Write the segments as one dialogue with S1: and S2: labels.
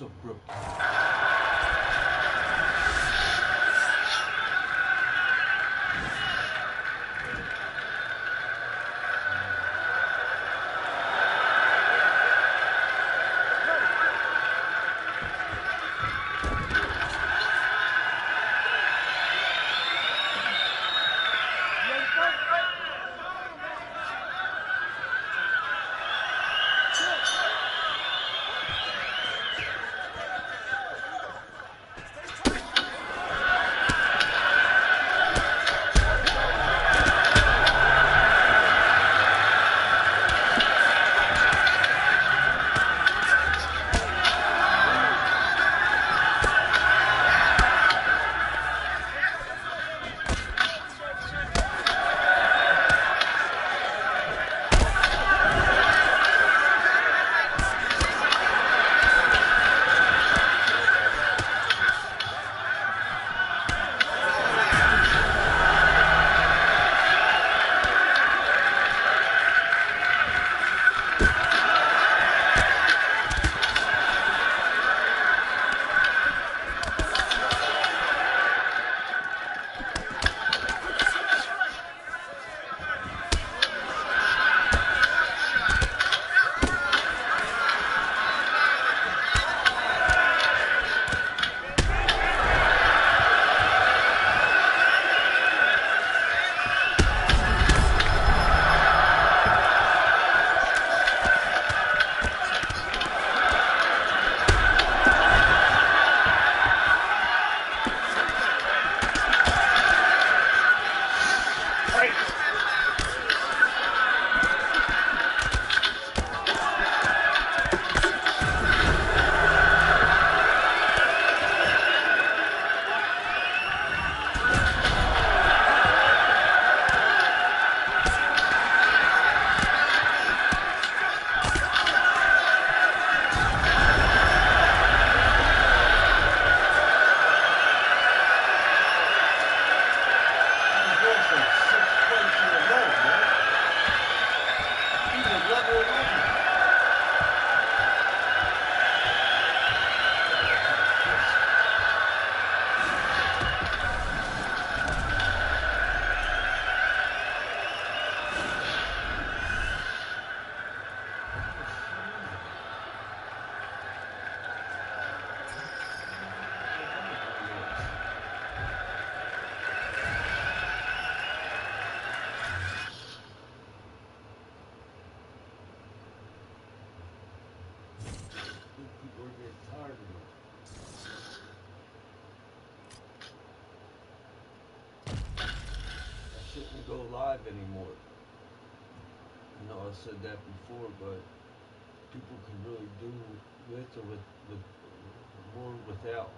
S1: up, Brooke? Go live anymore. I know I said that before, but people can really do with or with more without.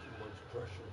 S1: Too much pressure.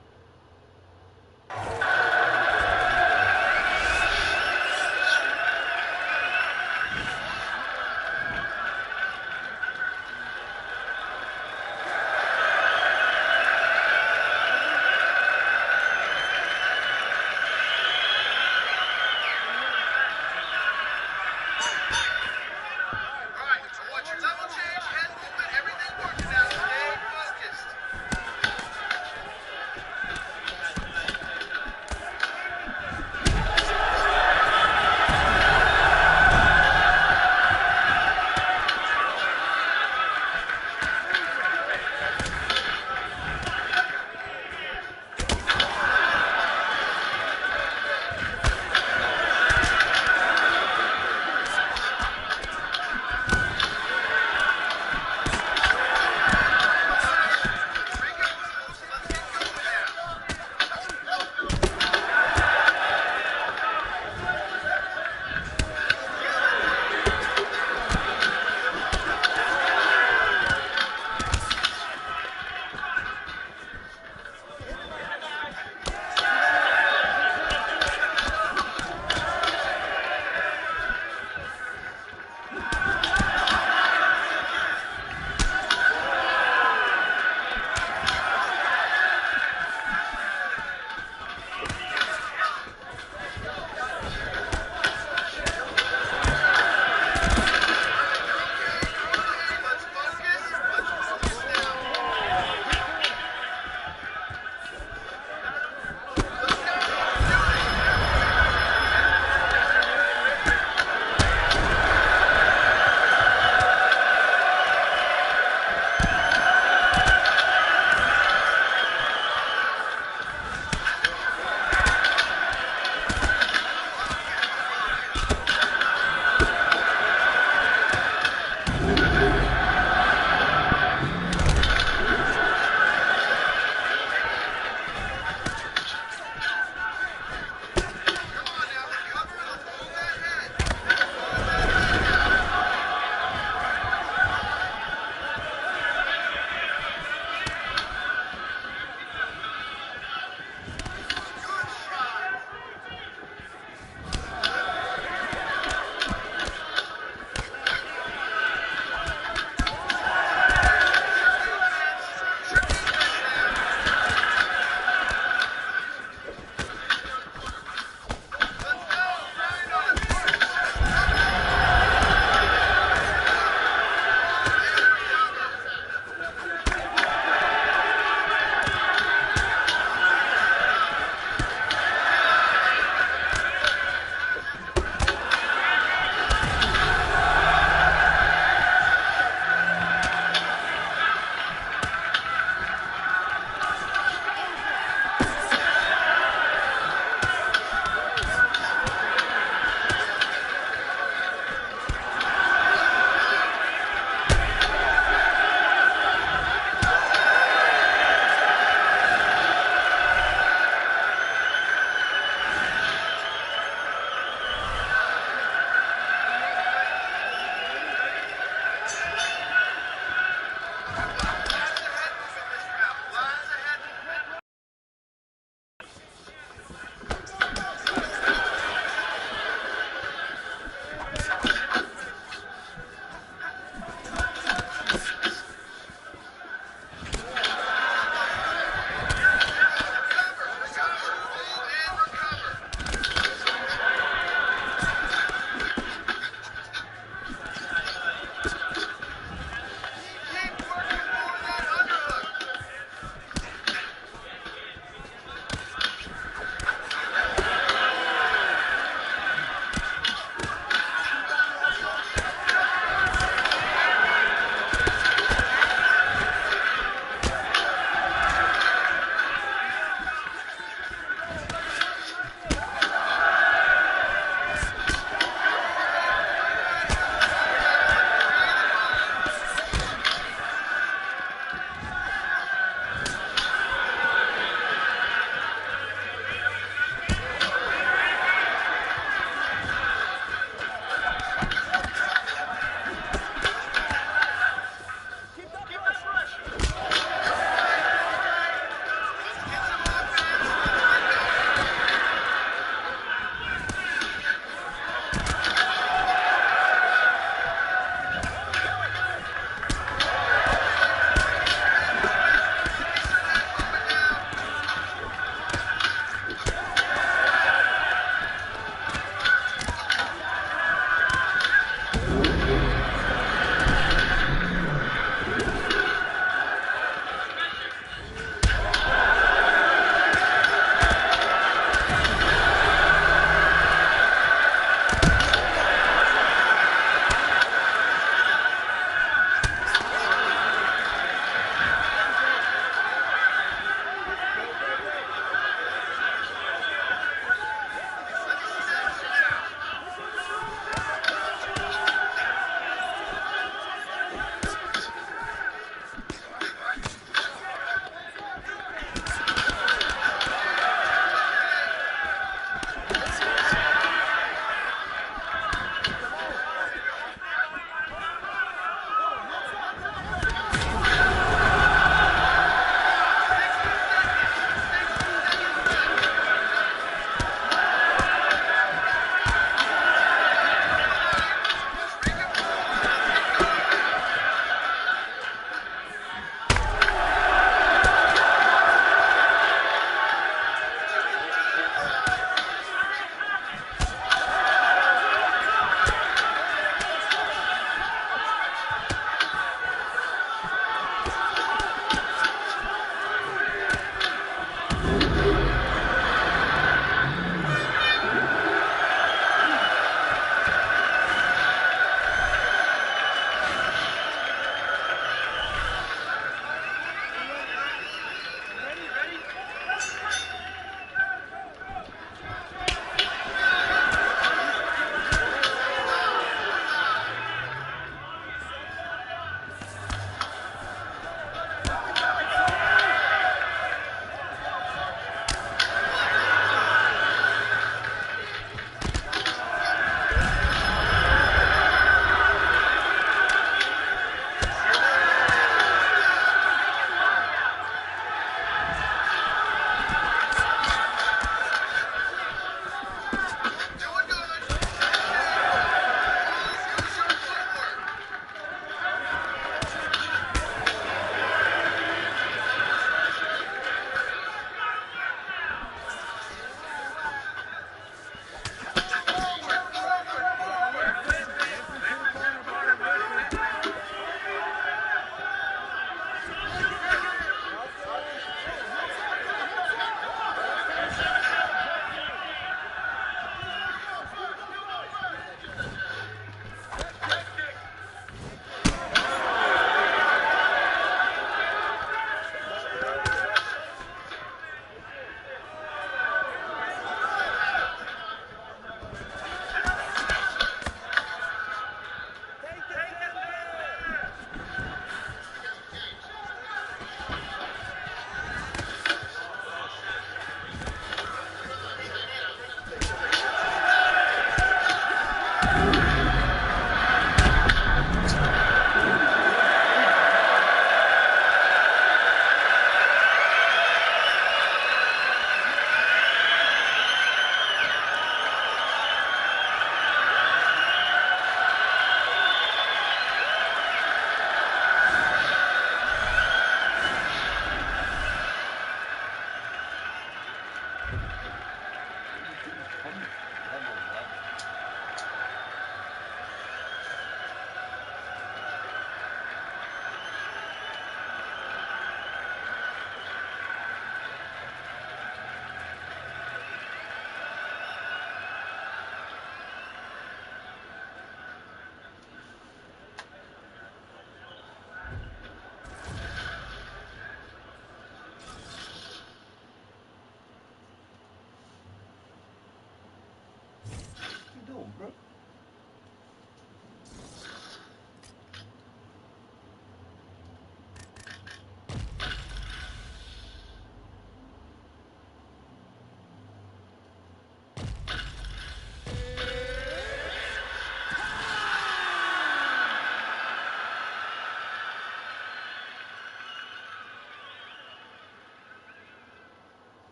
S1: Everything's coming. Level up.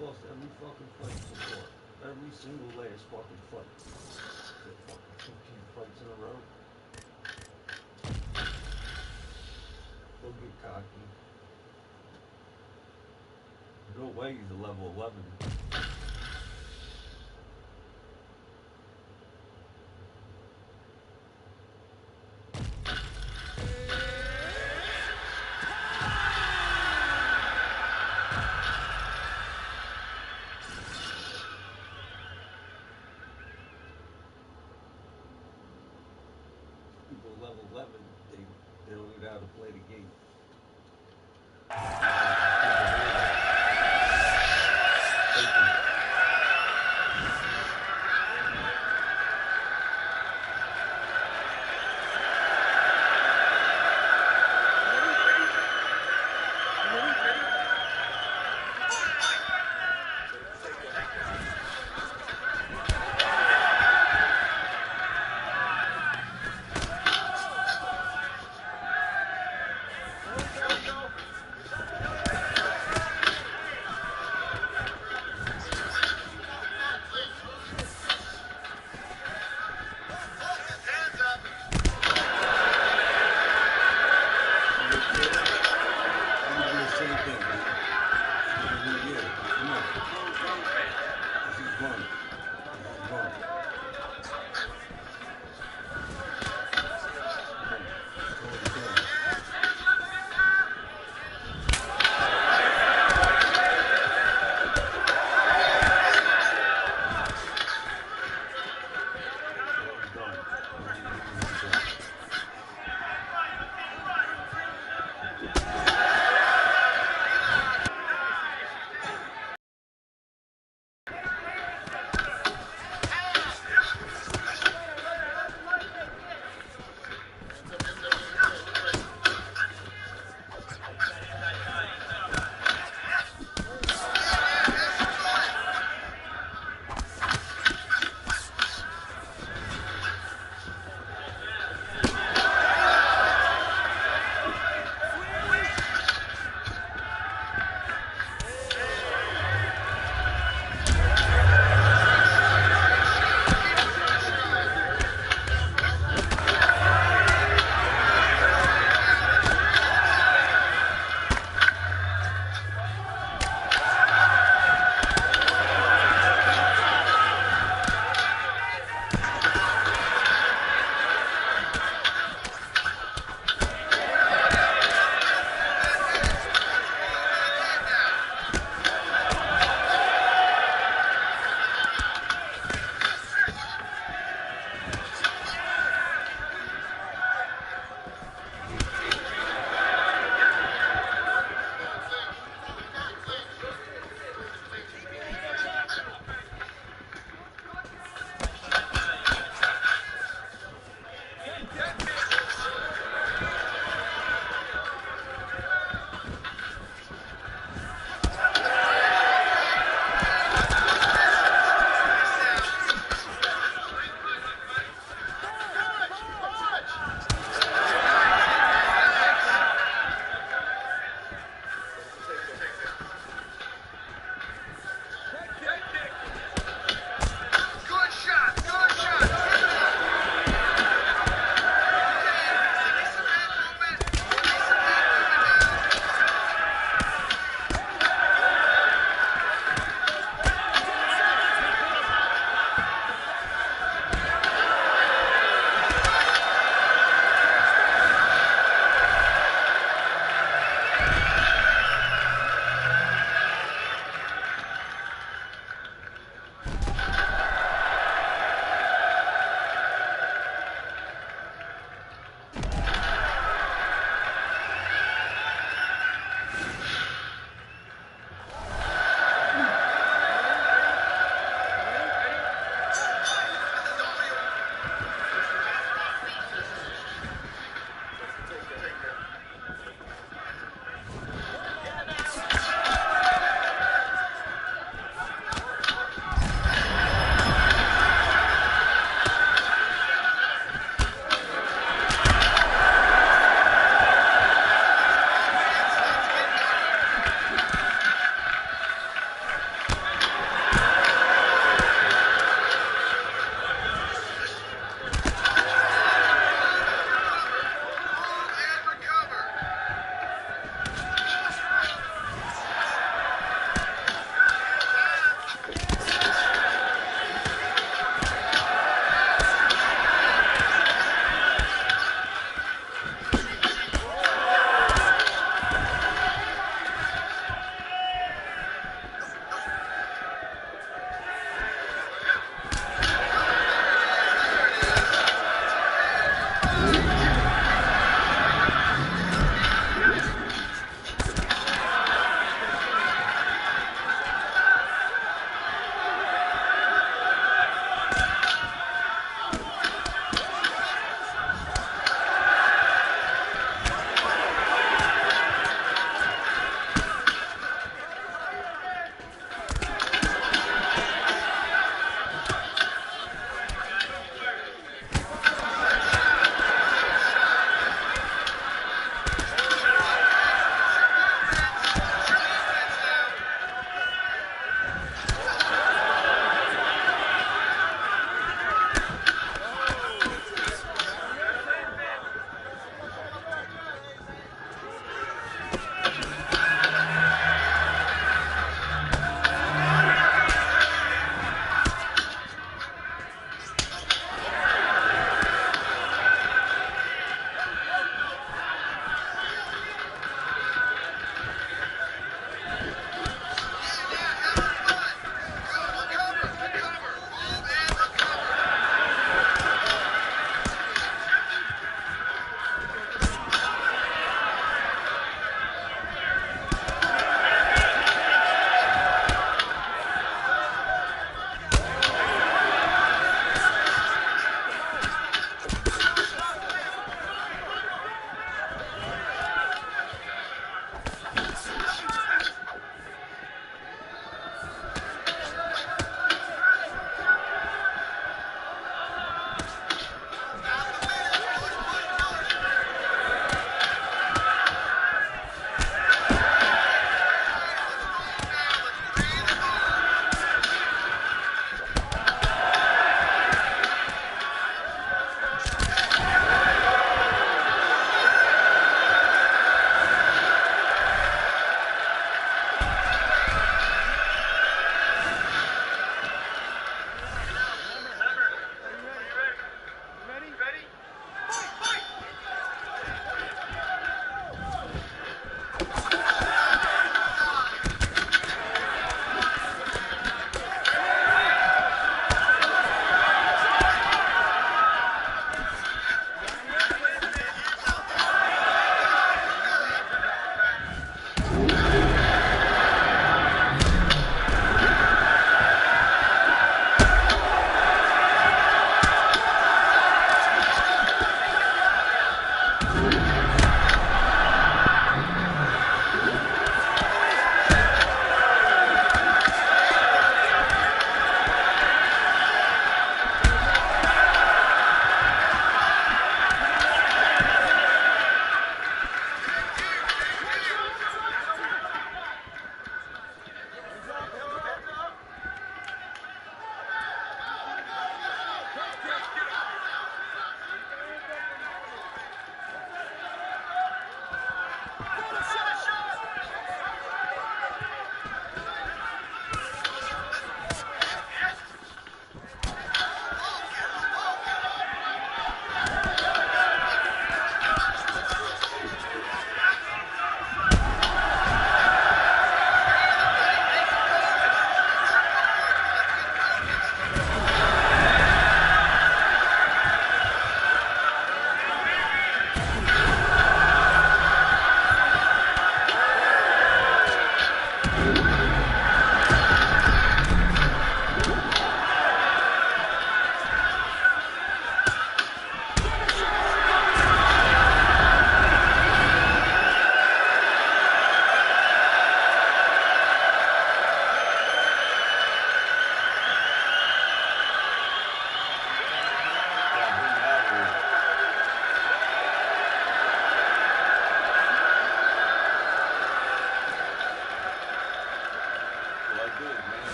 S1: Lost every fucking fight so far. Every single last fucking fight. Got fucking 15 fights in a row. Don't get cocky. No way he's a level 11. Level 11, they don't even know how to play the game.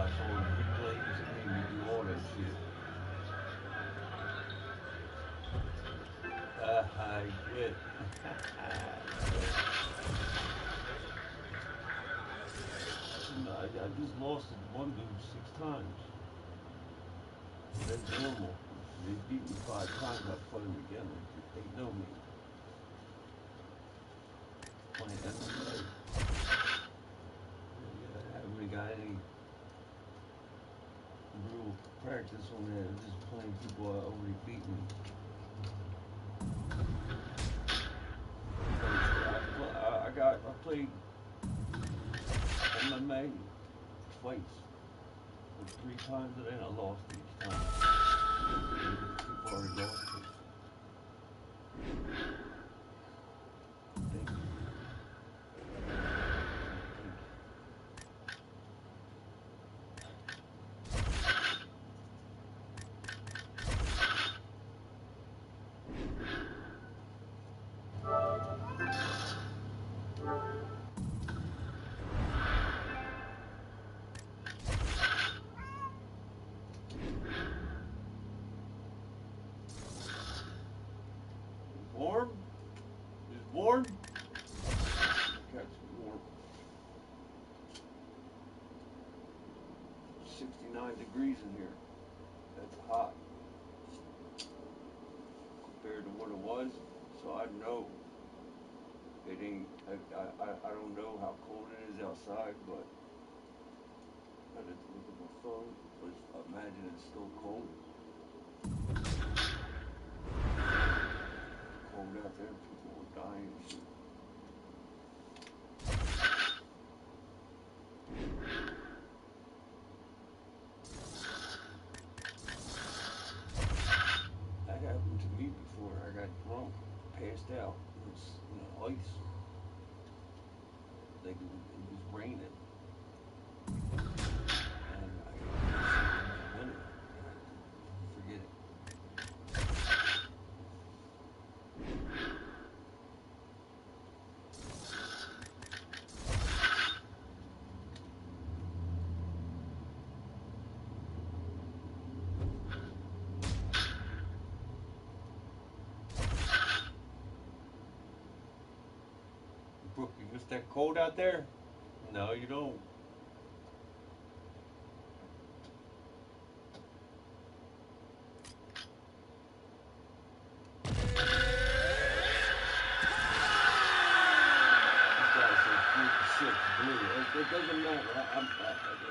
S1: watch all the replays. It made me do all that shit. I quit. I just lost one dude 6 times. That's normal. They beat me 5 times. I fought him again. They know me. Playing MMA. Yeah, I haven't got any real practice on that. I'm just playing people I already beat me. I played MMA fights 3 times and then I lost each time. People already lost it. Thank you. Warm? Is warm? Catch warm. 69 degrees in here. That's hot compared to what it was. So I know it ain't. I don't know how cold it is outside, but I had to look at my phone. But I imagine it's still cold. Cold out there. People are dying and shit. That happened to me before. I got drunk, passed out. It was, ice. Like it was raining. And I winter. Forget it. Brooke, you miss that cold out there? No, you don't. It doesn't matter.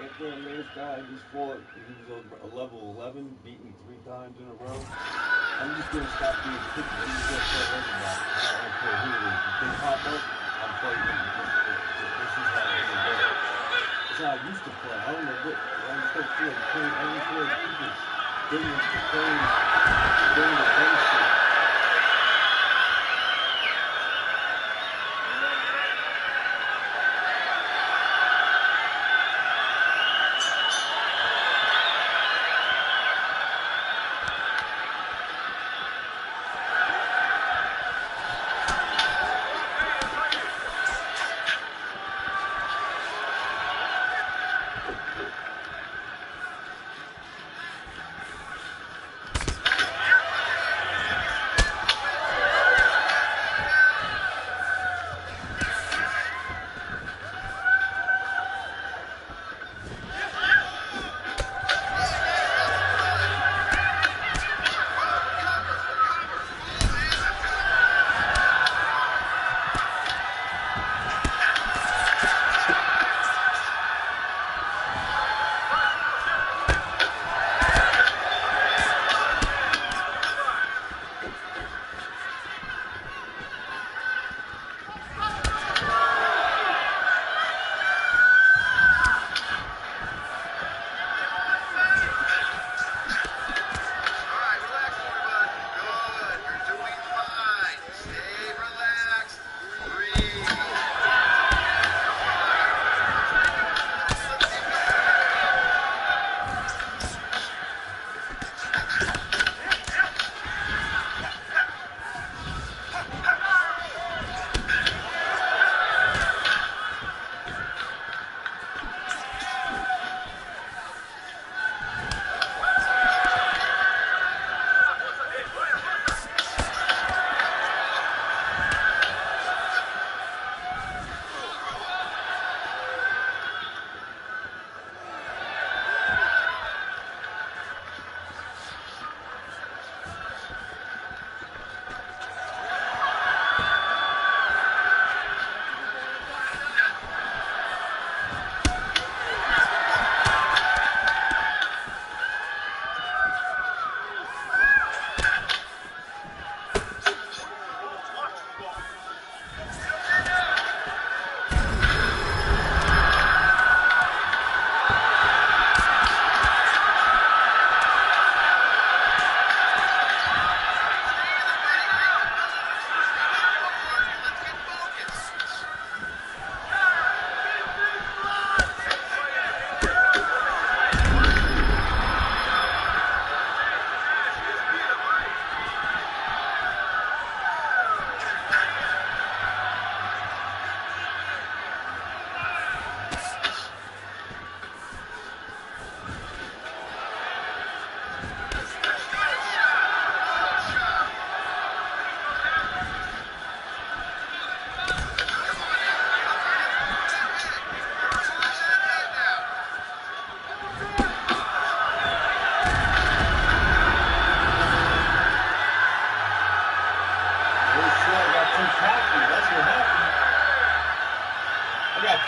S1: After that last guy I just fought, he was a level 11, beat me 3 times in a row. I'm just gonna stop being picky. I'm just gonna tell everybody. I don't care who it is. If they pop up, I'm fighting them because this is how I'm gonna go. That's how I used to play. I don't know what. I just don't feel like playing. I don't feel like people bringing the playing, bringing the base shit.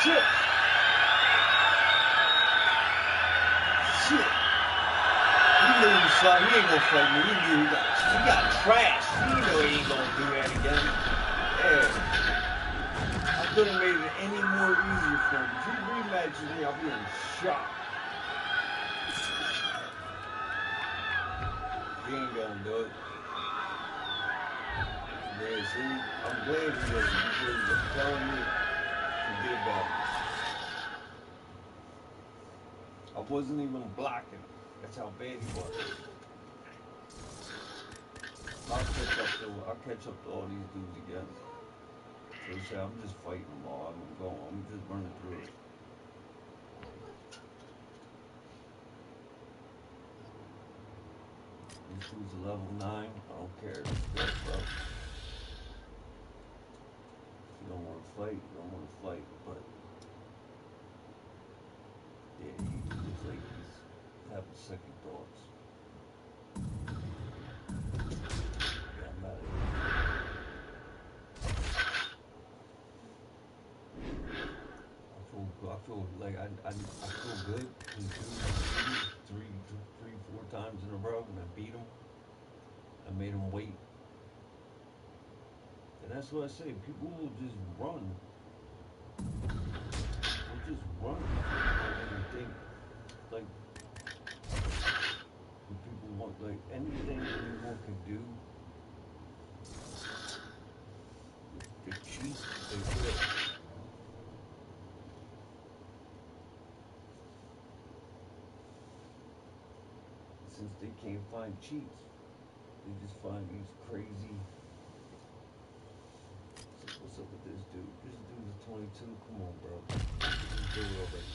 S1: chips. Shit. He knew he was something. He ain't gonna fight me. He knew he got trashed. He knew he ain't gonna do that again. Yeah. I couldn't have made it any more easier for him. If he rematches me, I'll be in shock. He ain't gonna do it. Yeah, see, I'm glad he doesn't, because I'm telling you, forget about it. I wasn't even blocking him. That's how bad he was. I'll catch up to all these dudes again. So say, I'm just fighting them all. I'm just running through it. This dude's a level 9. I don't care. It's good, bro. You don't want to fight. You don't want to fight. But yeah, he looks like he's having second thoughts. Yeah, I'm out of here. I feel like I feel good. Three, 4 times in a row, and I beat him. I made him wait. And that's what I say. People will just run. They'll just run. And think, like, people want, like, anything anyone can do, they cheat, they will. Since they can't find cheats, they just find these crazy. What's up with this dude? This dude's a 22. Come on, bro. Just do it already.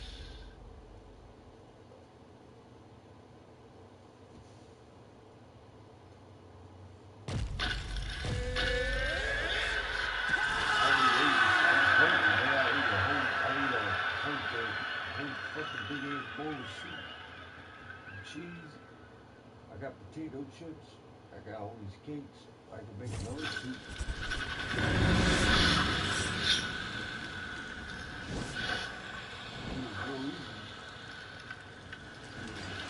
S1: Fucking big ass bowl of soup, cheese. I got potato chips. I got all these cakes. I can make another soup. It was real easy.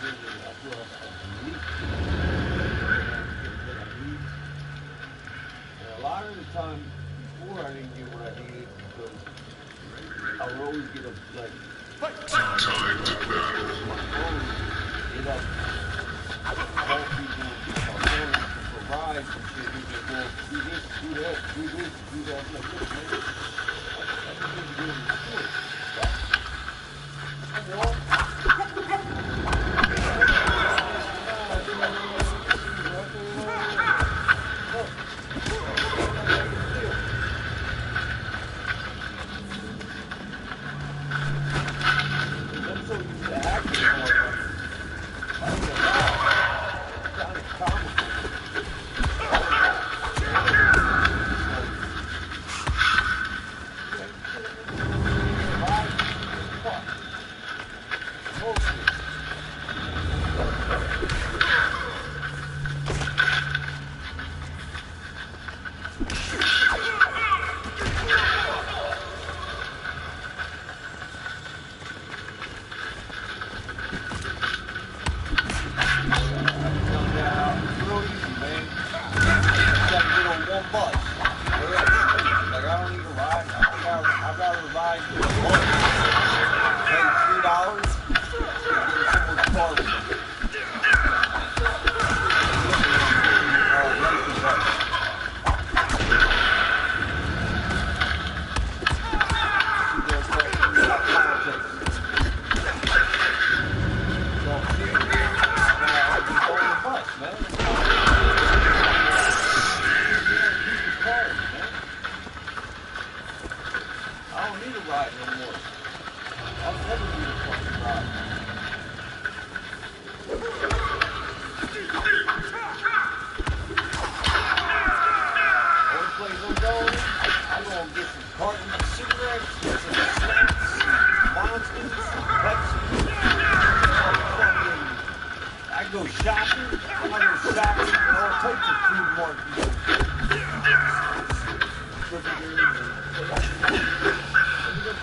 S1: I feel like I can eat. What I need. And a lot of the time before I didn't get what I needed because I would always get a like.
S2: Time to battle.
S1: My phone, it up. All people are going for rides and shit. They just well, do this, do that, do this, do that. I'm like, look, man, that's just doing the shit. I walk.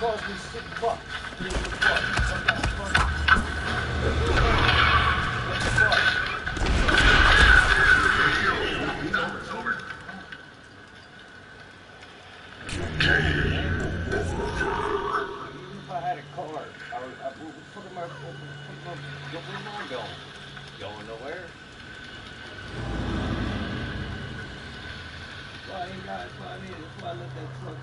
S1: cost me $6. What the fuck? If I had a car, where the fuck am I going? Going nowhere? Well, I ain't got it. That's what I need. That's why I let that truck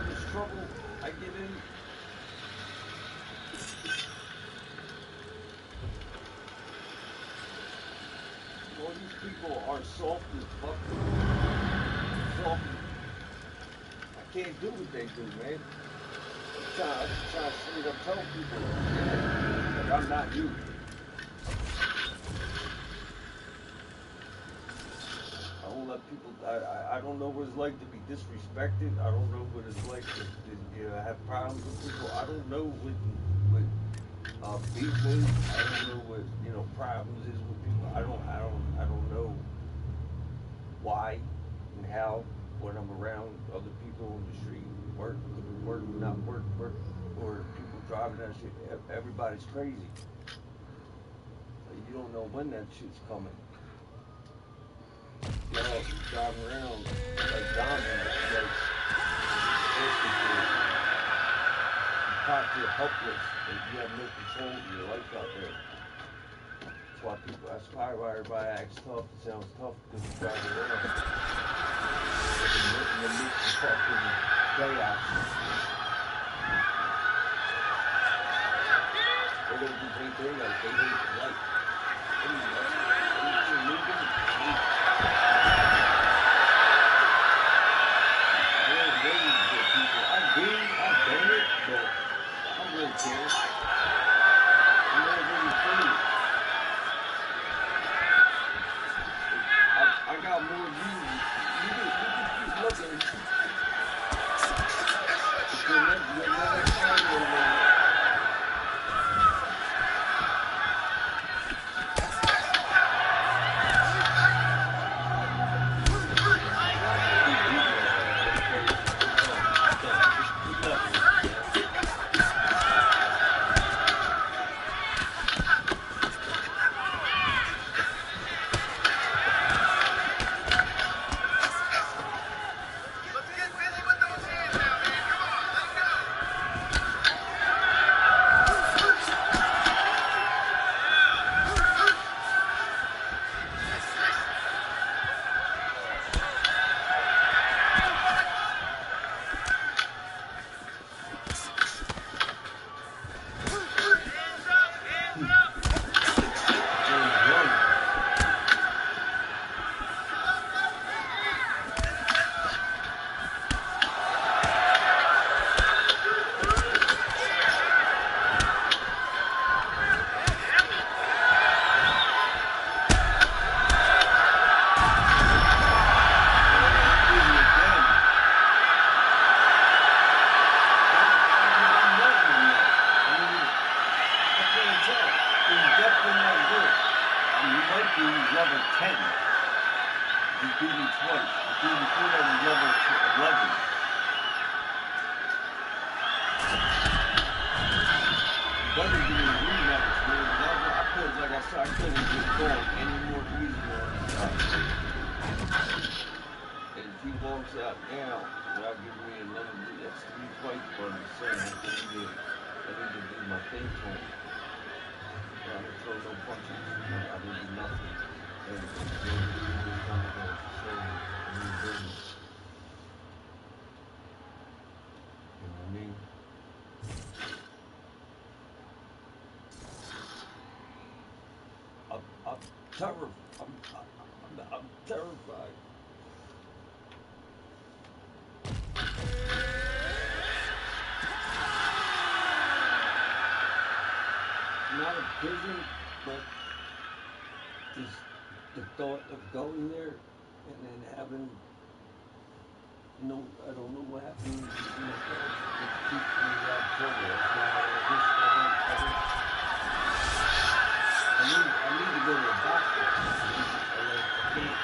S1: this trouble I get in. All these people are soft as fuck. Soft. I can't do what they do, man. I'm trying to straight up tell people, like, I'm not you. I don't let people, I don't know what it's like to be disrespected. I don't know what it's like to have problems with people. I don't know what beef is. I don't know what, problems is with people. I don't know why and how when I'm around other people on the street, work, not work, or people driving that shit. Everybody's crazy. You don't know when that shit's coming. Y'all driving around like zombies, like you're helpless, and you have no control of your life out there. That's why everybody acts tough. It sounds tough because you drive around in the midst of fucking chaos. They're gonna do great things like they hate life. I got more views. You keep looking. You'll never find me. I'm terrified. Not a prison, but just the thought of going there and then having, I don't know what happened. It keeps me out of trouble. I need to go to a doctor. I can't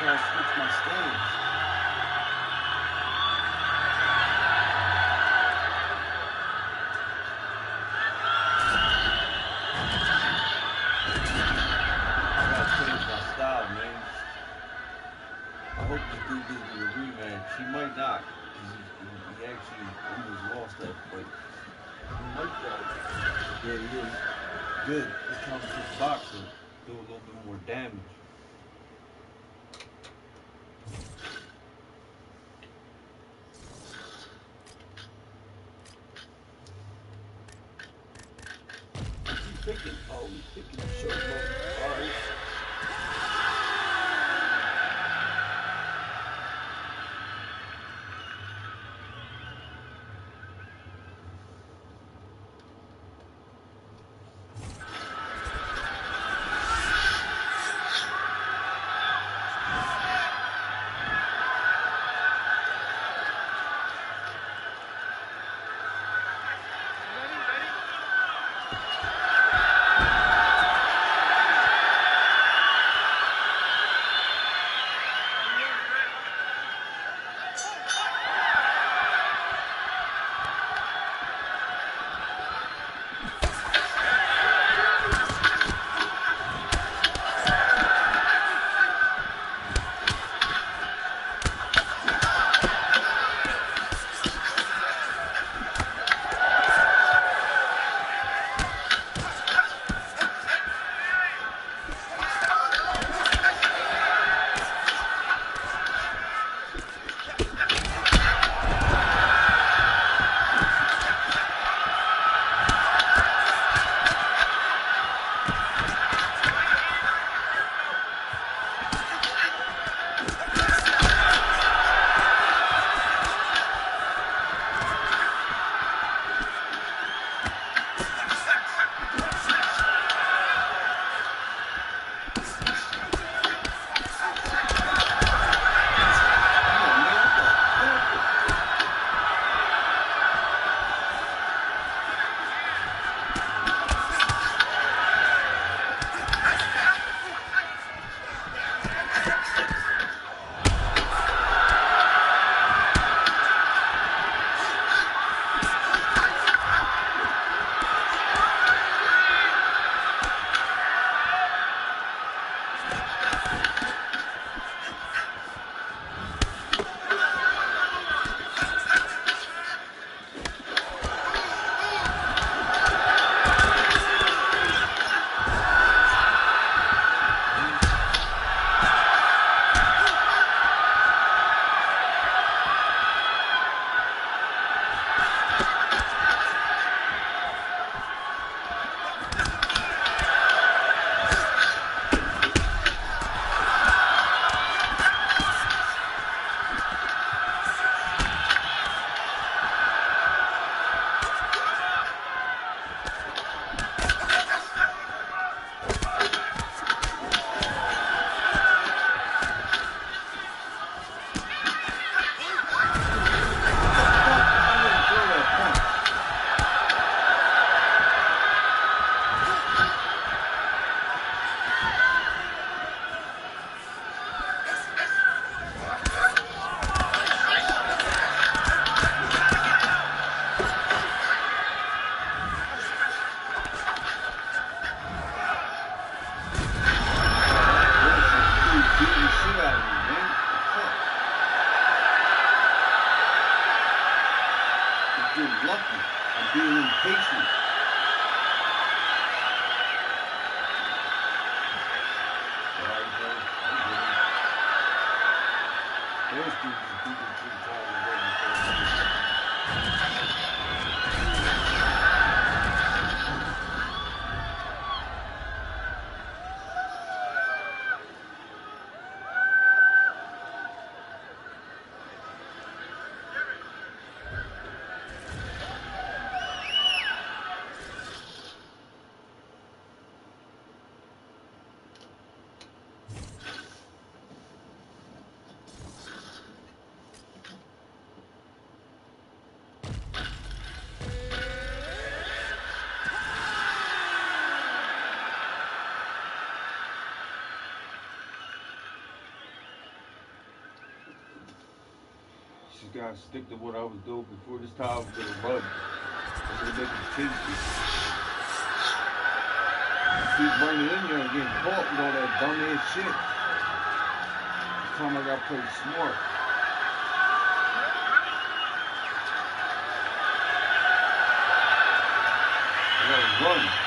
S1: try to switch my stance. I gotta change my style, man. I hope this dude gives me a rematch. He might not, because he actually almost lost that fight. He might though. Yeah, he is. Good. This time just boxer. Do a little bit more damage. He's picking. Oh, he's picking the short low. Alright. just gotta stick to what I was doing before. This time I'm gonna run. I'm gonna make it tasty. Keep running in there and getting caught with all that dumb ass shit. This time I gotta play smart. I gotta run.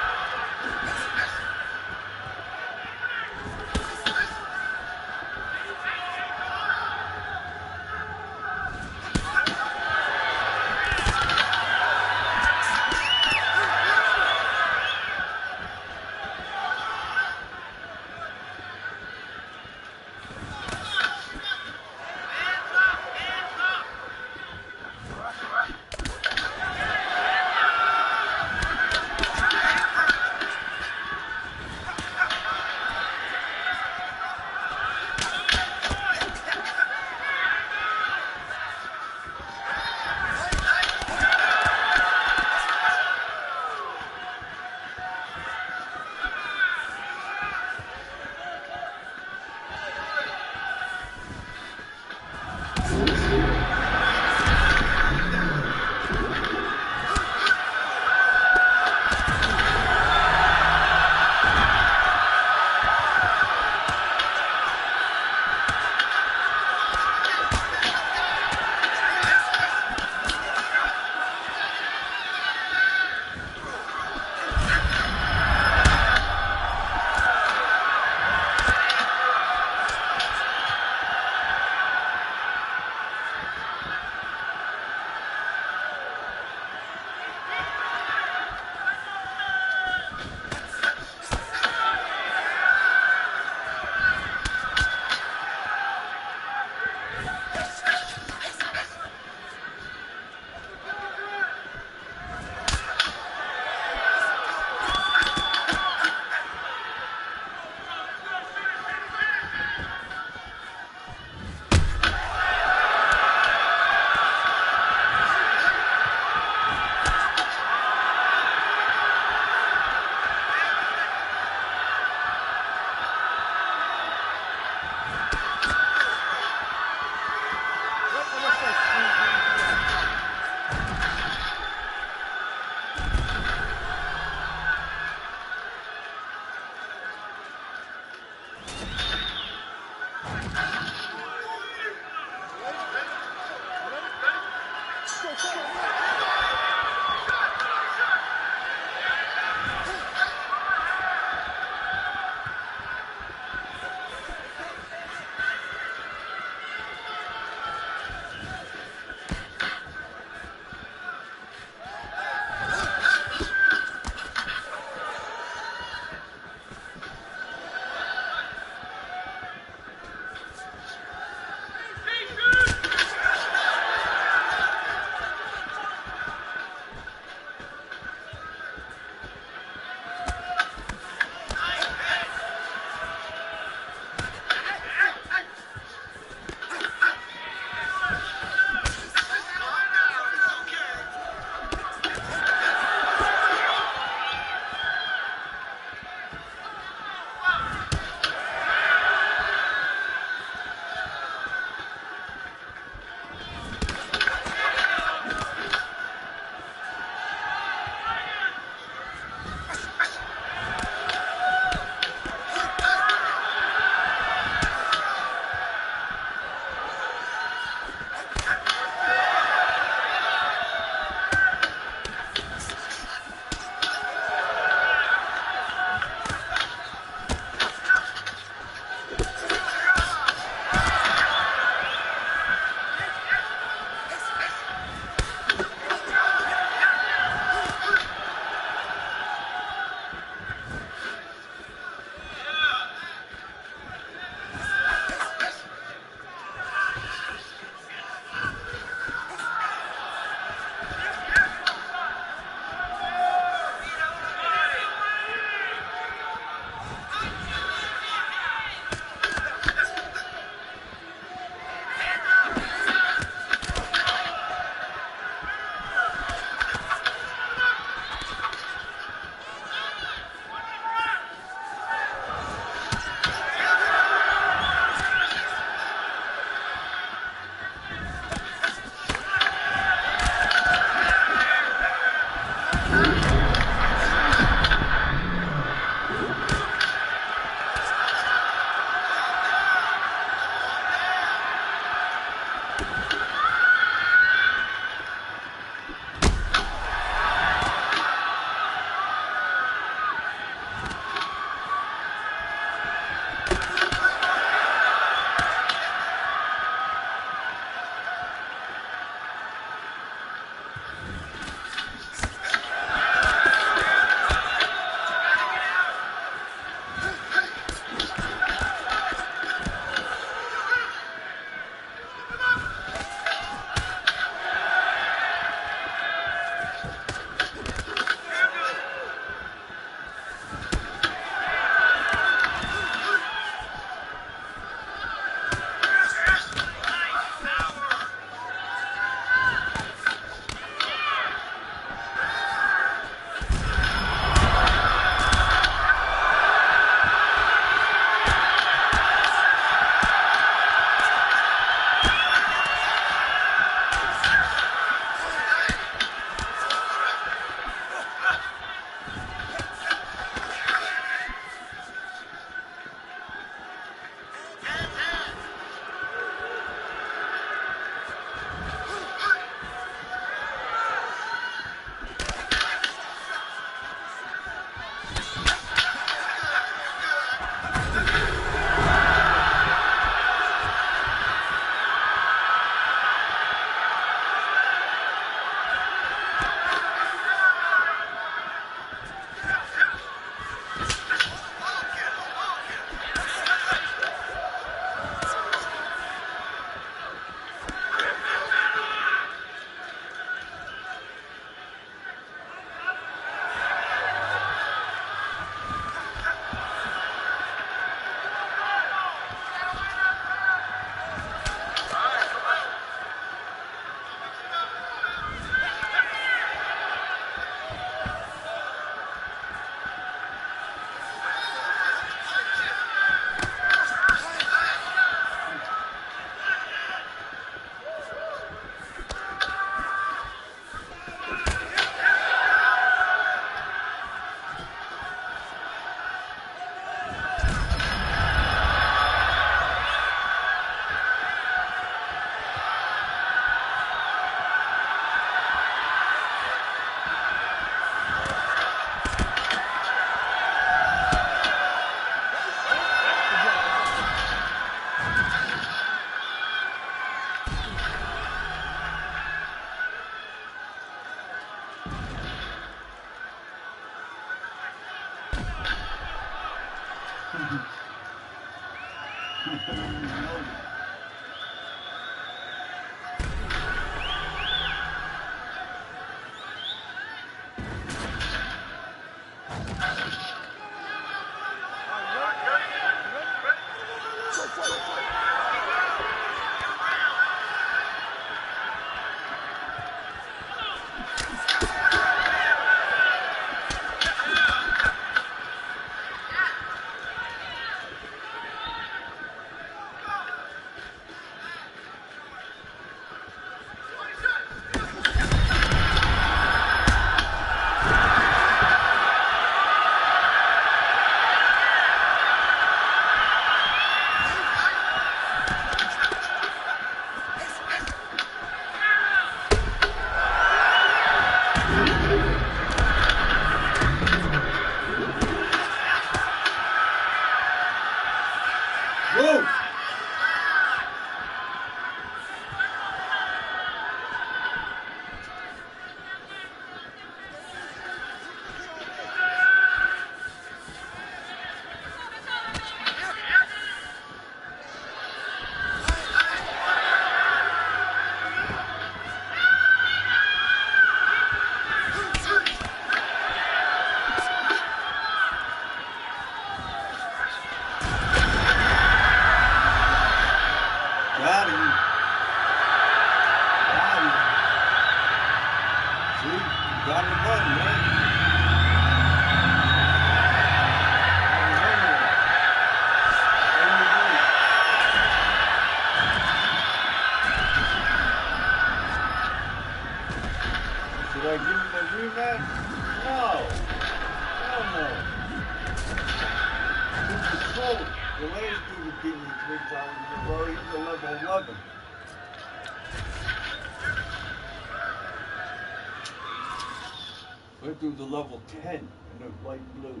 S1: Went through the level 10 in the light blue.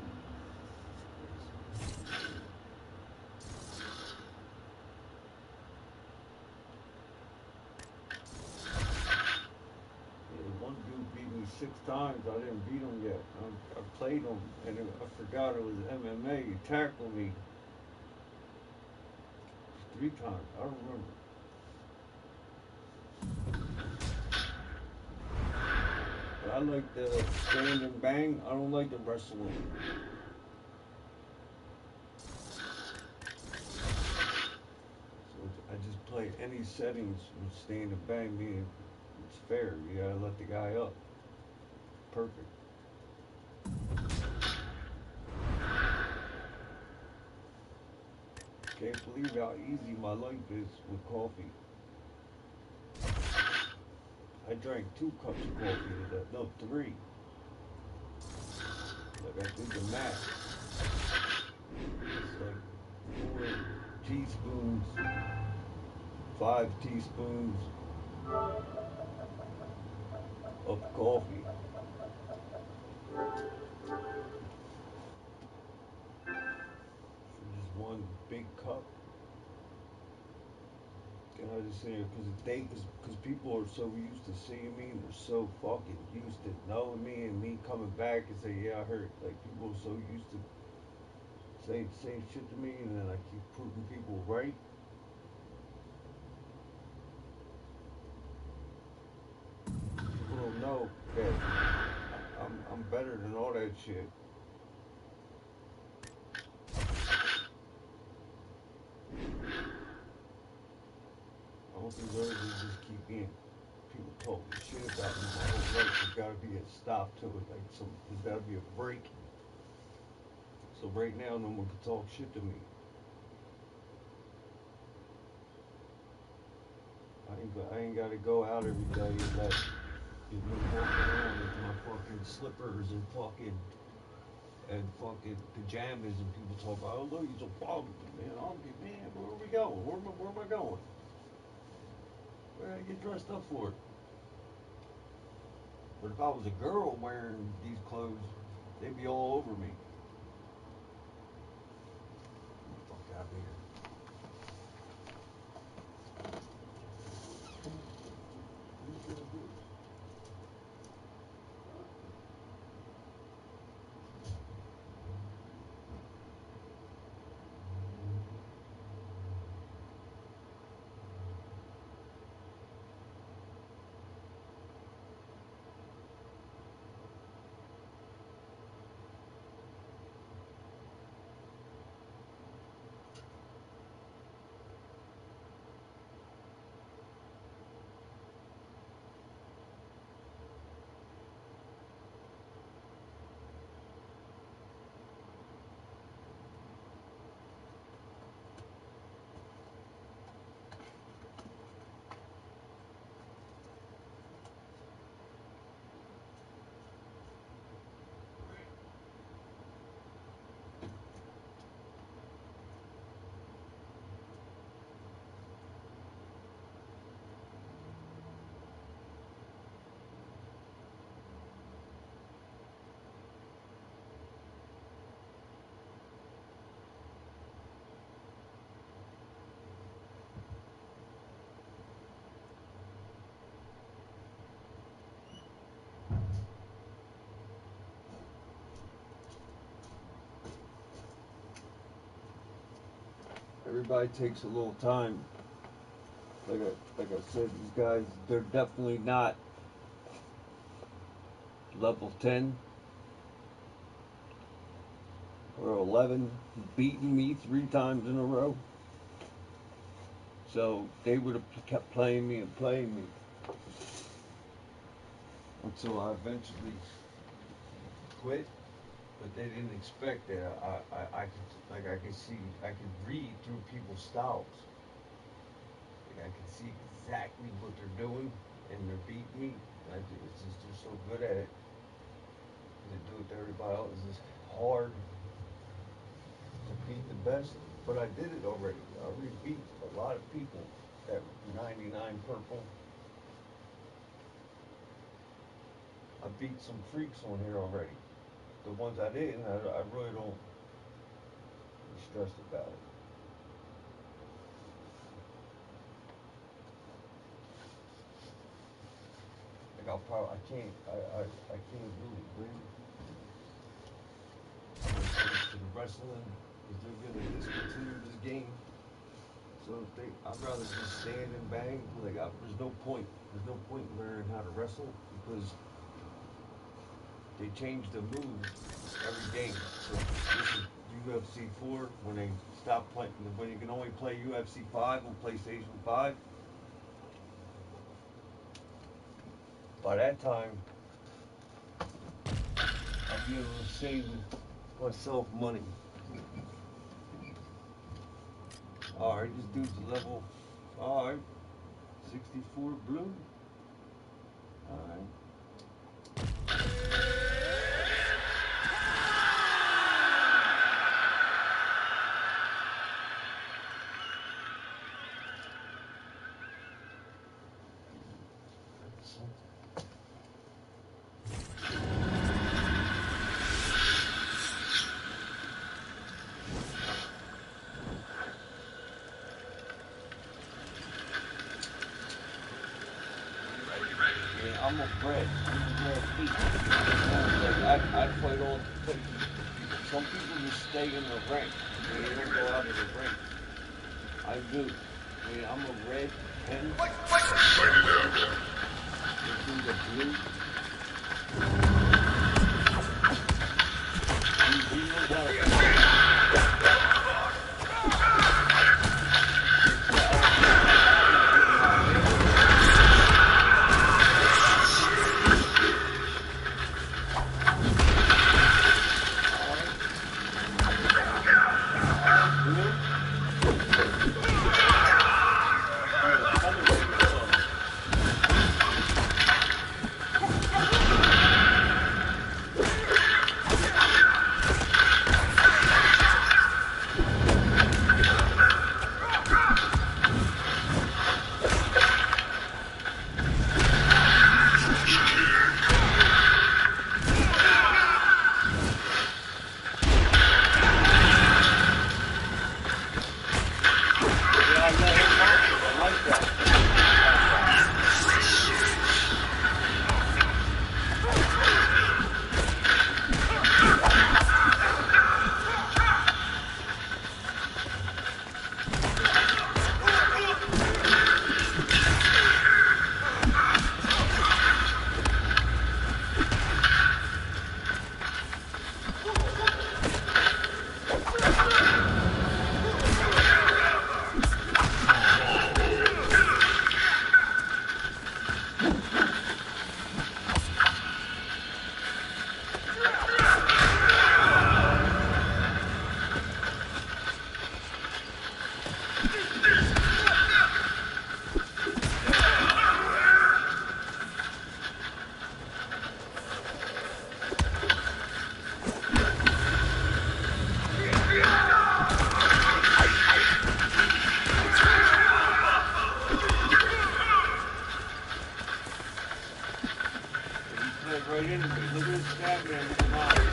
S1: Yeah, one dude beat me 6 times. I didn't beat him yet. I played him, and I forgot it was MMA. He tackled me 3 times. I don't remember. But I like the stand and bang. I don't like the wrestling. So I just play any settings with stand and bang. Meaning it's fair. You gotta let the guy up. Perfect. Can't believe how easy my life is with coffee. I drank 2 cups of coffee today. No, 3. Like I did the math. It's like 4 teaspoons, 5 teaspoons of coffee. For just 1 big cup. And I just say it because people are so used to seeing me and they're so fucking used to knowing me and me coming back and say, yeah, I heard. Like people are so used to saying shit to me, and then I keep proving people right. People don't know that I'm better than all that shit. I don't deserve to just keep being people talking shit about me my whole life. There's gotta be a stop to it. Like there's gotta be a break. So right now no one can talk shit to me. I ain't gotta go out every day and let me walk around with my fucking slippers and fucking pajamas and people talk about, oh look, he's a bum, man. I'm man, where are we going? Where am I going? Where did I get dressed up for? But if I was a girl wearing these clothes, they'd be all over me. Get the fuck out of here. everybody takes a little time. Like I said, these guys, they're definitely not level 10 or 11, beating me 3 times in a row. So they would have kept playing me and playing me until I eventually quit. But they didn't expect that. I could see, I could read through people's styles. Like I could see exactly what they're doing, and they're beating me. It's just they're so good at it. They do it to everybody else. It's just hard to beat the best. But I did it already. I already beat a lot of people at 99 purple. I beat some freaks on here already. The ones I didn't, I really don't be stressed about it. Like I can't really win to the wrestling because they're gonna discontinue this game. So I'd rather just stand and bang. Like there's no point. There's no point in learning how to wrestle because they change the moves every game. So this is Ufc4 when they stop playing. When you can only play Ufc5 on PlayStation 5. By that time, I'll be able to save myself money. Alright, this dude's level. Alright, 64 blue. Alright. I'm a bred feet. I fight all the some people just stay in the ring. They don't go out of the ring. I do. I'm a red pen. Into the blue. You know right into me. Look at this stab man with the knife.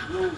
S1: Blue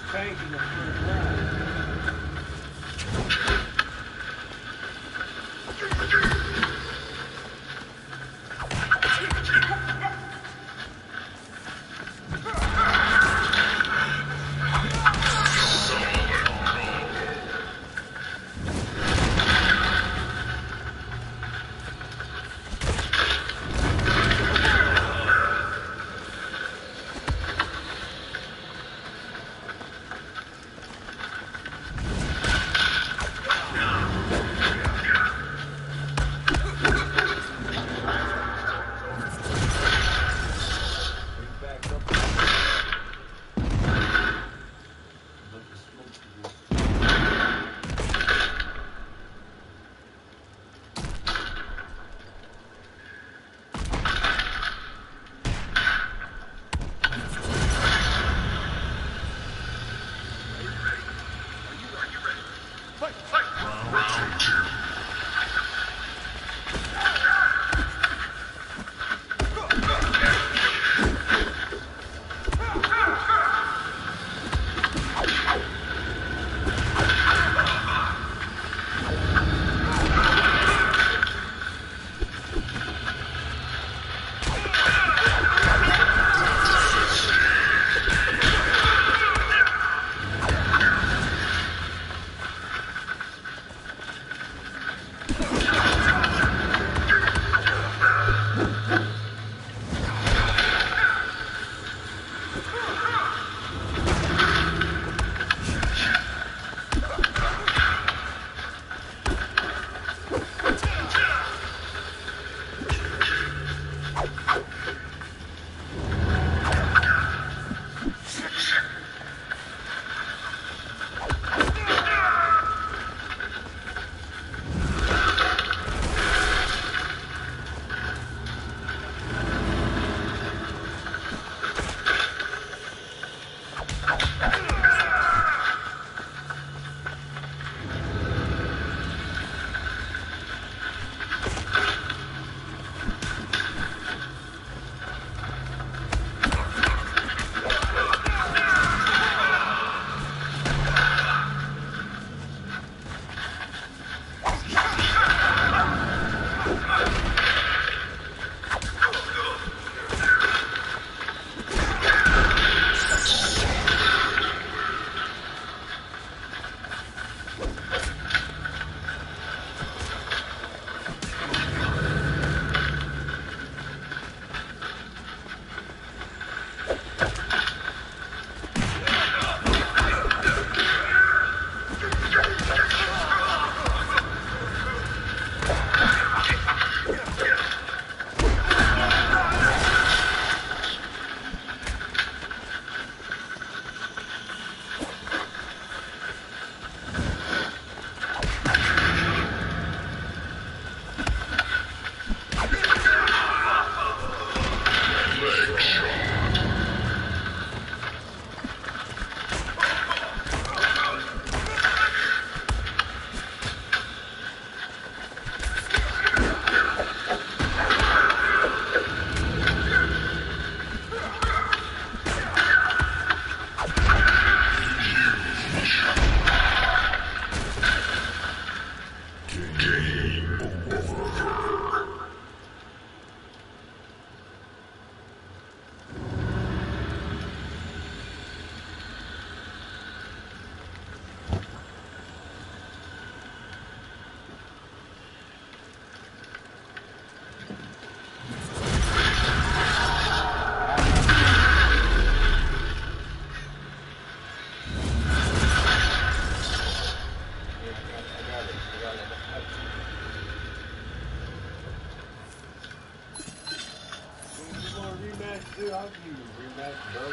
S1: Yeah, I can even rematch, bro.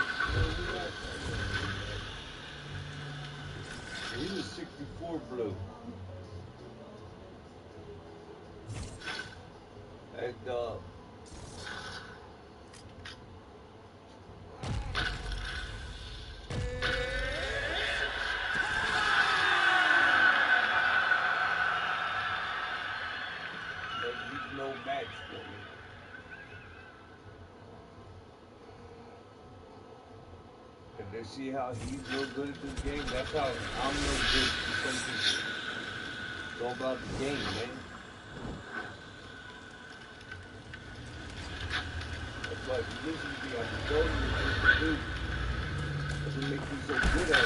S1: He's a 64 blue. And he's no match for me. And they see how he's no good at this game. That's how I'm no good to some people. It's all about the game, man. That's why if you listen to me, I'm telling you what to do. Doesn't make me so good at it.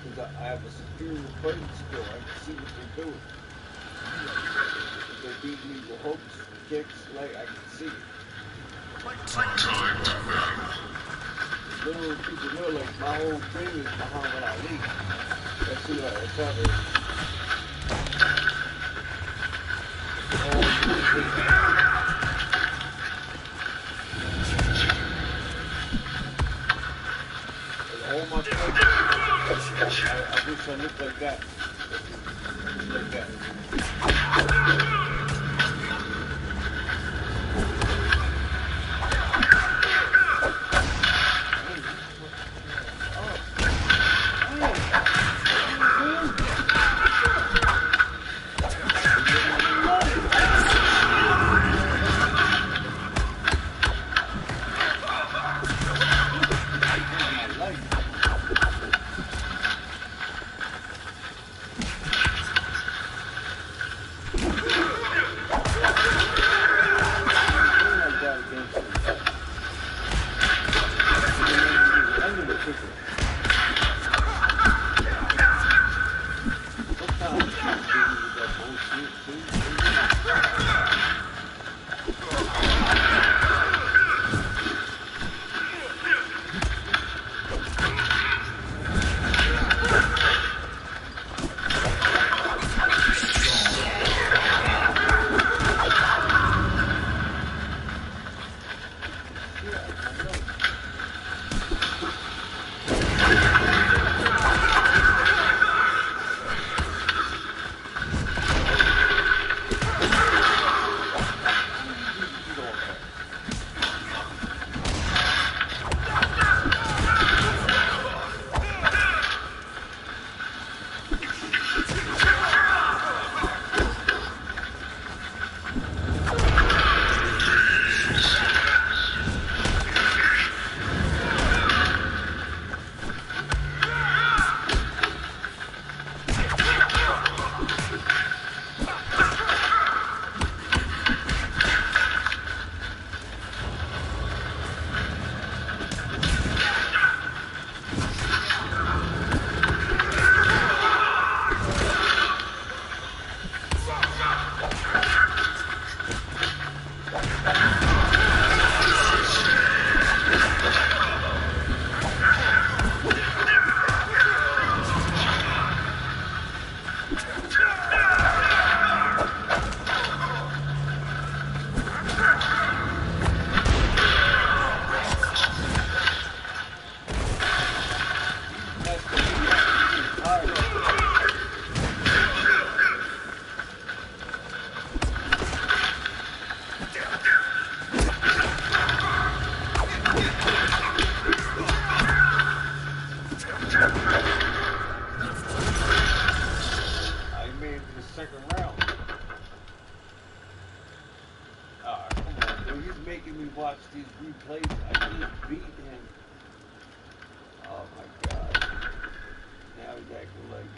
S1: Because I have a superior fighting skill. I can see what they're doing. If they beat me with hooks, kicks, like I can see it.
S2: Time to battle.
S1: Little people know, like, my whole thing is Muhammad Ali. That's who that's how they... All my friends, I wish I looked like that. Like that. Watch these replays. I just beat him. Oh my god. Now he's acting like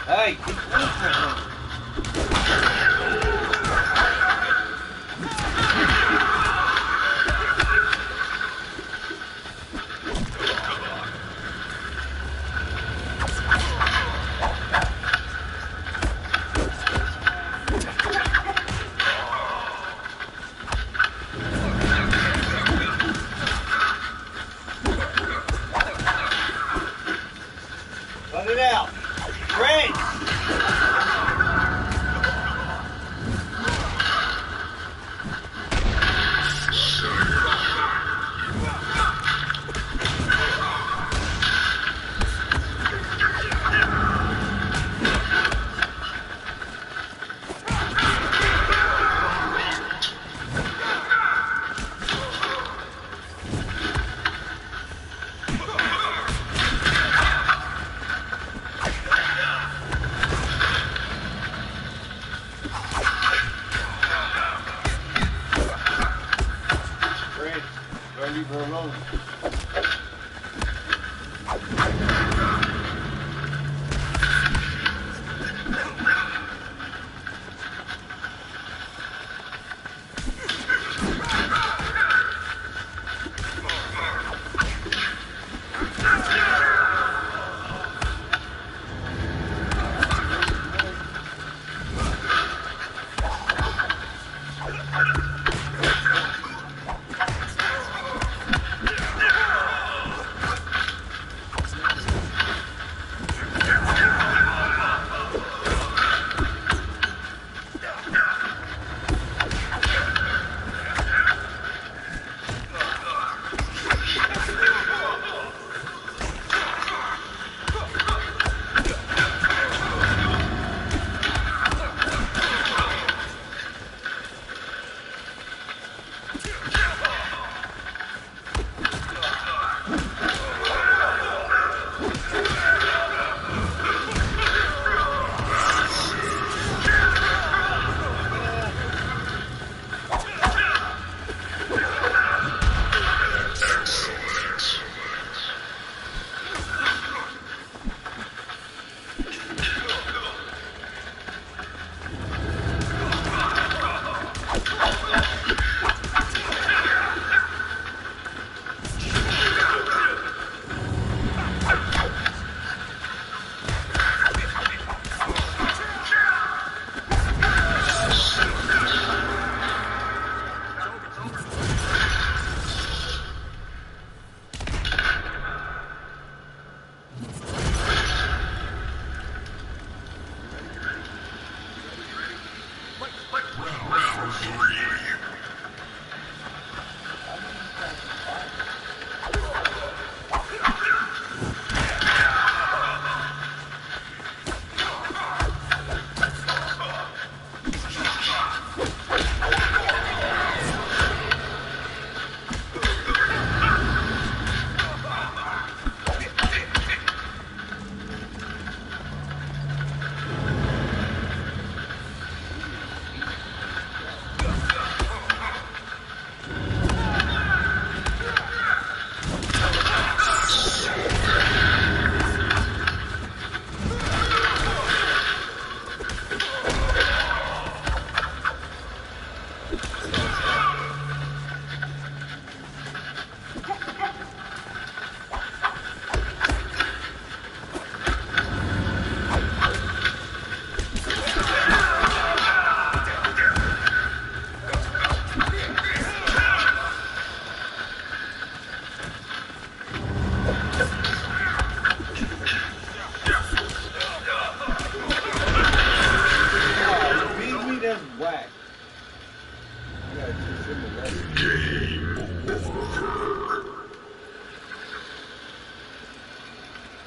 S1: hey, keep listening. Let it out. Fred! Leave her alone.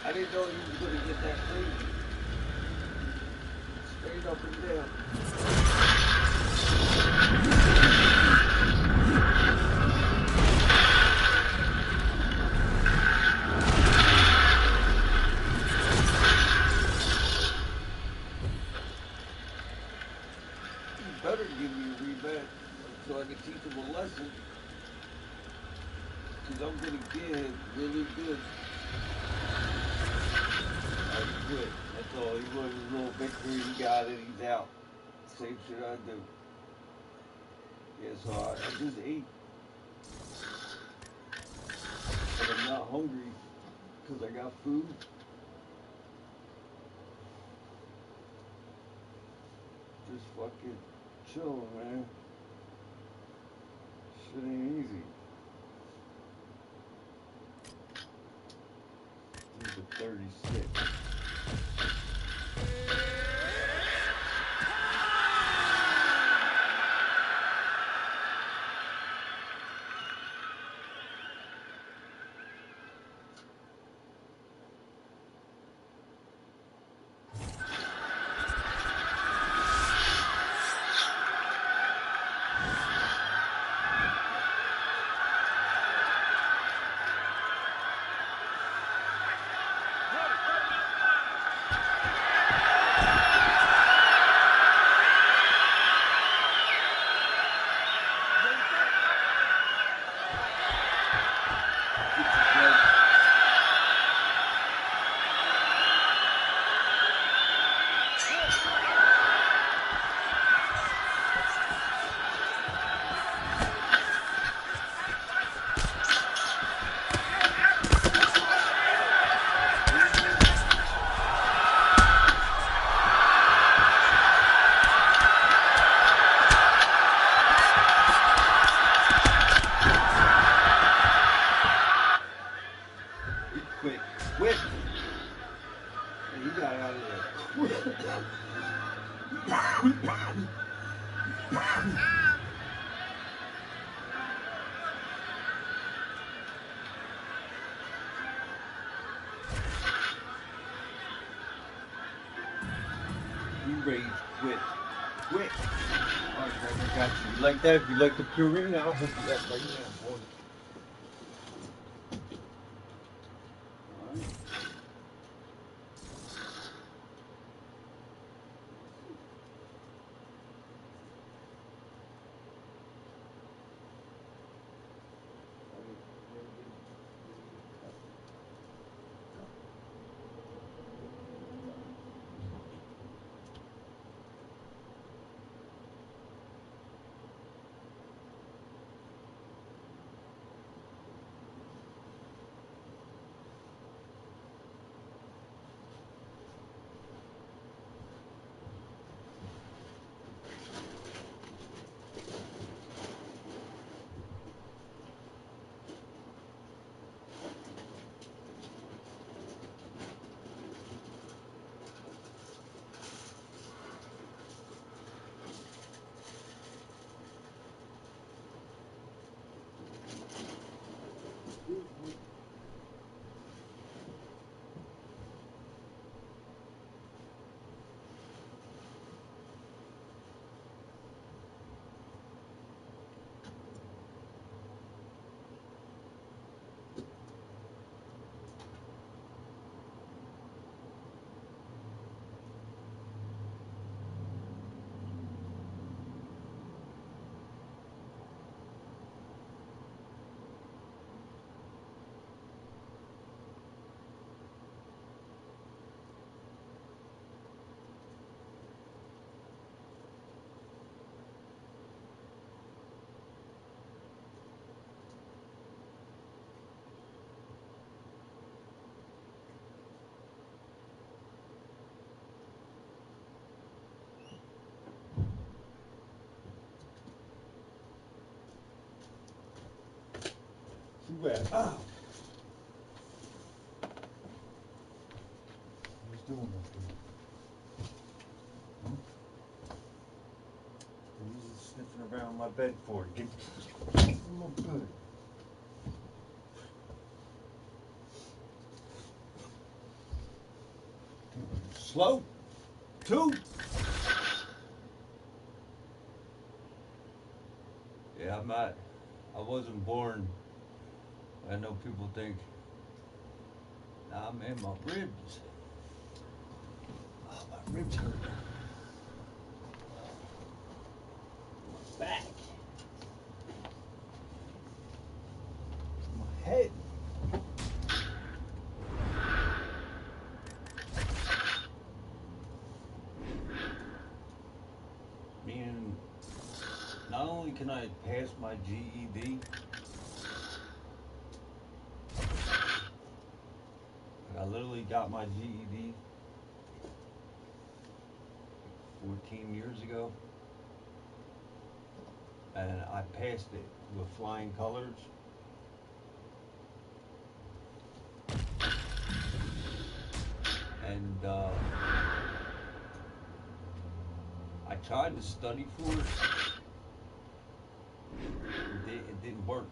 S1: I didn't know he was going to get that crazy. Straight up and down. You better give me a rematch so I can teach him a lesson. Because I'm going to get him really good. That's good. That's all. He wanted his little victory. He got it. He's out. Same shit I do. Yeah, so I just ate. But I'm not hungry because I got food. Just fucking chilling, man. Shit ain't easy. These are 36. He got out of there. You rage quit. Quit. Alright, I got you. You like that? If you like the Purina, I'll hook you up right now, boy. Alright. Too bad. Oh. Who's doing that thing? He's just sniffing around my bed for it. Get look good. Slow. Two. Yeah, I'm not. I wasn't born. I know people think, nah, man, my ribs. Oh, my ribs hurt. My back. My head. Meaning, not only can I pass my GED, I literally got my GED 14 years ago, and I passed it with flying colors. And I tried to study for it. It didn't work.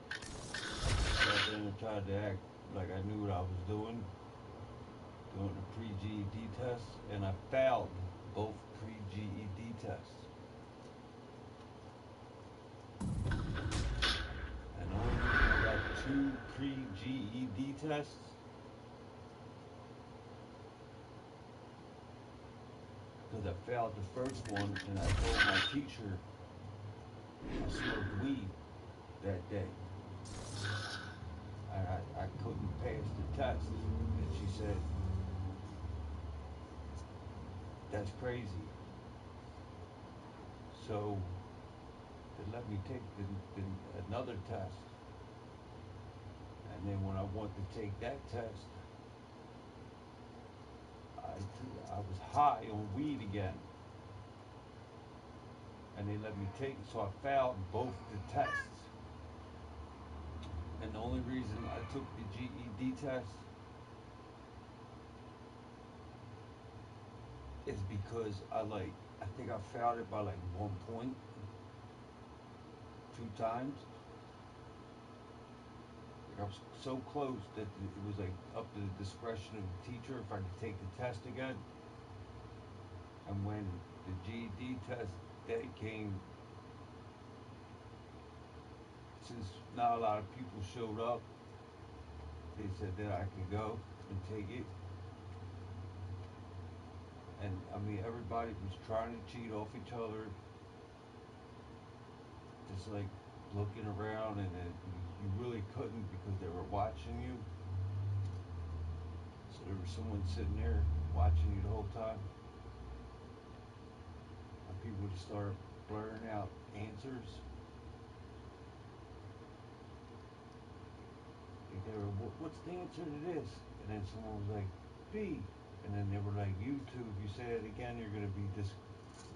S1: So then I tried to act like I knew what I was doing the pre-GED test, and I failed both pre-GED tests. And only reason I got 2 pre-GED tests because I failed the first one, and I told my teacher I smoked weed that day. I couldn't pass the test, and she said, that's crazy. So they let me take another test, and then when I wanted to take that test, I was high on weed again, and they let me take it, so I failed both the tests. And the only reason I took the GED GED test is because I think I failed it by like 1 point 2 times. Like I was so close that it was like up to the discretion of the teacher if I could take the test again. And when the GED test day came, since not a lot of people showed up, they said that I could go and take it. And I mean, everybody was trying to cheat off each other, just like looking around, and then you really couldn't because they were watching you. So there was someone sitting there watching you the whole time. And people would start blurring out answers. Like they were, what's the answer to this? And then someone was like, B. And then they were like, YouTube, if you say it again, you're going to be dis.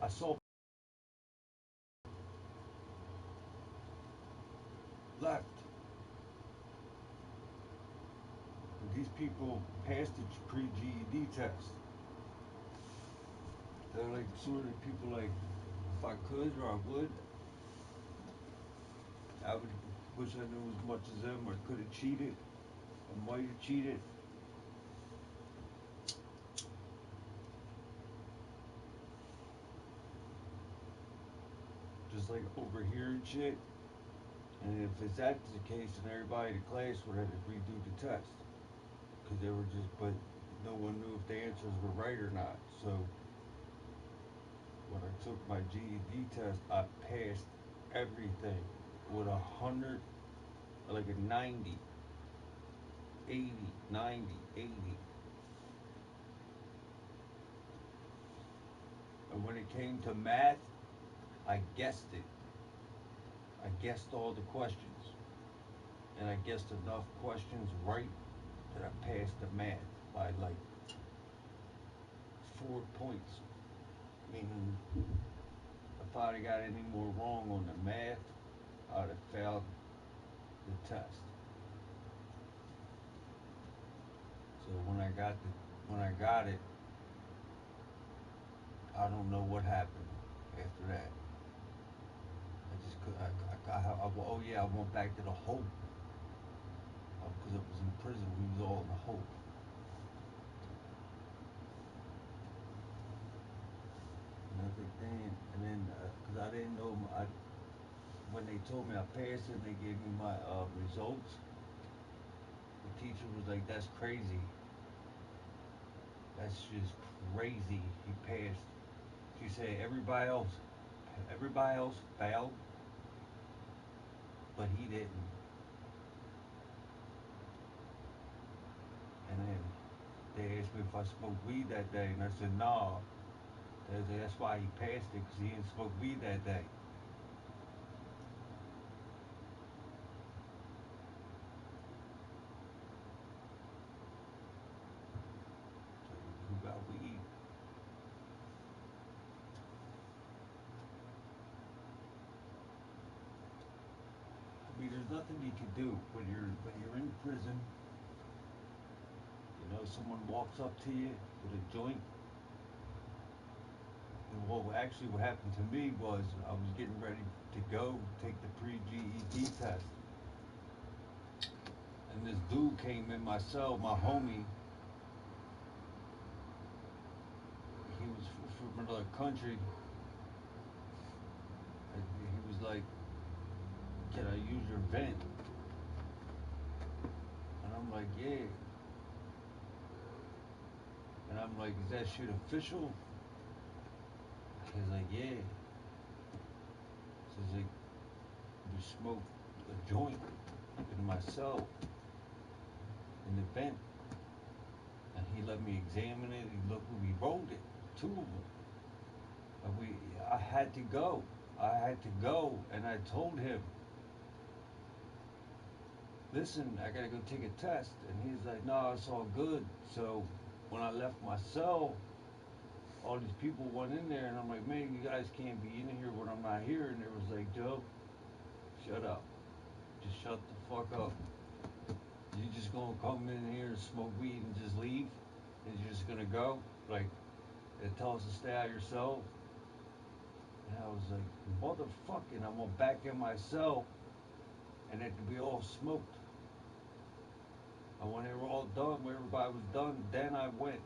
S1: I saw left. These people passed the pre-GED test. They're like sort of people like, if I could or I would, I would wish I knew as much as them. I could have cheated. I might have cheated. Just like overhearing shit. And if it's that's the case, then everybody in the class would have to redo the test. Because they were just, but no one knew if the answers were right or not. So when I took my GED test, I passed everything with 100, like a 90, 80, 90, 80. And when it came to math, I guessed it. I guessed all the questions. And I guessed enough questions right that I passed the math by like 4 points. Meaning, if I'd have got any more wrong on the math, I'd have failed the test. So when I got it, I don't know what happened after that. I just could. Oh yeah, I went back to the Hope because it was in prison. We was all in the Hope. And I was like, damn. And then because I didn't know, when they told me I passed it, and they gave me my results. The teacher was like, "That's crazy. That's just crazy. He passed." She said everybody else failed, but he didn't. And then they asked me if I smoked weed that day, and I said, "Nah." That's why he passed it, because he didn't smoke weed that day. So who got weed? I mean, there's nothing you can do when you're in prison. You know, someone walks up to you with a joint. And actually, what happened to me was I was getting ready to go take the pre-GED test. And this dude came in my cell, my homie. He was from another country. And he was like, "Can I use your vent?" And I'm like, "Yeah." And I'm like, "Is that shit official?" He's like, "Yeah." So he's like, "We smoked a joint in my cell in the vent." And he let me examine it. He looked, we rolled it, 2 of them. And I had to go. I had to go. And I told him, "Listen, I gotta go take a test." And he's like, "No, it's all good." So when I left my cell, all these people went in there, and I'm like, "Man, you guys can't be in here when I'm not here." And they was like, "Joe, shut up. Just shut the fuck up. You just just gonna come in here and smoke weed and just leave? And you're just gonna go? Like, it tells us to stay out of your cell. And I was like, motherfucking, I'm gonna back in my cell and it could be all smoked. And when they were all done, when everybody was done, then I went.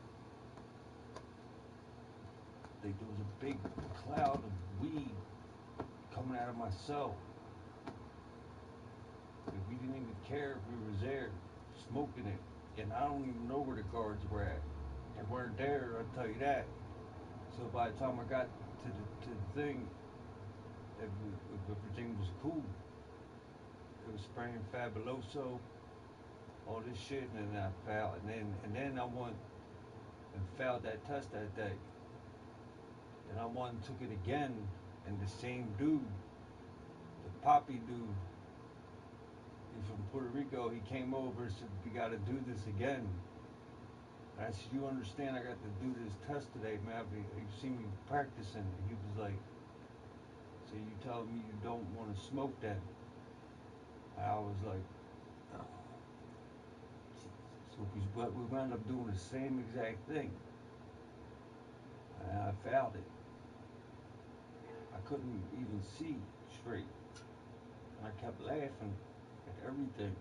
S1: Like, there was a big cloud of weed coming out of my cell. Like, we didn't even care if we was there smoking it. And I don't even know where the guards were at. They weren't there, I'll tell you that. So by the time I got to the thing, everything was cool. It was spraying Fabuloso, all this shit, and then I failed. And then I went and failed that test that day. And I went and took it again, and the same dude, the Poppy dude, he's from Puerto Rico, he came over and said, we gotta do this again. And I said, you understand I got to do this test today, man. You see me practicing. And he was like, so you telling me you don't want to smoke then? And I was like, oh. So we wound up doing the same exact thing. And I failed it. I couldn't even see straight. And I kept laughing at everything.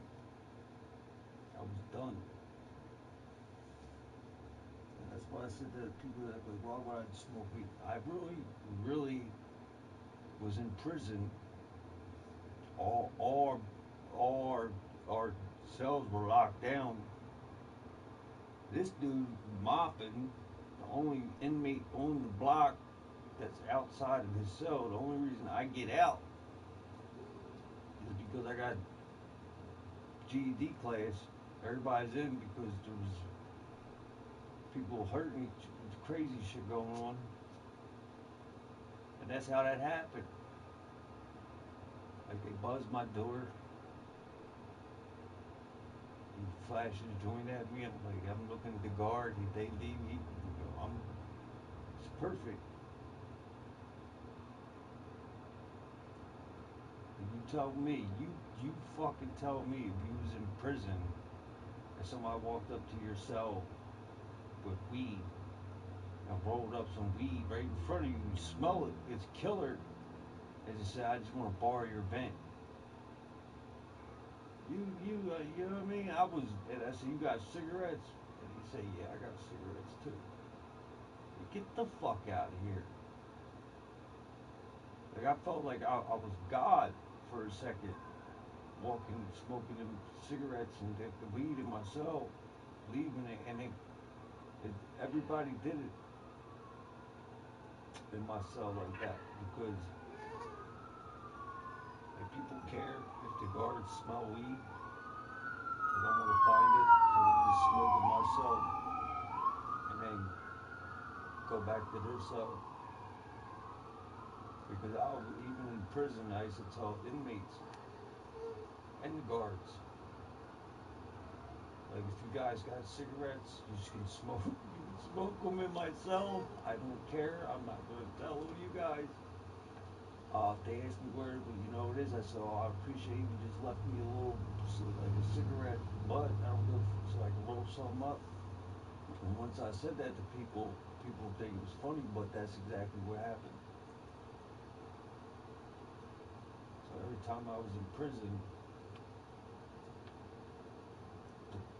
S1: I was done. And that's why I said that people that like, why would I smoke weed? I really was in prison. All our cells were locked down. This dude mopping, the only inmate on the block that's outside of his cell. The only reason I get out is because I got GED class. Everybody's in because there was people hurting, crazy shit going on, and that's how that happened. Like they buzzed my door, he flashes joint at me. I'm looking at the guard. They leave. It's perfect. You tell me, you fucking tell me if you was in prison and somebody walked up to your cell with weed and rolled up some weed right in front of you, you smell it, it's killer, and just say, I just want to borrow your vent. You know what I mean? And I said, you got cigarettes? And he said, yeah, I got cigarettes too. Get the fuck out of here. Like, I felt like I was God for a second, walking, smoking them cigarettes and the weed in my cell, leaving it, and everybody did it in my cell like that because like, people care if the guards smell weed. They don't want to find it, so they just smoke in my cell and then go back to their cell. Because even in prison, I used to tell inmates and the guards, like, if you guys got cigarettes, you just can smoke. You can smoke them in my cell. I don't care. I'm not going to tell you guys. If they ask me where, you know it is, I said, oh, I appreciate you just left me a little, like a cigarette butt. I don't know, so I can roll something up. And once I said that to people, people think it was funny, but that's exactly what happened. So every time I was in prison,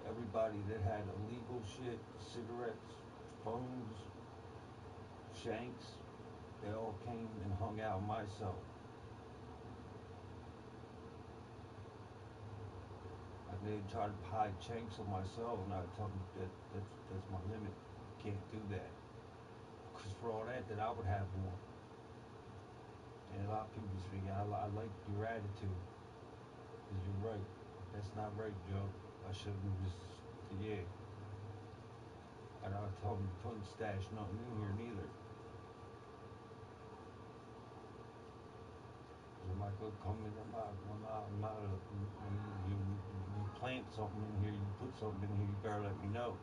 S1: everybody that had illegal shit, cigarettes, phones, shanks, they all came and hung out in my cell. And they'd try to hide shanks on my cell, and I'd tell them that's my limit. Can't do that. Because for all that, I would have one. And a lot of people speak, I like your attitude. Because you're right. That's not right, Joe. I shouldn't just, yeah. And I would tell them, you couldn't stash nothing in here neither. I'm not going to come in, I'm not you plant something in here, you put something in here, you better let me know.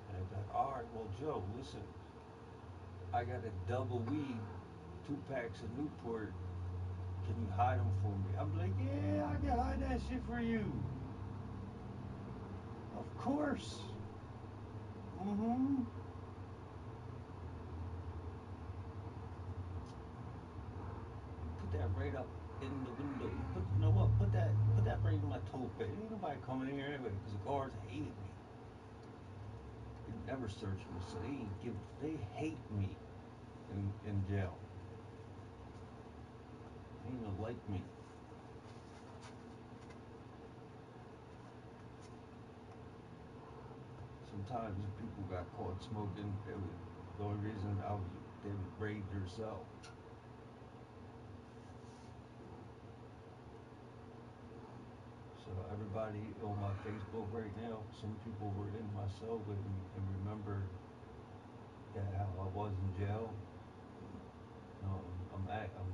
S1: And they'd be like, all right, well, Joe, listen, I got a double weed, 2 packs of Newport. Can you hide them for me? I'm that shit for you. Of course. Mm-hmm. Put that right up in the window. You know what? Put that right in my toe pit. Ain't nobody coming in here anyway because the guards hated me. They never searched me, so they hate me in jail. They don't even like me. Sometimes people got caught smoking. The only reason they would raid their cell. So everybody on my Facebook right now, some people were in my cell with me and remember that how I was in jail. No, I'm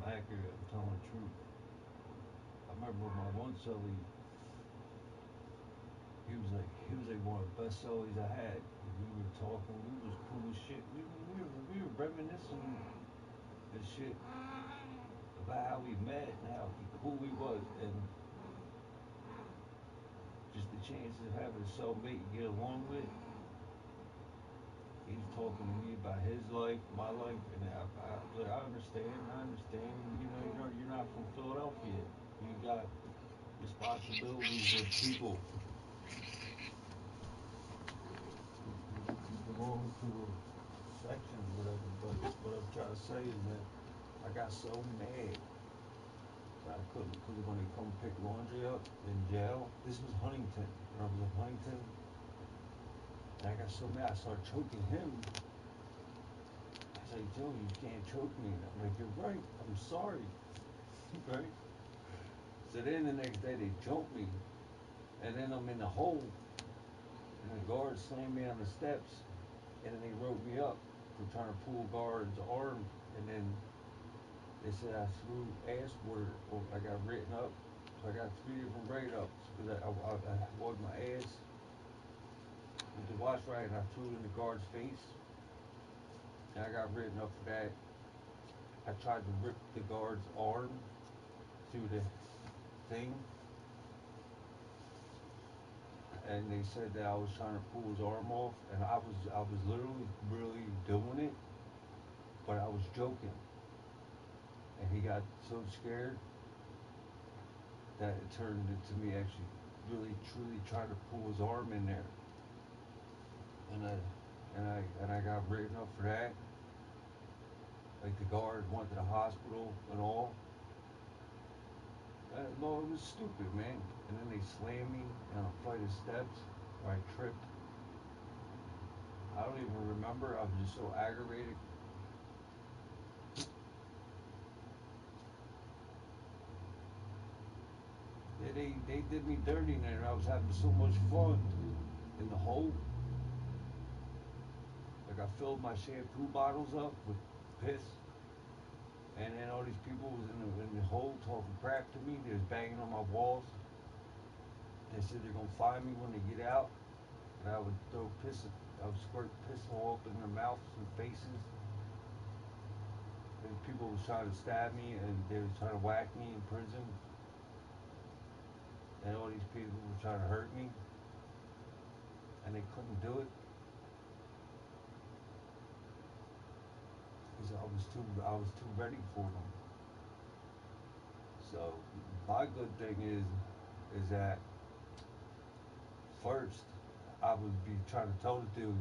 S1: accurate. I'm telling the truth. I remember my one cellie. He was like one of the best cellies I had. And we were talking. We was cool as shit. We were reminiscing and shit about how we met and how cool we was and just the chances of having a cellmate you get along with. He's talking to me about his life, my life, and I understand. You know, you're not from Philadelphia. You got responsibilities with people. You belong to a section, whatever. But what I'm trying to say is that I got so mad that I couldn't, because when they come pick laundry up in jail, this was Huntington. When I was in Huntington, and I got so mad, I started choking him. I was like, Joe, you can't choke me. And I'm like, you're right. I'm sorry. Right? So then the next day they jumped me, and then I'm in the hole, and the guards slammed me on the steps, and then they wrote me up for trying to pull guard's arm, and then they said I threw ass water, or I got written up, so I got 3 different write-ups, because I washed my ass with the wash right, and I threw it in the guard's face, and I got written up for that. I tried to rip the guard's arm through the thing, and they said that I was trying to pull his arm off, and I was literally really doing it, but I was joking, and he got so scared that it turned into me actually really truly trying to pull his arm in there, and I got written up for that. Like the guard went to the hospital and all. No, it was stupid, man. And then they slammed me on a flight of steps where I tripped. I don't even remember. I was just so aggravated. They did me dirty in there, and I was having so much fun in the hole. Like I filled my shampoo bottles up with piss, and then all these people was in the hole talking crap to me. They was banging on my walls. They said they're gonna find me when they get out, and I would throw piss. I would squirt piss all up in their mouths and faces. And people was trying to stab me, and they was trying to whack me in prison. And all these people were trying to hurt me, and they couldn't do it because I was too ready for them. So my good thing is that first I would be trying to tell the dude,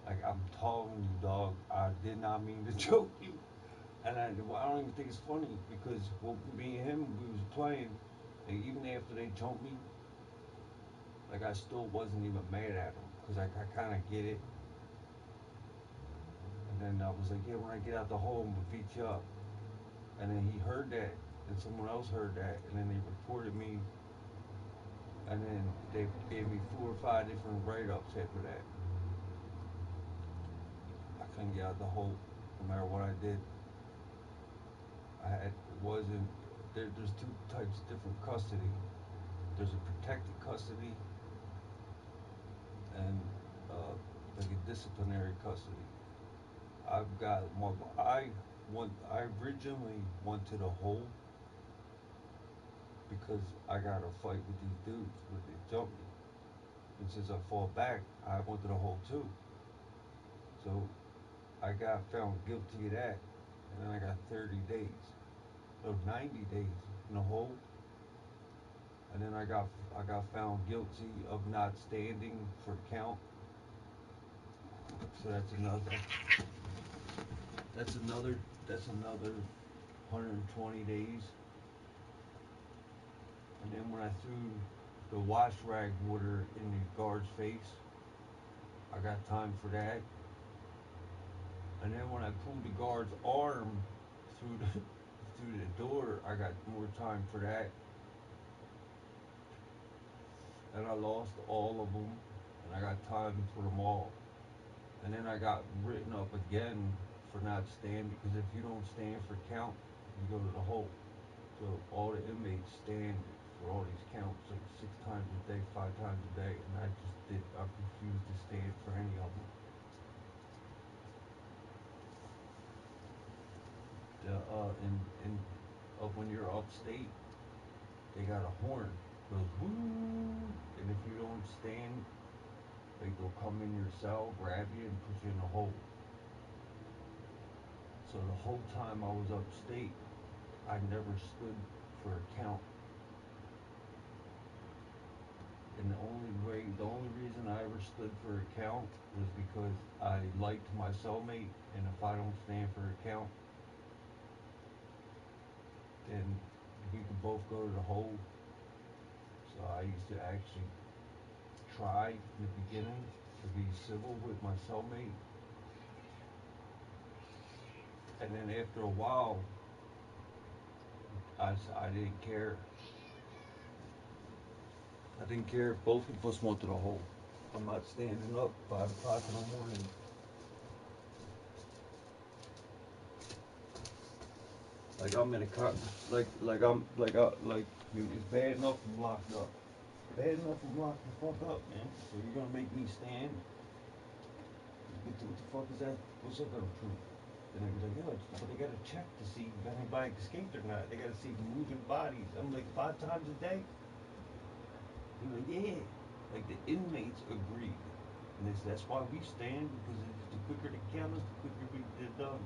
S1: like, I'm telling you, dog, I did not mean to choke you. And I don't even think it's funny because well, me and him, we was playing, and even after they jumped me, like I still wasn't even mad at him because I kind of get it. And then I was like, yeah, when I get out the hole, I'm gonna beat you up. And then he heard that, and someone else heard that, and then they reported me, and then they gave me 4 or 5 different write-ups after that. I couldn't get out the hole, no matter what I did. It wasn't, there's 2 types of different custody. There's a protected custody and like a disciplinary custody. I've got one, I originally went to the hole because I got a fight with these dudes where they jumped me. And since I fought back, I went to the hole too. So I got found guilty of that, and then I got 30 days, no 90 days in the hole, and then I got found guilty of not standing for the count. So that's another that's another 120 days. And then when I threw the wash rag water in the guard's face, I got time for that. And then when I pulled the guard's arm through the through the door, I got more time for that. And I lost all of them, and I got time for them all. And then I got written up again for not standing, because if you don't stand for count, you go to the hole. So all the inmates stand for all these counts, like 6 times a day, 5 times a day, and I refused to stand for any of them. When you're upstate, they got a horn, goes woo, and if you don't stand, like they'll come in your cell, grab you, and put you in a hole. So the whole time I was upstate, I never stood for a count. And the only reason I ever stood for a count was because I liked my cellmate, and if I don't stand for a count, then we could both go to the hole. So I used to actually try in the beginning to be civil with my cellmate, and then after a while, I didn't care. I didn't care if both of us went to the hole. I'm not standing up 5 o'clock in the morning. Like I'm in a car, like I'm like it's bad enough I'm locked up. Bad enough I'm locked the fuck up, man. So you're gonna make me stand? What the fuck is that? What's that gonna prove? And they be like, yo, but they gotta check to see if anybody escaped or not. They gotta see moving bodies. I'm like 5 times a day. They're like, yeah. Like the inmates agreed. And that's why we stand, because it's the quicker the count is, the quicker we get it done.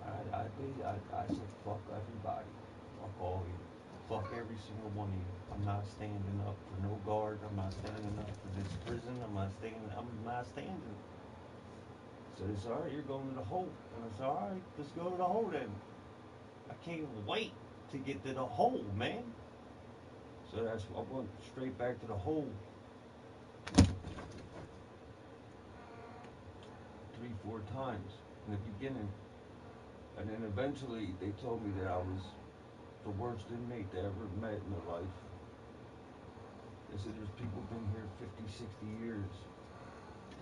S1: I said, fuck everybody. Fuck all of you. Fuck every single one of you. I'm not standing up for no guard. I'm not standing up for this prison. I'm not standing. So they said, all right, you're going to the hole. And I said, all right, let's go to the hole then. I can't wait to get to the hole, man. So I went straight back to the hole 3, 4 times in the beginning. And then eventually they told me that I was the worst inmate they ever met in their life. They said there's people been here 50, 60 years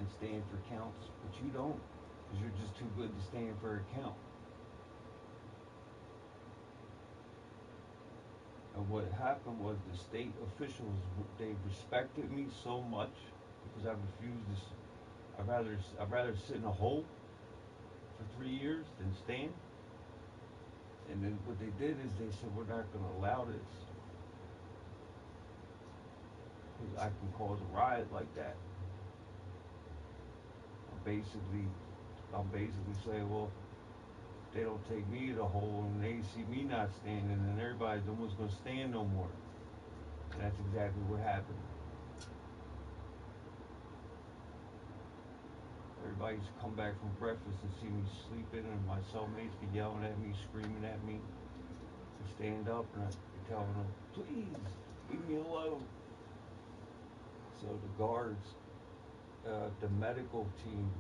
S1: and stand for counts, but you don't, because you're just too good to stand for a count. And what happened was the state officials, they respected me so much because I refused this. I'd rather sit in a hole for 3 years than stand. And then what they did is they said, we're not going to allow this, because I can cause a riot like that. Basically, I'm basically saying, well, if they don't take me to the hole and they see me not standing, then everybody, no one's gonna stand no more. And that's exactly what happened. Everybody used to come back from breakfast and see me sleeping, and my cellmates be yelling at me, screaming at me. I stand up and I be telling them, please, leave me alone. So the guards, the medical team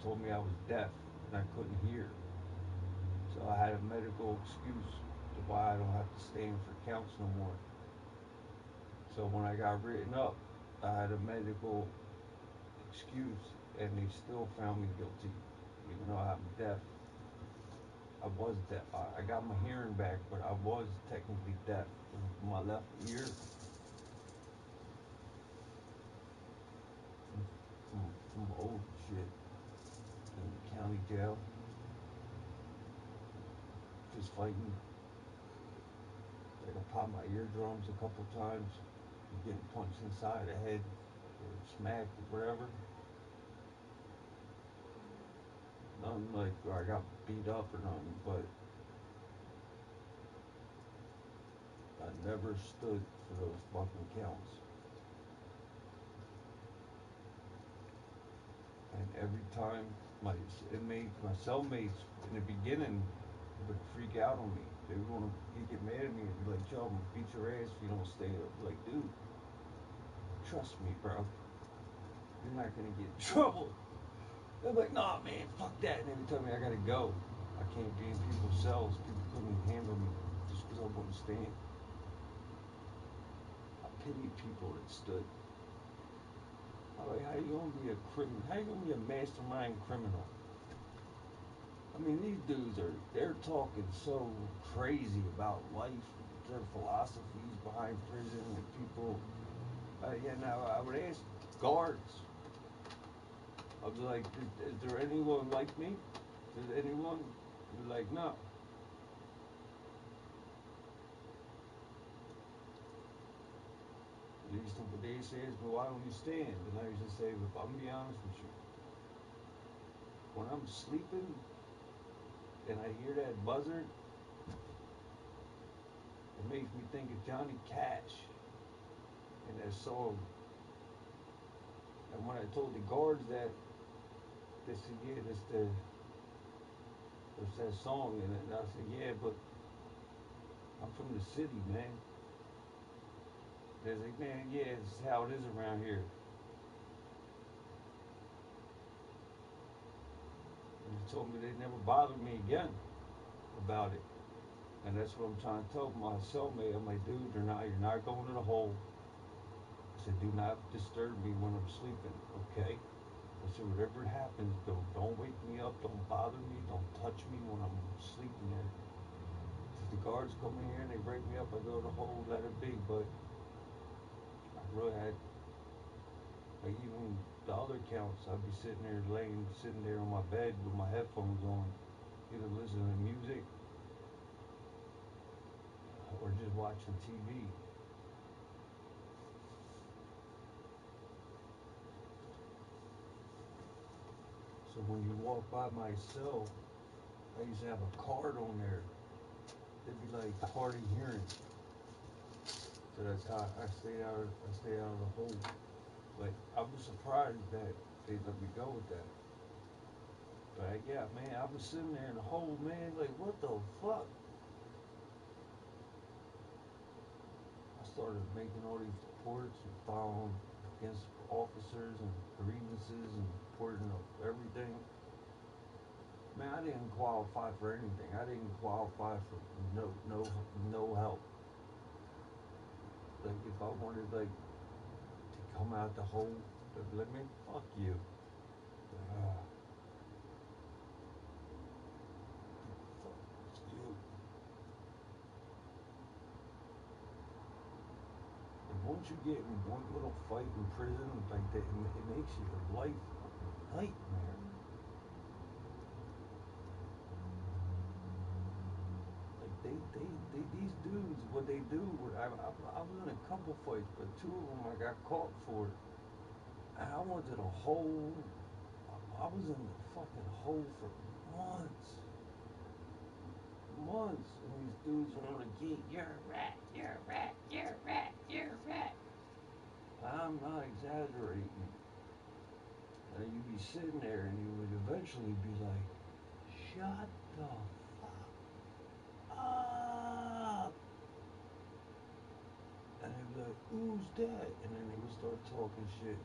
S1: told me I was deaf and I couldn't hear. So I had a medical excuse to why I don't have to stand for counts no more. So when I got written up, I had a medical excuse, and they still found me guilty, even though I'm deaf. I was deaf. I got my hearing back, but I was technically deaf in my left ear from old shit in the county jail, just fighting like a popped my eardrums a couple times, getting punched inside the head or smacked or whatever. Nothing like where I got beat up or nothing, but I never stood for those fucking counts. And every time my inmates, my cellmates in the beginning would freak out on me. They would want to, he'd get mad at me and be like, Joe, I'm gonna beat your ass if you don't stay up. Like, dude, trust me, bro. You're not gonna get in trouble. They're like, nah, man, fuck that. And every time I gotta go, I can't be in people's cells. People couldn't handle me just because I wouldn't stand. I pity people that stood. I'm like, how you gonna be a criminal? How you gonna be a mastermind criminal? I mean, these dudes they're talking so crazy about life, their philosophies behind prison and people. Yeah, now I would ask guards. I'd be like, is there anyone like me? Is anyone? They're like, no. They used to, they say, but why don't you stand? And I used to say, if I'm gonna be honest with you, when I'm sleeping and I hear that buzzard, it makes me think of Johnny Cash and that song. And when I told the guards that, they said, yeah, that's that song. And I said, yeah, but I'm from the city, man. They're like, man, yeah, this is how it is around here. And they told me they'd never bother me again about it. And that's what I'm trying to tell my cellmate. I'm like, dude, you're not going to the hole. I said, do not disturb me when I'm sleeping, okay? I said, whatever happens, don't wake me up, don't bother me, don't touch me when I'm sleeping there. If the guards come in here and they break me up, I go to the hole, let it be. But I really had, like, even the other counts, I'd be sitting there on my bed with my headphones on, either listening to music or just watching TV. So when you walk by my cell, I used to have a card on there. It'd be like hard of hearing. So that's how I stay out of the hole. But I was surprised that they let me go with that. But yeah, man, I was sitting there in the hole, man, like what the fuck? I started making all these reports and filing against officers and grievances and reporting of everything. Man, I didn't qualify for anything. I didn't qualify for no help. Like if I wanted like to come out the hole, they'd be like, man, fuck you. Uh, fuck you. And once you get in one little fight in prison like that, it makes your life a nightmare. Like these dudes, what they do, I was in a couple fights, but two of them I got caught for it. And I went to the hole. I was in the fucking hole for months. Months. And these dudes were on the gate, you're a rat, you're a rat, you're a rat, you're a rat. I'm not exaggerating. And you'd be sitting there and you would eventually be like, shut the fuck up. And they'd be like, who's that? And then they would start talking shit.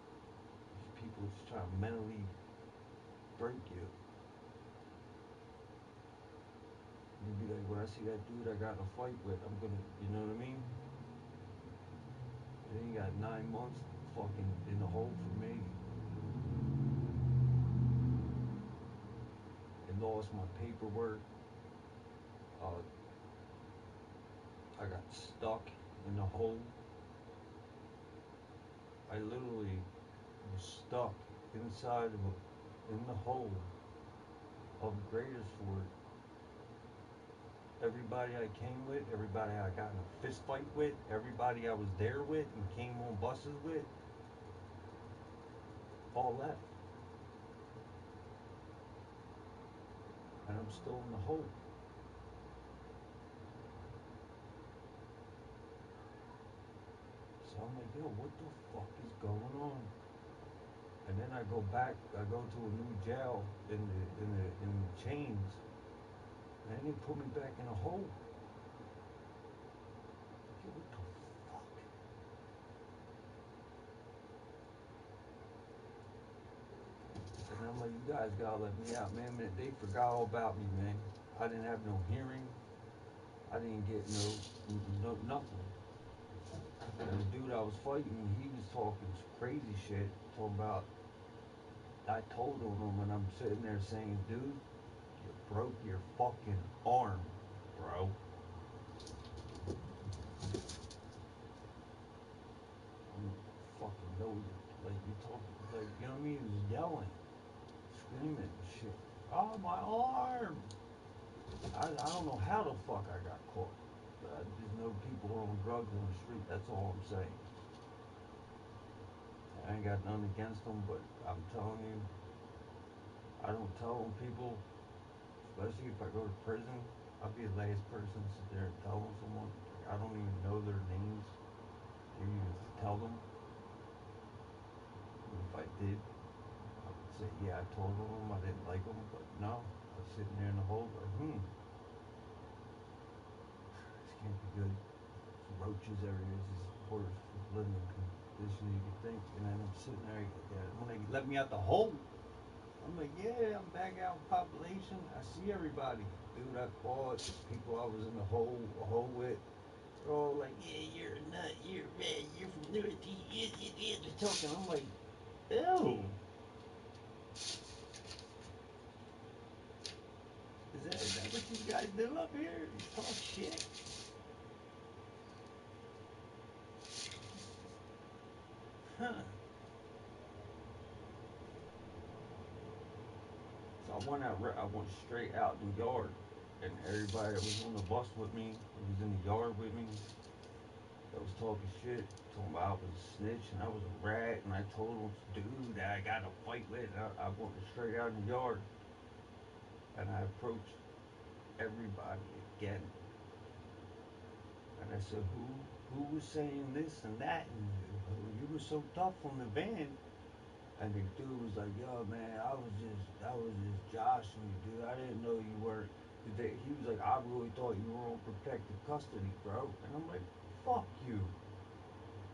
S1: People just trying to mentally break you. You'd be like, when I see that dude I got in a fight with, I'm gonna, you know what I mean? And then you got 9 months fucking in the hole for me. And lost my paperwork. Uh, I got stuck in the hole. I literally was stuck inside of in the hole of Greater Fort everybody I came with, everybody I got in a fist fight with, everybody I was there with and came on buses with, all left. And I'm still in the hole. So I'm like, yo, what the fuck is going on? And then I go back, I go to a new jail in the chains, and they put me back in a hole. Yo, what the fuck? And I'm like, you guys gotta let me out, man. Man, they forgot all about me, man. I didn't have no hearing. I didn't get no nothing. And the dude I was fighting, he was talking crazy shit, talking about. I told him, and I'm sitting there saying, dude, you broke your fucking arm, bro. I'm fucking know you. Like, you talking, like, you know what I mean? He was yelling, screaming and shit. Oh, my arm! I don't know how the fuck I got caught. I just know people on drugs on the street. That's all I'm saying. I ain't got nothing against them, but I'm telling you, I don't tell them people, especially if I go to prison, I'll be the last person to sit there and tell them someone. Like, I don't even know their names or even tell them. And if I did, I would say, yeah, I told them I didn't like them, but no, I was sitting there in the hole like, this can't be good. There's roaches everywhere. This is the worst living condition you could think. And then I'm sitting there, when they let me out the hole, I'm like, yeah, I'm back out in population. I see everybody. Dude, I fought people I was in the hole with. They're all like, yeah, you're a nut, you're red, you're from Northeast, they're talking. I'm like, ew. Is that what you guys do up here? You talk shit? Huh. So I went straight out in the yard. And everybody that was on the bus with me, that was in the yard with me, that was talking shit, told me I was a snitch and I was a rat, and I told them, dude, that I got to fight with. I went straight out in the yard, and I approached everybody again. And I said, who was saying this and that? And you were so tough on the van. And the dude was like, yo, man, I was just joshing you, dude. I didn't know you weren't. He was like, I really thought you were on protective custody, bro. And I'm like, fuck you.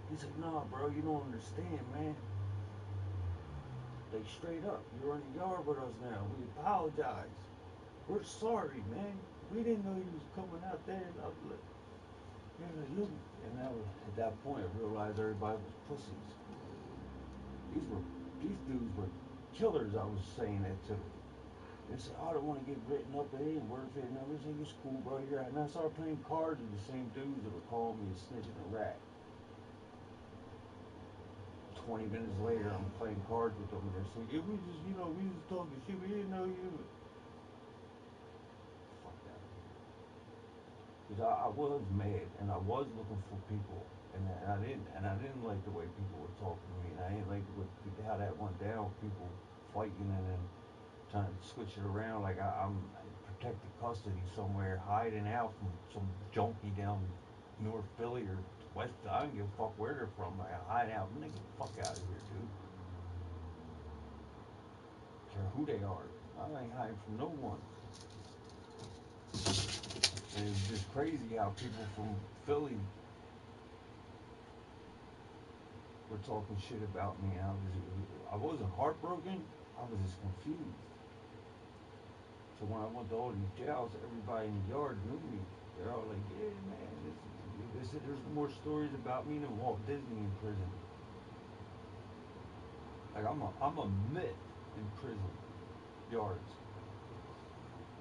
S1: He's like, nah, bro, you don't understand, man. Like, straight up, you're in the yard with us now. We apologize. We're sorry, man. We didn't know you was coming out there. And I was like, look. And that was, at that point, I realized everybody was pussies. These were, these dudes were killers. I was saying that to. They said, oh, I don't want to get written up. It ain't worth it. And I was like, it's cool, bro. You're right. And I started playing cards with the same dudes that were calling me a snitch and a rat. 20 minutes later, I'm playing cards with them, and they're saying, yeah, we just talking shit. We didn't know you. Fuck that. Because I was mad, and I was looking for people, and I didn't like the way people were talking to me, and I didn't like how that went down. People fighting and then trying to switch it around like I'm in protected custody somewhere, hiding out from some junkie down North Philly or West. I don't give a fuck where they're from. I hide out. Nigga, fuck out of here, dude. Care who they are. I ain't hiding from no one. And it's just crazy how people from Philly were talking shit about me. I wasn't heartbroken. I was just confused. So when I went to all these jails, everybody in the yard knew me. They're all like, "Yeah, man, they said there's more stories about me than Walt Disney in prison. Like I'm a myth in prison yards.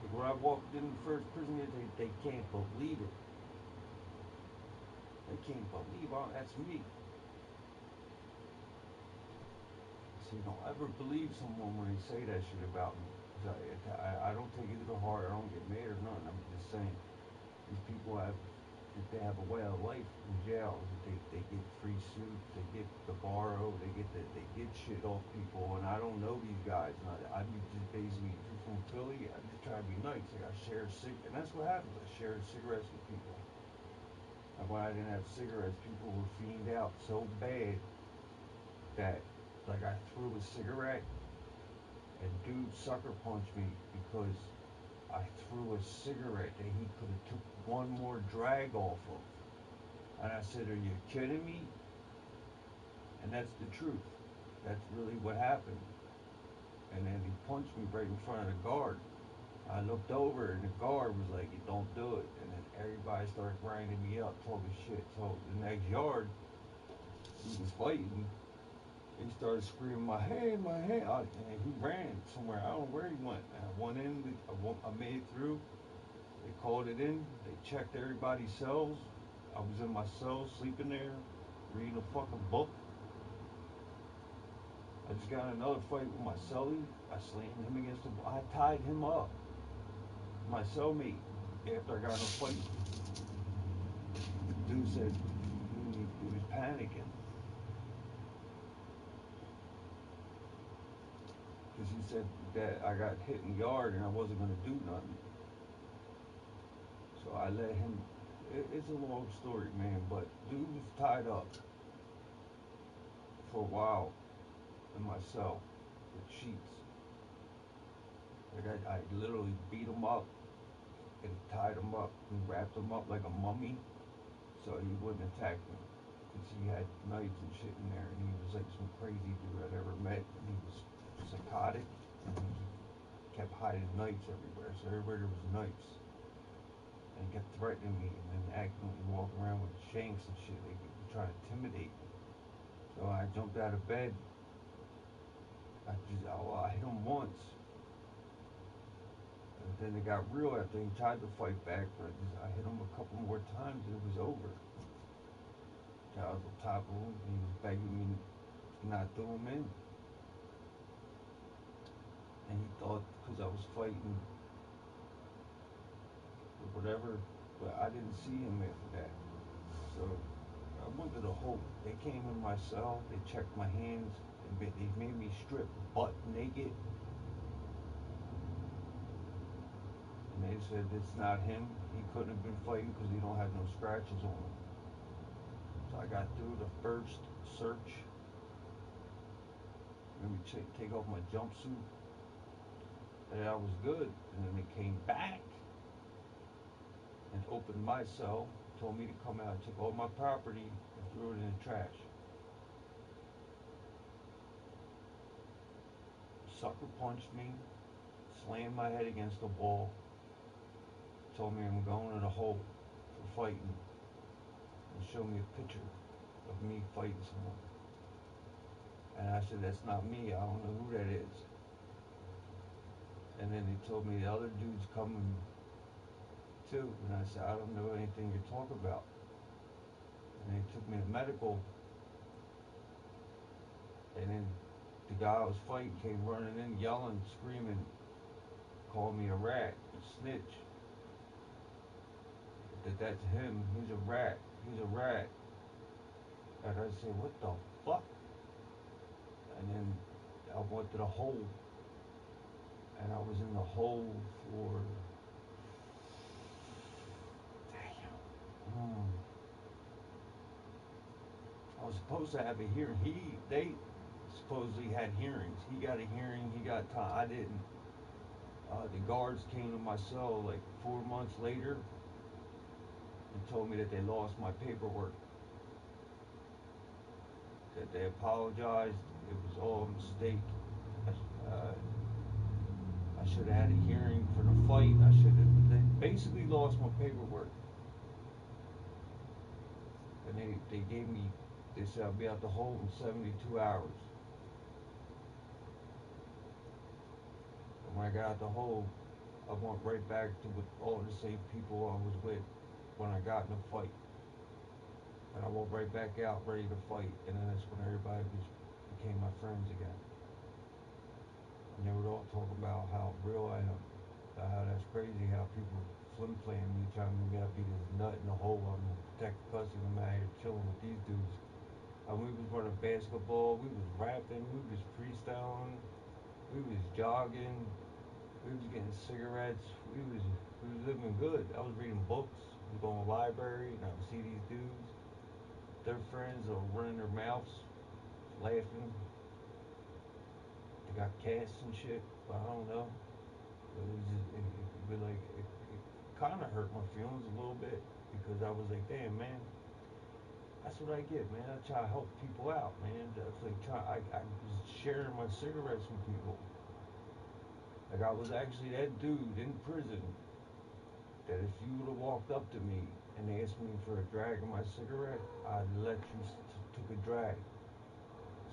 S1: Like when I walked in the first prison, they can't believe it. They can't believe that's me. So you don't ever believe someone when they say that shit about me. 'Cause I don't take it to the heart. I don't get mad or nothing. I'm just saying. these people have, if they have a way of life in jail, they get free soup, they get the borrow, they get shit off people, and I don't know these guys, and I be just basically, if you're from Philly, I just try to be nice, like I share and that's what happens, I share cigarettes with people, and when I didn't have cigarettes, people were fiended out so bad that, like I threw a cigarette, and dude sucker punched me because I threw a cigarette that he could have took one more drag off of. And I said, "Are you kidding me?" And that's the truth. That's really what happened. And then he punched me right in front of the guard. I looked over and the guard was like, "You don't do it." And then everybody started grinding me up, talking shit. So the next yard, he was fighting. He started screaming, "My hand, my hand!" And he ran somewhere. I don't know where he went. And I went in. I made it through. They called it in. They checked everybody's cells. I was in my cell, sleeping there, reading a fucking book. I just got in another fight with my cellie. I slammed him against the wall. I tied him up, my cellmate, after I got in a fight. The dude said he was panicking because he said that I got hit in the yard and I wasn't going to do nothing. So I let him. It's a long story, man, but dude was tied up for a while in my cell with sheets. Like I literally beat him up and tied him up and wrapped him up like a mummy so he wouldn't attack me. Because he had knives and shit in there, and he was like some crazy dude I'd ever met, and he was psychotic, and he kept hiding knives everywhere, so everywhere there was knives. And he kept threatening me, and then acting, walking around with shanks and shit, like trying to intimidate me. So I jumped out of bed, I hit him once, and then it got real after he tried to fight back, but I hit him a couple more times, and it was over. So I was on top of him, he was begging me not throw him in. And he thought because I was fighting or whatever, but I didn't see him after that. So I went to the whole. They came in my cell. They checked my hands. They made me strip butt naked, and they said it's not him. He couldn't have been fighting because he don't have no scratches on him. So I got through the first search. Let me take off my jumpsuit, and I was good. And then they came back and opened my cell, told me to come out, took all my property, and threw it in the trash. Sucker punched me, slammed my head against the wall, told me I'm going to the hole for fighting, and showed me a picture of me fighting someone. And I said, "That's not me, I don't know who that is." And then they told me the other dude's coming too, and I said, "I don't know anything you're talking about." And they took me to medical, and then the guy I was fighting came running in, yelling, screaming, called me a rat, a snitch. That's him. He's a rat. He's a rat. And I said, "What the fuck?" And then I went to the hole, and I was in the hole for damn. I was supposed to have a hearing. They supposedly had hearings. He got a hearing. He got time. I didn't. The guards came to my cell like 4 months later and told me that they lost my paperwork. That they apologized. It was all a mistake. I should have had a hearing for the fight. I should have. They basically lost my paperwork, and they gave me. They said I'll be out the hole in 72 hours. And when I got out the hole, I went right back to with all the same people I was with when I got in the fight. And I went right back out ready to fight. And then that's when everybody became my friends again. And they would all talk about how real I am, how that's crazy how people swim plan me trying to get up be this nut in the hole. I'm gonna protect the pussy. I'm out here chilling with these dudes. We was running basketball. We was rapping. We was freestyling. We was jogging. We was getting cigarettes. We was living good. I was reading books. I was going to the library, and I would see these dudes. Their friends are running their mouths, laughing. They got casts and shit. But I don't know. It kind of hurt my feelings a little bit because I was like, damn man, that's what I get, man. I try to help people out, man. That's like I was sharing my cigarettes with people. Like I was actually that dude in prison that if you would have walked up to me and asked me for a drag of my cigarette, I'd let you took a drag.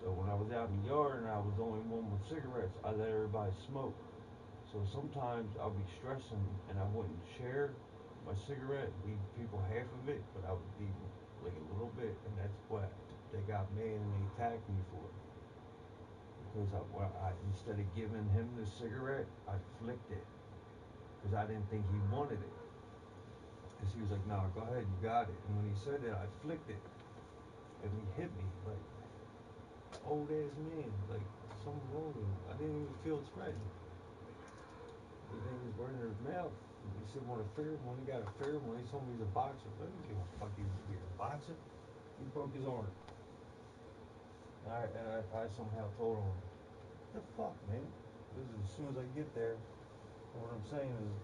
S1: So when I was out in the yard and I was the only one with cigarettes, I let everybody smoke. So sometimes I'll be stressing and I wouldn't share my cigarette, leave people half of it, but I would leave like a little bit, and that's what they got mad and they attacked me for. Because instead of giving him the cigarette, I flicked it because I didn't think he wanted it. Because he was like, "Nah, go ahead, you got it." And when he said that, I flicked it, and he hit me like old ass man, like something wrong with him. I didn't even feel threatened. The thing was running his mouth. He said, "Want a fair one?" He got a fair one. He told me he's a boxer. I didn't give a fuck. He was a boxer. He broke his arm. I somehow told him, "The fuck, man." This is as soon as I get there. What I'm saying is,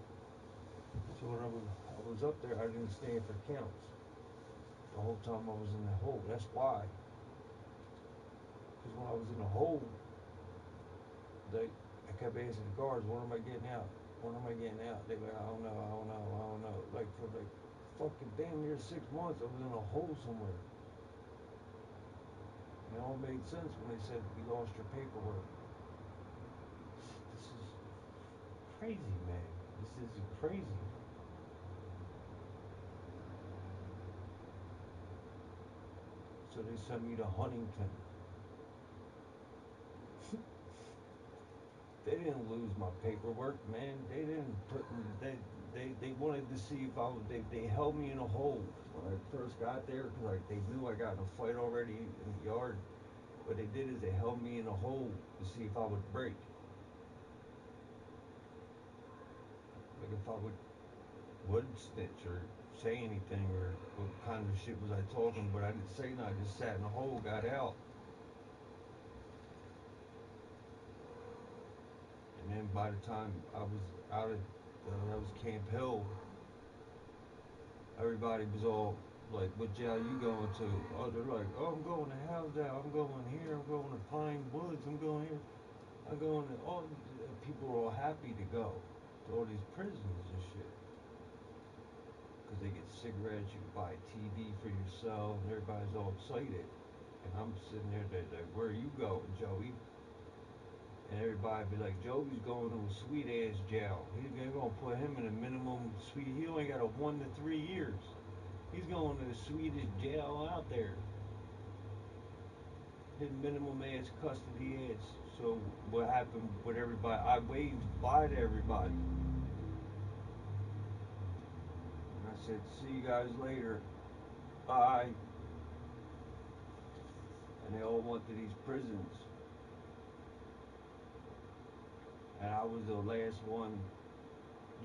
S1: so when I was up there, I didn't stand for counts. The whole time I was in the hole. That's why. Because when I was in the hole, I kept asking the guards, "When am I getting out? When am I getting out?" They were like, "I don't know, I don't know, I don't know." Like for like fucking damn near 6 months, I was in a hole somewhere. And it all made sense when they said, "We lost your paperwork." This is crazy, man. This is crazy. So they sent me to Huntington. They didn't lose my paperwork, man. They didn't put me. They wanted to see if I was. They held me in a hold when I first got there because like they knew I got in a fight already in the yard. What they did is they held me in a hold to see if I would break. Like if I would snitch or say anything or what kind of shit was I talking, but I didn't say nothing. I just sat in the hole, got out. And then by the time I was out of, that was Camp Hill, everybody was all like, "What jail you going to?" Oh, they're like, "Oh, I'm going to Hillsdale. I'm going here. I'm going to Pine Woods. I'm going here. I'm going to." All people are all happy to go to all these prisons and shit because they get cigarettes. You can buy a TV for yourself, and everybody's all excited. And I'm sitting there, they're like, "Where are you going, Joey?" And everybody be like, "Joey's going to a sweet ass jail. They're gonna put him in a minimum sweet. He only got a 1 to 3 years. He's going to the sweetest jail out there. His minimum ass custody ass." So what happened with everybody? I waved bye to everybody, and I said, "See you guys later. Bye." And they all went to these prisons, and I was the last one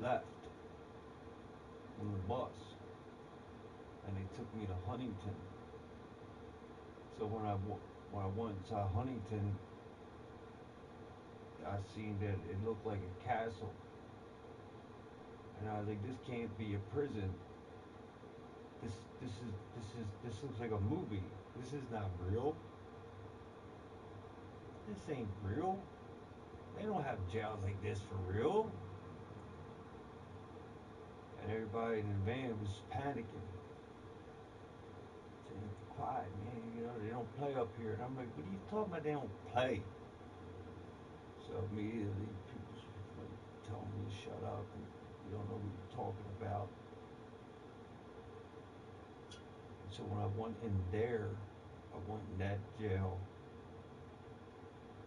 S1: left on the bus, and they took me to Huntington. So when I went to Huntington, I seen that it looked like a castle, and I was like, "This can't be a prison. This looks like a movie. This is not real. This ain't real. They don't have jails like this for real." And everybody in the van was panicking, saying, "Quiet, man. You know they don't play up here." And I'm like, "What are you talking about? They don't play." So immediately people like telling me to shut up and you don't know what you're talking about. So when I went in there, I went in that jail.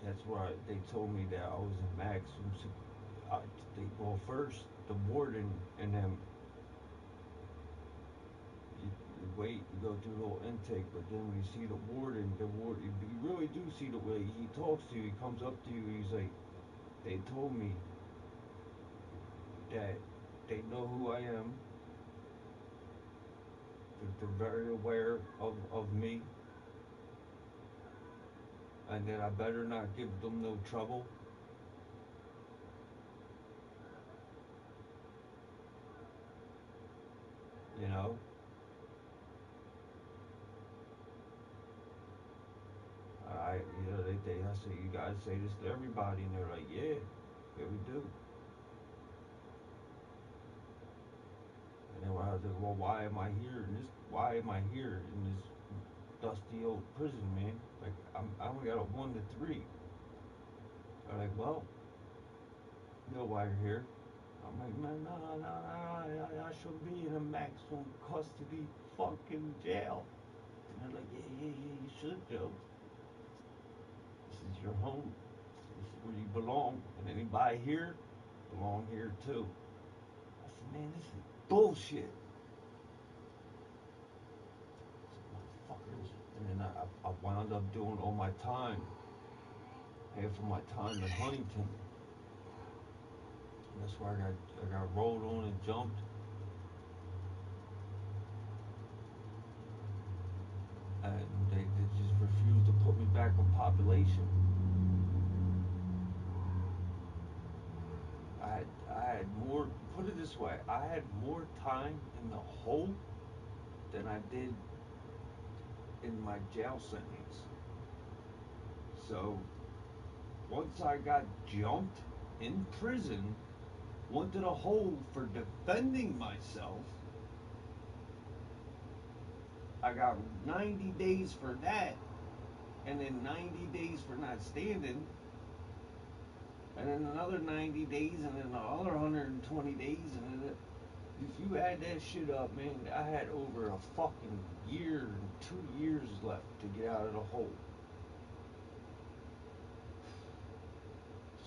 S1: That's where they told me that I was in maximum. Well, first the warden and them wait, you go through a little intake, but then when you see the warden, you really do see the way he talks to you. He comes up to you, he's like, they told me that they know who I am, that they're very aware of me, and that I better not give them no trouble. You know, I say, you guys say this to everybody, and they're like, yeah, we do. And then I was like, well, why am I here in this? Why am I here in this dusty old prison, man? Like, I only got a 1 to 3. They're like, well, you know why you're here. I'm like, man, no, I should be in a maximum custody fucking jail. And they're like, yeah, you should, Joe. This is your home. This is where you belong. And anybody here belong here too. I said, man, this is bullshit. I said, motherfuckers. And then I wound up doing all my time. Half of my time in Huntington. And that's where I got rolled on and jumped. And they just refused to put me back on population. I had more, put it this way, I had more time in the hole than I did in my jail sentence. So once I got jumped in prison, went to the hole for defending myself, I got 90 days for that, and then 90 days for not standing, and then another 90 days, and then another 120 days, and then if you add that shit up, man, I had over a fucking year and 2 years left to get out of the hole.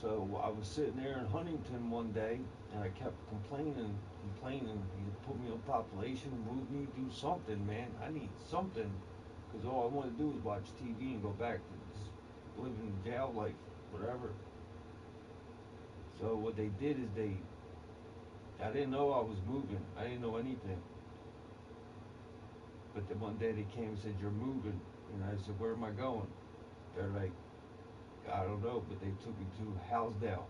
S1: So I was sitting there in Huntington one day, and I kept complaining. You put me on population, move me, do something, man. I need something, because all I want to do is watch TV and go back to just living jail life, whatever. So what they did is I didn't know I was moving. I didn't know anything. But then one day they came and said, you're moving. And I said, where am I going? They're like, I don't know, but they took me to Housedale.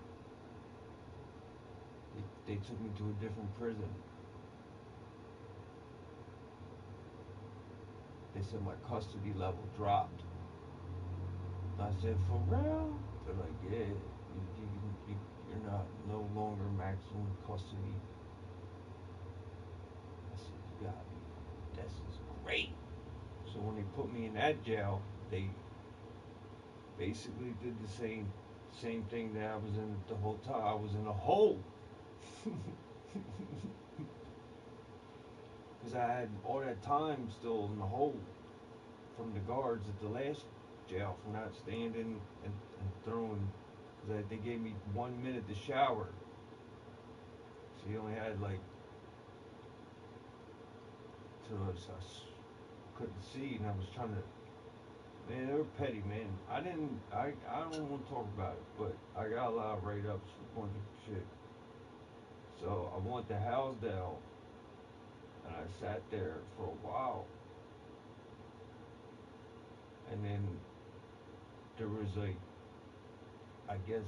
S1: They took me to a different prison. They said my custody level dropped. I said, for real? They're like, yeah, you're not no longer maximum custody. I said, you got me. This is great. So when they put me in that jail, they basically did the same thing that I was in the whole time. I was in a hole. Because I had all that time still in the hole from the guards at the last jail for not standing and throwing. Because they gave me 1 minute to shower. So you only had like, till I couldn't see, and I was trying to. Man, they were petty, man. I don't want to talk about it, but I got a lot of write-ups for a bunch of shit. So I went to Housedale, and I sat there for a while, and then there was I guess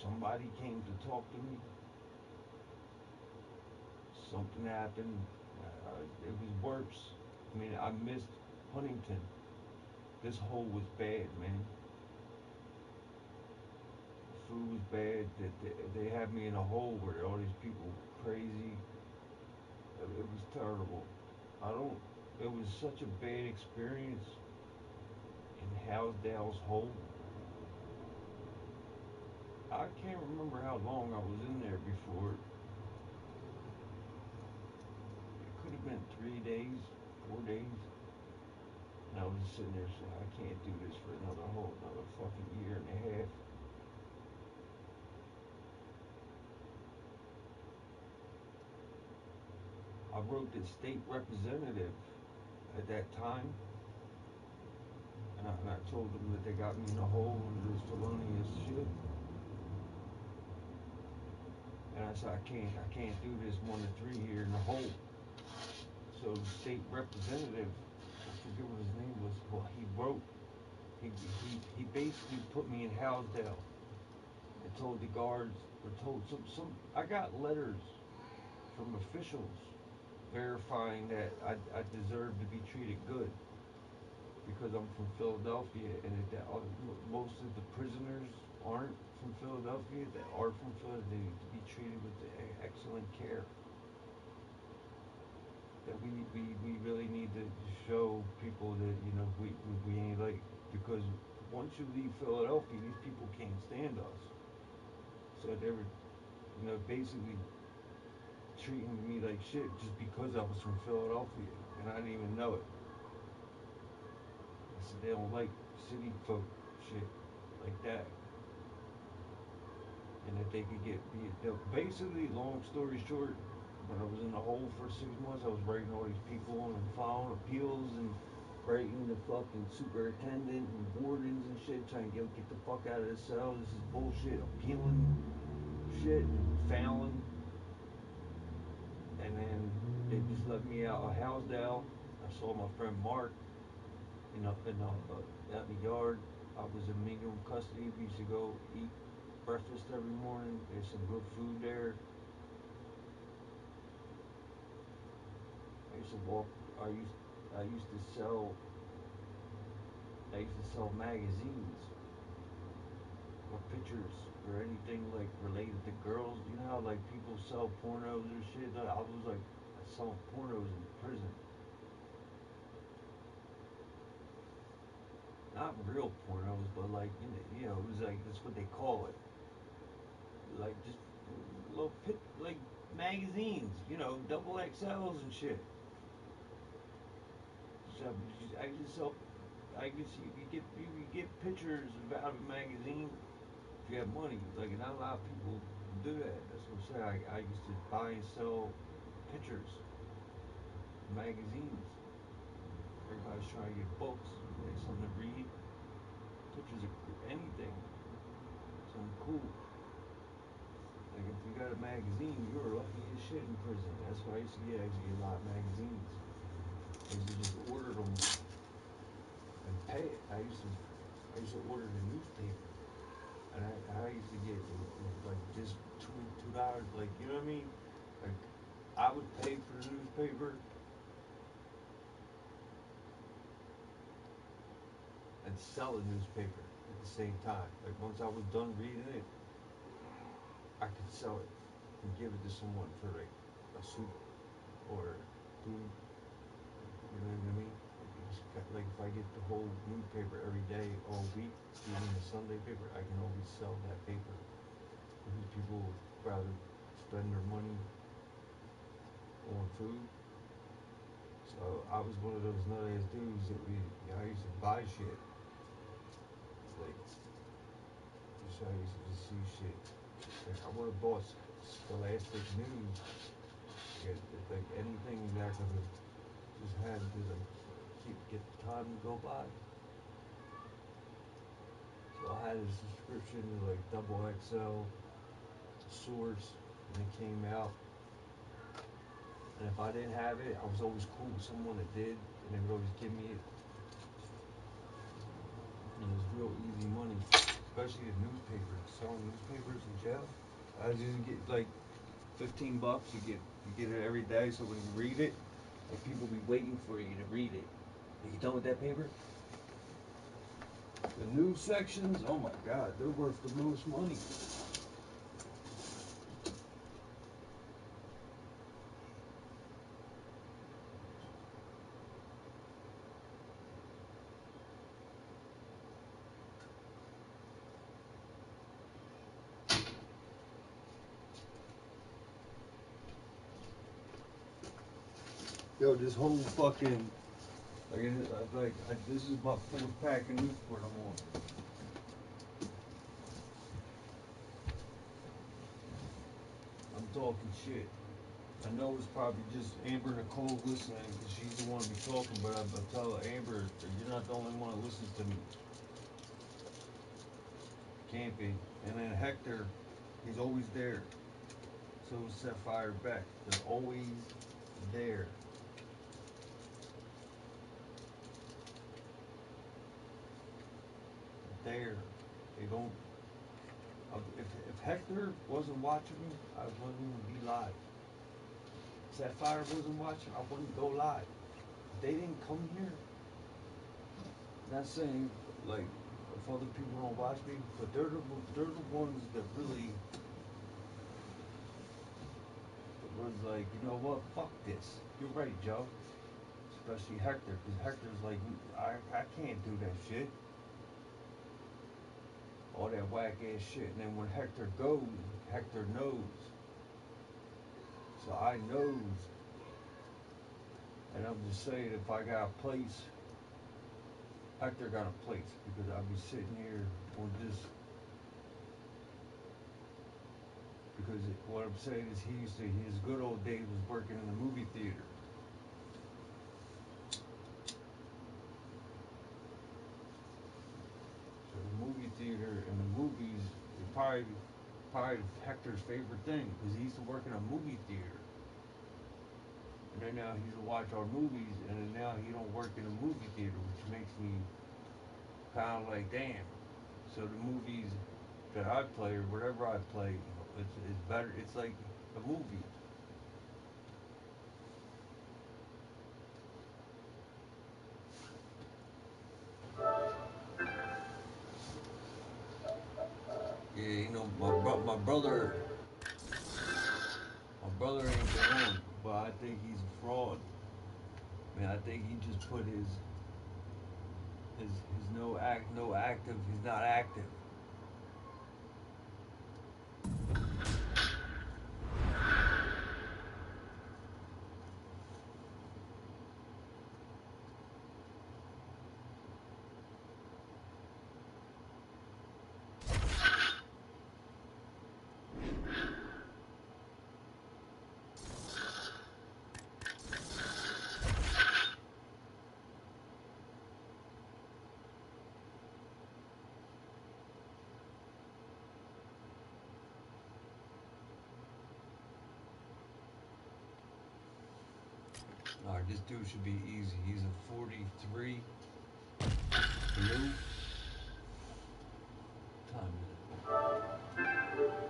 S1: somebody came to talk to me. Something happened. It was worse. I mean, I missed Huntington. This hole was bad, man. The food was bad. They had me in a hole where all these people were crazy. It was terrible. I don't. It was such a bad experience in Housedale's hole. I can't remember how long I was in there before. It could have been 3 days, 4 days. And I was just sitting there saying, I can't do this for another fucking year and a half. I wrote this state representative at that time, and I told them that they got me in a hole under this felonious shit. And I said, I can't do this 1 to 3 here in the hole. So the state representative, I forget what his name was, well, he basically put me in Housedale and told the guards, or told I got letters from officials verifying that I deserve to be treated good because I'm from Philadelphia, and that most of the prisoners aren't from Philadelphia that are from Philadelphia. They need to be treated with excellent care. That we really need to show people that, you know, we ain't like, because once you leave Philadelphia, these people can't stand us. So they were, you know, basically treating me like shit just because I was from Philadelphia, and I didn't even know it. I said they don't like city folk shit like that, and that they could basically, long story short, when I was in the hole for 6 months, I was writing all these people and filing appeals and writing the fucking superintendent and wardens and shit, trying to get the fuck out of this cell. This is bullshit. Appealing shit and failing. And then they just let me out of Housedale. I saw my friend Mark out in the yard. I was in minimum custody. We used to go eat breakfast every morning. There's some good food there. I used to walk. I used to sell. I used to sell magazines or pictures or anything like related to girls. You know how like people sell pornos or shit. I was like selling pornos in prison. Not real pornos, but like, it was like, that's what they call it. Like just little like magazines, double XLs and shit. So I just sell. I guess you could get pictures out of a magazine if you have money. Like, not a lot of people do that. That's what I'm saying. I used to buy and sell pictures, magazines. Everybody's trying to get books, like something to read, pictures of anything, something cool. Like, if you got a magazine, you were lucky as shit in prison. That's what I used to get. I used to get a lot of magazines. I used to just order them and pay it. I used to order the newspaper, and I used to get like just $2, like, you know what I mean? Like, I would pay for the newspaper and sell the newspaper at the same time. Like, once I was done reading it, I could sell it and give it to someone for like a soup or food. You know what I mean? Like, if I get the whole newspaper every day, all week, even the Sunday paper, I can always sell that paper. Because people would rather spend their money on food. So I was one of those nut ass dudes that I used to buy shit. Like, so I used to just see shit. Like, I would have bought Scholastic News. Like anything that I could have just had to like get the time to go by. So I had a subscription to like Double XL, Source, and it came out. And if I didn't have it, I was always cool with someone that did, and they would always give me it. And it was real easy money, especially the newspapers. Selling newspapers in jail, I just get like $15. You get it every day, so when you read it, like, people be waiting for you to read it. Are you done with that paper? The news sections, oh my god, they're worth the most money. Yo, this whole fucking this is my 4th pack of Newport I'm on. I'm talking shit. I know it's probably just Amber Nicole listening because she's the one to be talking, but I tell Amber, you're not the only one that listens to me. Can't be. And then Hector, he's always there. So is Sapphire Beck. They're always there. There. They don't. If Hector wasn't watching me, I wouldn't even be live. Sapphire wasn't watching, I wouldn't go live. If they didn't come here, not saying like if other people don't watch me, but they're the ones that really was like, you know what, fuck this. You're right, Joe. Especially Hector, because Hector's like, I can't do that shit. All that whack ass shit. And then when Hector goes, Hector knows. So I knows. And I'm just saying, if I got a place, Hector got a place. Because I'll be sitting here on this. Because what I'm saying is his good old days was working in the movie theater. So the movie theater and the movies is probably Hector's favorite thing. Because he used to work in a movie theater. And then now he's to watch our movies, and then now he don't work in a movie theater, which makes me kind of like, damn. So the movies that I play or whatever I play, it's better. It's like a movie. Yeah, you know, my brother ain't been on, but I think he's a fraud. Man, I think he just put his no active. He's not active. Alright, this dude should be easy. He's a 43 blue. Time is it?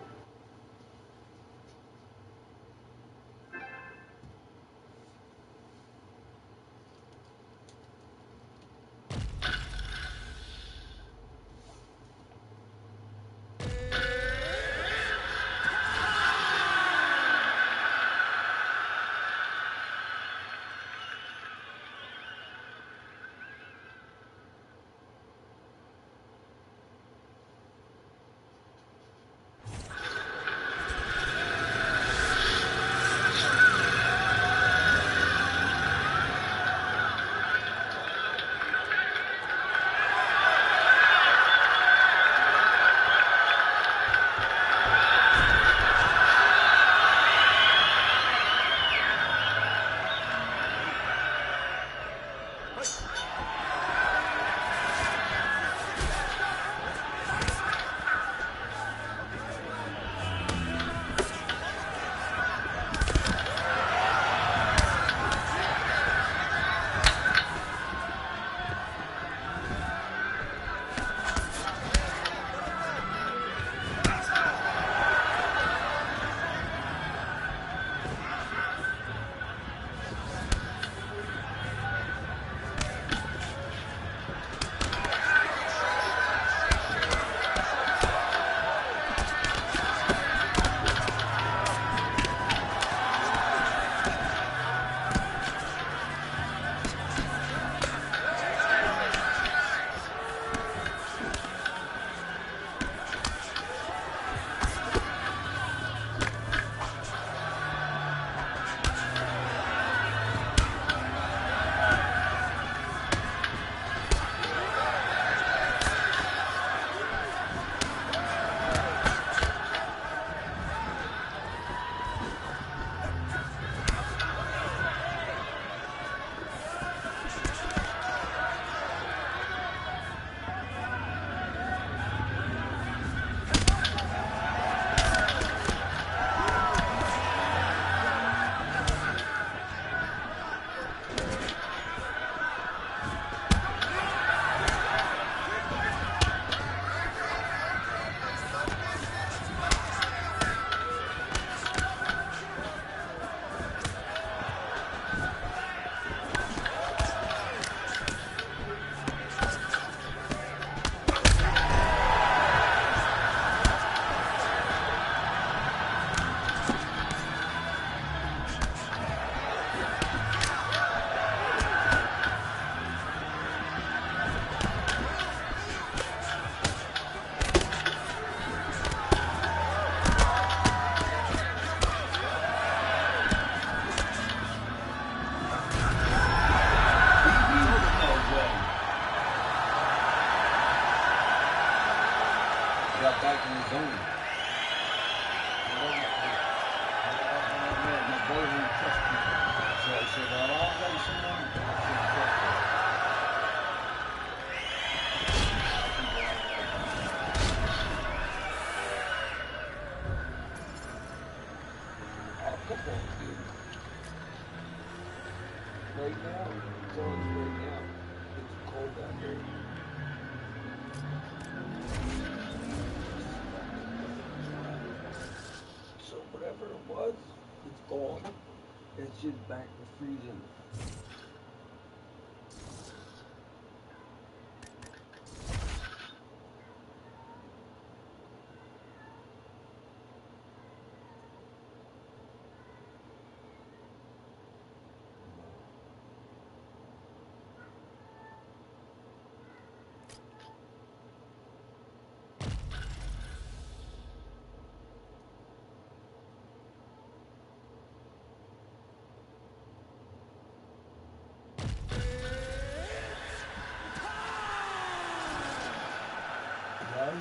S1: fight in the zone. My boy didn't trust people. So I said, well, I'll let you sit down. I shouldn't trust you. Football, dude. Right now, it's on right now. It's cold out here. So whatever it was, it's gone. It's just back to freezing.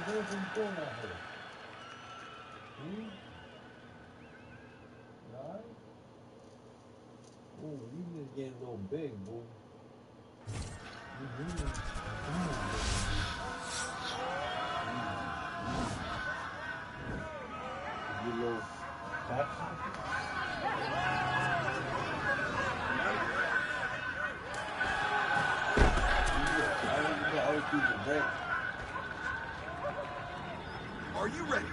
S1: What is going on here? Right? Oh, you just getting a little big, boy. You little fat. I was keeping break.
S2: Are you ready?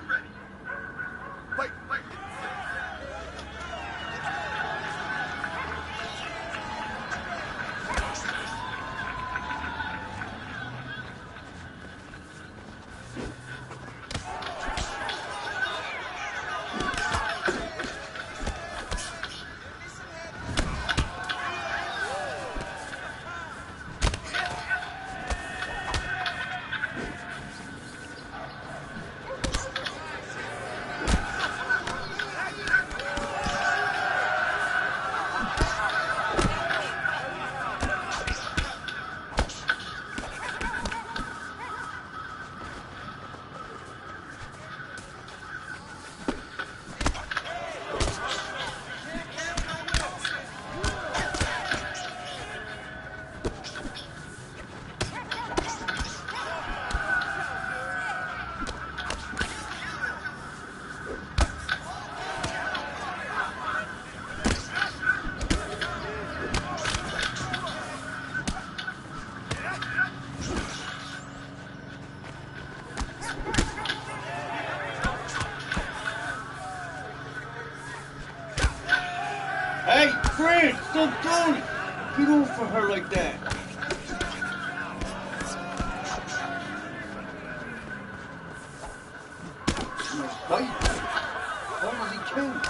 S2: Fight!
S1: Hey, Fred, don't do it! Get off of her like that. Fight. Why was he killed?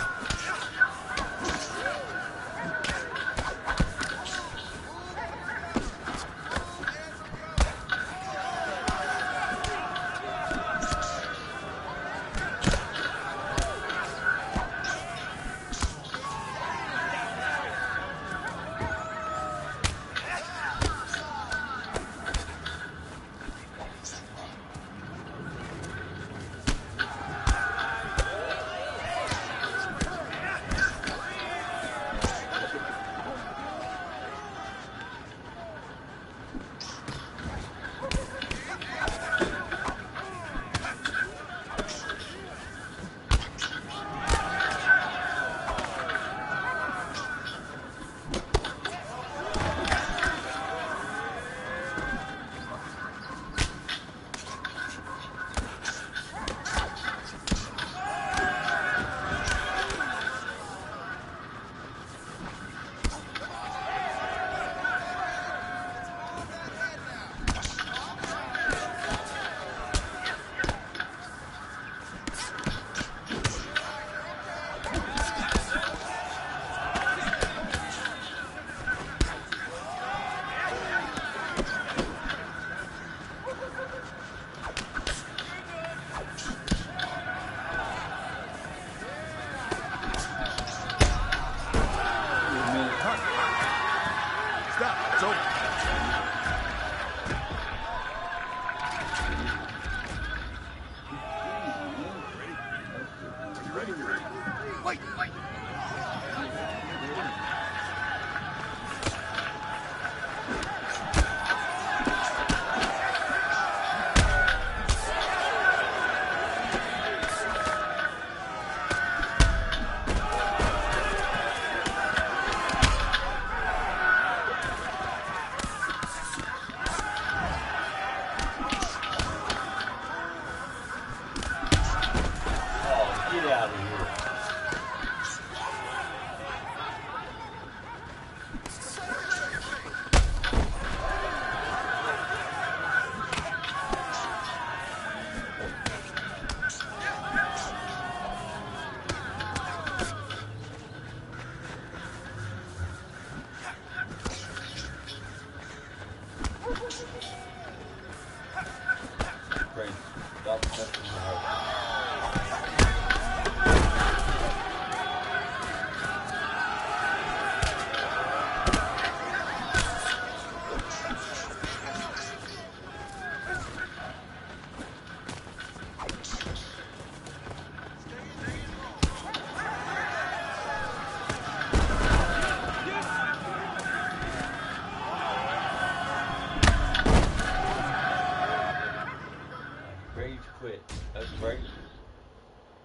S1: rage quit. That's right.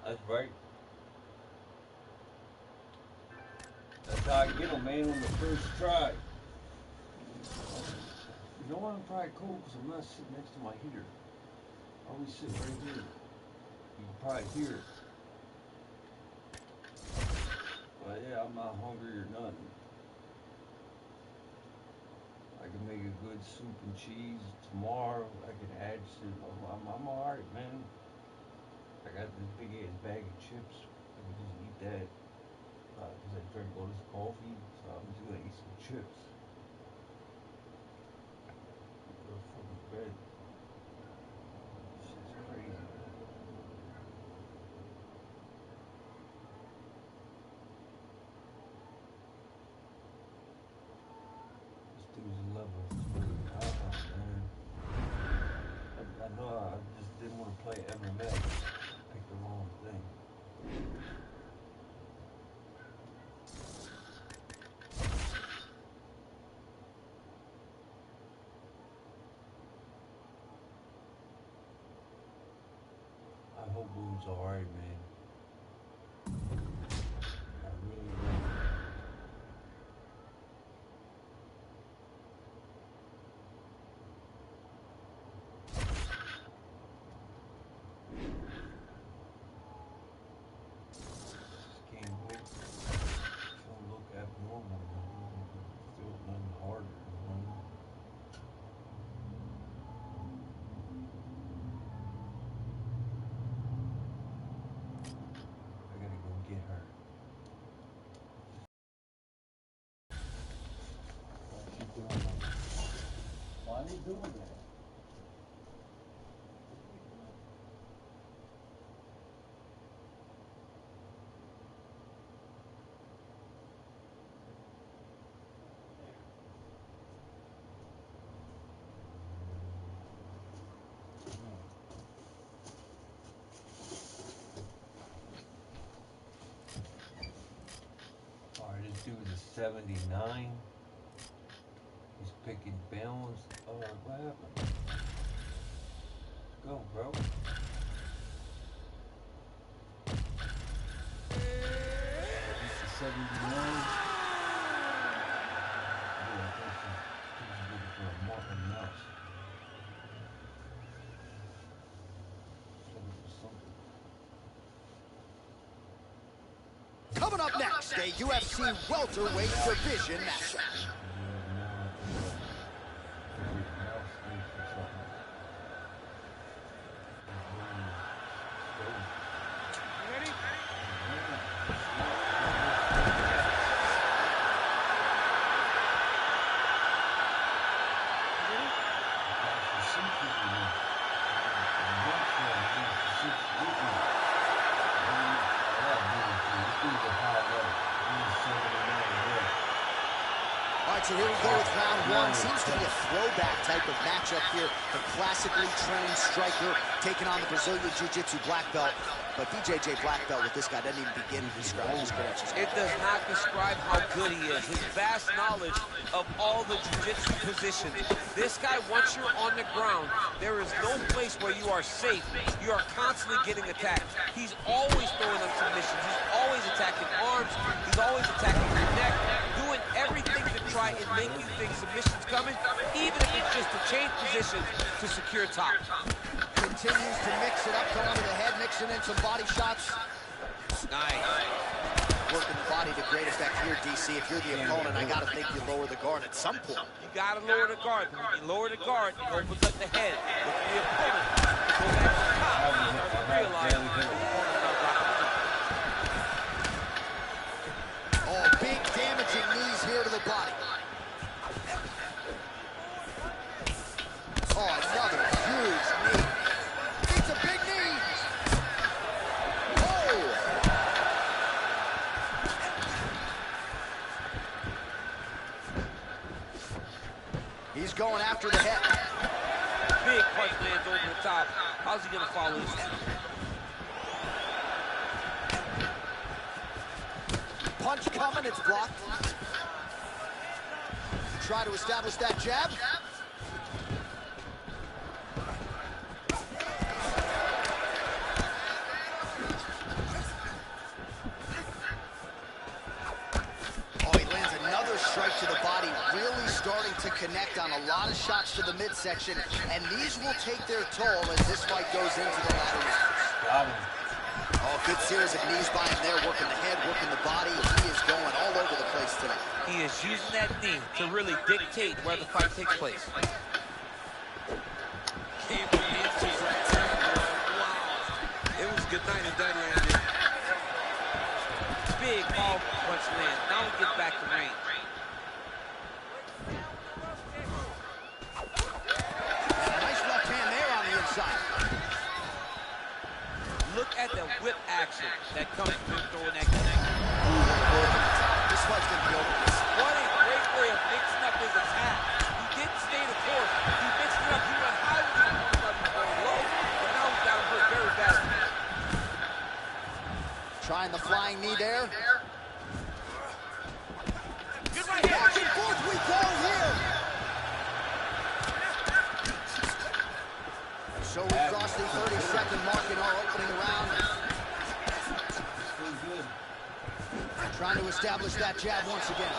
S1: That's right. That's how I get them, man, on the first try. You know what? I'm probably cool because I'm not sitting next to my heater. I always sit right here. You can probably hear it. But yeah, I'm not hungry or nothing. I can make a good soup and cheese tomorrow. I can add some. I'm alright, man. I got this big ass bag of chips. I can just eat that because I drank all this coffee. So I'm just gonna eat some chips. Go to fucking bed. This shit's crazy. This dude's level 3. Man. I know I just didn't want to play MMA. I picked the wrong thing. I hope Boo's alright, man. I really do. Just can't wait. Don't look abnormal. Feel nothing harder. I gotta go get her. Why is she doing that? Why are you doing that? Alright, this dude is 79. He's picking balance. What happened? Let's go, bro. This is 79. Yeah, I think she's looking for a Martin Mouse. She's looking for something.
S2: Coming up next, a UFC welterweight division matchup. So here we go with round one. Seems to be a throwback type of matchup here. The classically trained striker taking on the Brazilian Jiu-Jitsu black belt. But BJJ black belt with this guy doesn't even begin to describe his credentials.
S3: It does not describe how good he is. His vast knowledge of all the jiu-jitsu positions. This guy, once you're on the ground, there is no place where you are safe. You are constantly getting attacked. He's always throwing up submissions. He's always attacking arms. He's always attacking your neck, doing everything to try and make you think submission's coming, even if it's just to change positions to secure top.
S2: Continues to mix it up, going to the head, mixing in some body shots.
S3: Nice.
S2: Working the body to great effect here, DC. If you're the opponent, I gotta think you lower the guard at some point.
S3: You gotta lower the guard. When you lower the guard, it opens up the head. Look for the opponent. Go back to the top. You start to realize the opponent's not dropping.
S2: Oh, big damaging knees here to the body. Oh, another huge knee. It's a big knee. Oh! He's going after the head.
S3: Big punch lands over the top. How's he gonna follow this?
S2: Punch coming, it's blocked. Try to establish that jab. connect on a lot of shots to the midsection, and these will take their toll as this fight goes into the latter rounds.
S1: Got him.
S2: Oh, good series of knees by him there, working the head, working the body. He is going all over the place today.
S3: He is using that knee to really dictate where the fight takes place. Can't believe she's right there. Wow. It was good night and done landed. Big ball punch land. Now we get back to range.
S2: And a nice left hand there on the inside.
S3: Look at the whip action that comes from throwing that kick.
S2: This fight's going to be over.
S3: What a great way of mixing up his attack. He didn't stay the course. He mixed it up. He went high with his opponent going low, but now he got him hurt very badly.
S2: Trying the flying knee there.
S3: Good right here.
S2: Back and forth we go here. So we crossed the 30-second mark in our opening round. Trying to establish that jab once again.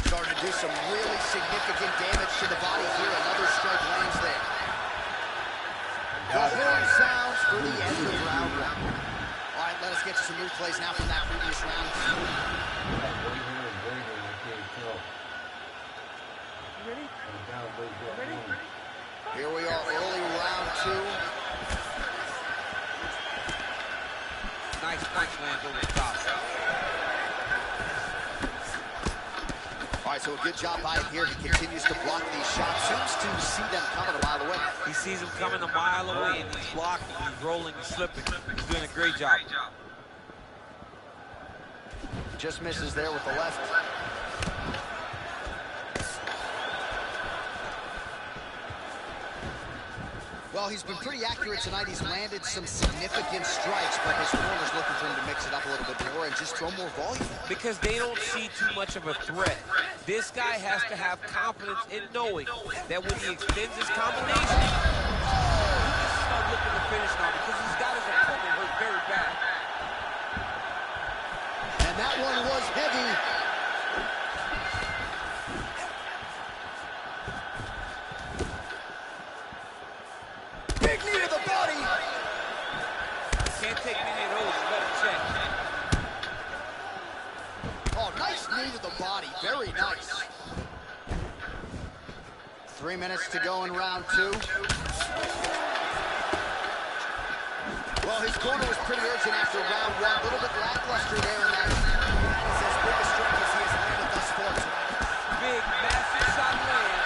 S2: Starting to do some really significant damage to the body here. Another strike lands there. The horn sounds for the end of round one. All right, let us get to some replays now from that previous round.
S3: Ready? Ready?
S2: Here we are, early round two.
S3: Nice punch lands over the top.
S2: All right, so a good job by him here. He continues to block these shots. Seems to see them coming a mile away.
S3: He sees him coming a mile away, and he's blocking, he's rolling, he's slipping. He's doing a great job.
S2: Just misses there with the left. Well, he's been pretty accurate tonight. He's landed some significant strikes, but his corner's looking for him to mix it up a little bit more and just throw more volume.
S3: Because they don't see too much of a threat. This guy has to have confidence in knowing that when he extends his combination, he can start looking to finish now because he's got his opponent hurt very bad.
S2: And that one was heavy. Big knee to the body.
S3: Can't take many of those. Better check.
S2: Oh, nice knee to the body. Very nice. 3 minutes to go in round two. Well, his corner was pretty urgent after round one. A little bit lackluster there in that. It's as big a strike as he has landed thus far tonight.
S3: Big, massive shot land.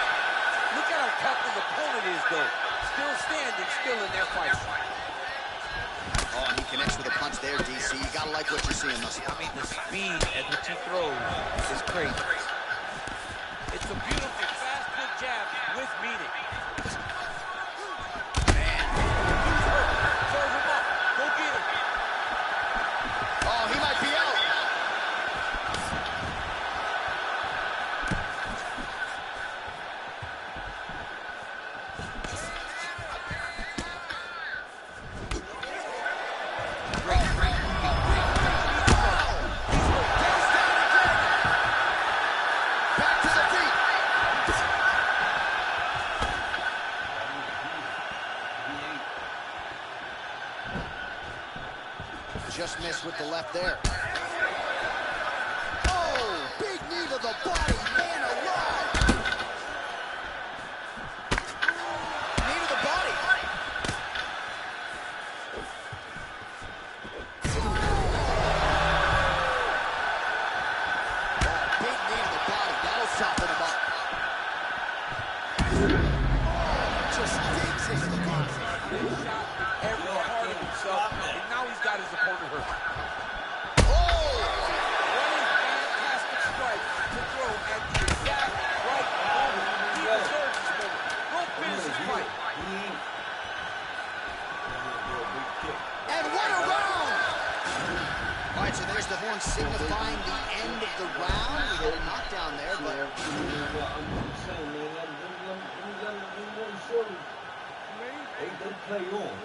S3: Look at how tough his opponent is, though. Still standing, still in their fight.
S2: Oh, and he connects with a punch there, DC. You gotta like what you're seeing thus far.
S3: I mean, the speed at which he throws is crazy. It's a beautiful, fast, good jab with meaning.
S2: Man.
S3: He's hurt. Serve him up. Go get him.
S2: Oh, he might be out. Back to the feet. Just missed with the left there. Oh, big knee to the body, man alive. Knee to the body. Big knee to the body, that'll soften him up. Just digs into the body.
S3: Big shot, every part of himself, and now he's got his opponent hurt.
S2: Oh!
S3: What a fantastic strike to throw at the exact right moment. He deserves this moment. Go finish his fight.
S2: And what a round! All right, so there's the horn signifying the end of the round. We got a knockdown there, but
S1: I'm saying, man, them shorty, they play on.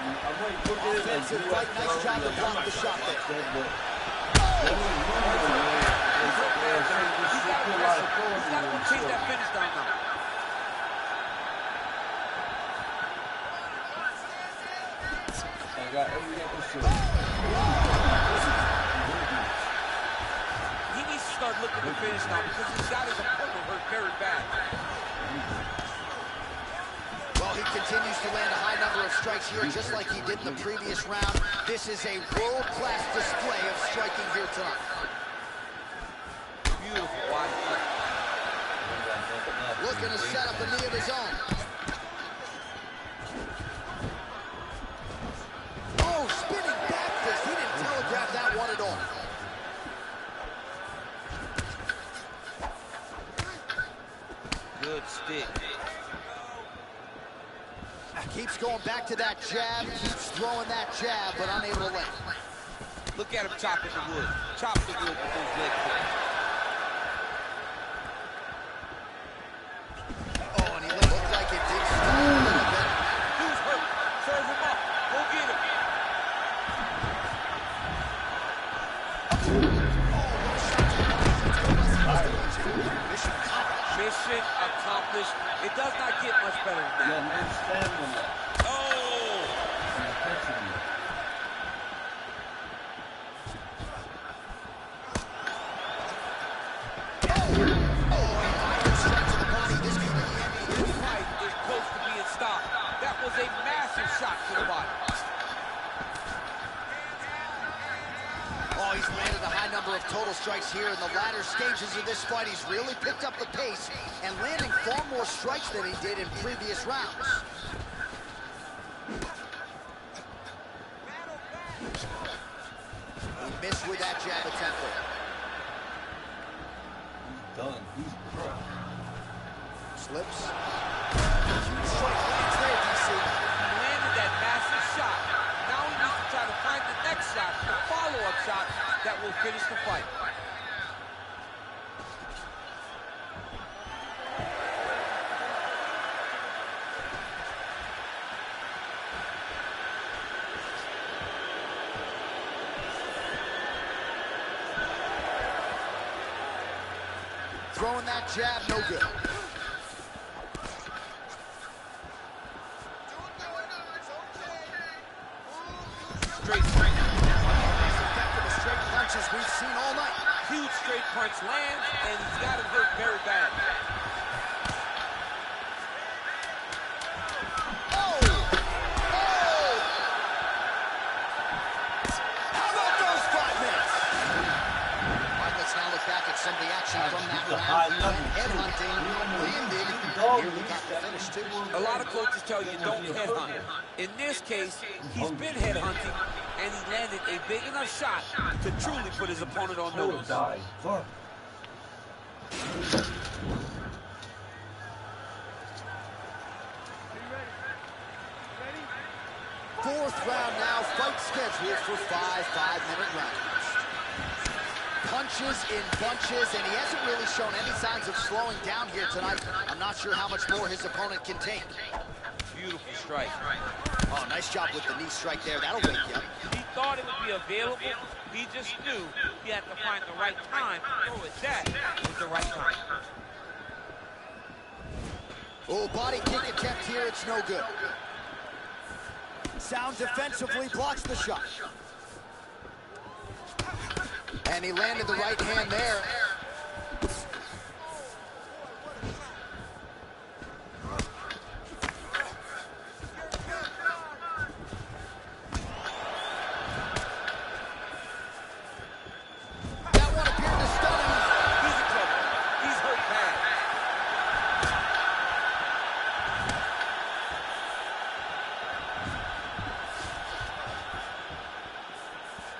S1: I might look at it as
S2: offensive fight. Nice job to block the shot there.
S1: but
S3: He's got to press him. He's got to chase that finish down now. He needs to start looking to finish now because he's got his opponent hurt very bad.
S2: Well, he continues to land a high number of strikes here, just like he did in the previous round. This is a world-class display of striking here tonight.
S3: Beautiful wide kick.
S2: Looking to set up a knee of his own. Oh, spinning back fist. He didn't telegraph that one at all.
S3: Good stick.
S2: Keeps going back to that jab, keeps throwing that jab, but unable to land.
S3: Look at him chopping the wood. Chop the wood with those leg kicks.
S2: Oh, and he looked like it did stop a little bit.
S3: Who's hurt? Serve him up. Go get him. Mission accomplished. It does not get much better than that. Oh! This fight is close to being stopped. That was a massive shot to the body.
S2: Oh, he's landed a high number of total strikes here in the latter stages of this fight. He's really picked up the pace and landing far more strikes than he did in previous rounds. He missed with that jab attempt there.
S1: He's done. He's crushed.
S2: Slips. Huge strike lands there, DC.
S3: He landed that massive shot. Now he needs to try to find the next shot, the follow-up shot that will finish the fight.
S2: Throwing that jab, no good.
S3: Straight
S2: Punches we've seen all night.
S3: huge straight punch lands, and he's got him hurt very bad.
S2: Oh! Oh! How about those 5 minutes? All right, let's now look back at some of the action from that round. Headhunting landed. Nearly got the finish, too.
S3: A lot of coaches tell you don't headhunt. In this case, he's been headhunting, and he landed a big enough shot to truly put his opponent on notice.
S2: Fourth round now, fight scheduled for 5 5-minute rounds. Punches in bunches, and he hasn't really shown any signs of slowing down here tonight. I'm not sure how much more his opponent can take.
S3: Beautiful strike.
S2: Oh, nice job with the knee strike there. That'll wake you up.
S3: He thought it would be available. He just knew he had to find the right time to throw it. That was the right time.
S2: Oh, body kick attempt here. It's no good. Sound defensively blocks the shot. And he landed the right hand there. That one appeared to stun him.
S3: He's in trouble. He's hurt bad.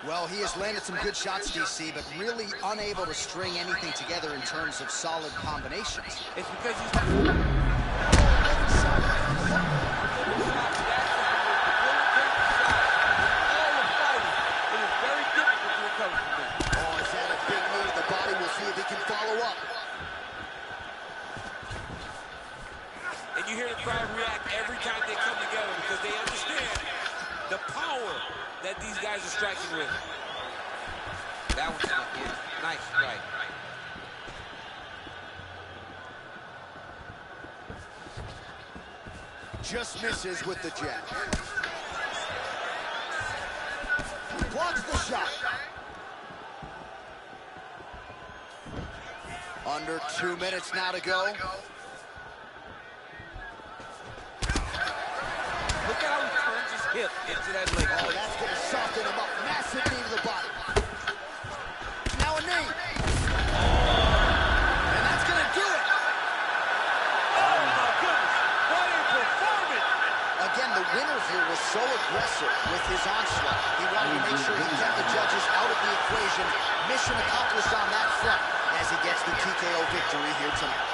S2: Well, he has landed some good shots, DC, but really unable to string anything together in terms of solid combinations.
S3: It's because he's not.
S2: Oh, is that a big move? The body will see if he can follow up.
S3: And you hear the crowd react every time they come together because they understand the power that these guys are striking with. That one's not good. Nice strike.
S2: Just misses with the jab. Blocks the shot. Under 2 minutes now to go.
S3: Look at how he turns his hip into that leg.
S2: Oh, that's going to soften him up. Massive knee to the body. Now a knee. And that's going to do it.
S3: Oh, my goodness. What a performance.
S2: Again, the winner here was so aggressive with his onslaught. He wanted to make sure he kept the judges out of the equation. Mission accomplished on that front as he gets the TKO victory here tonight.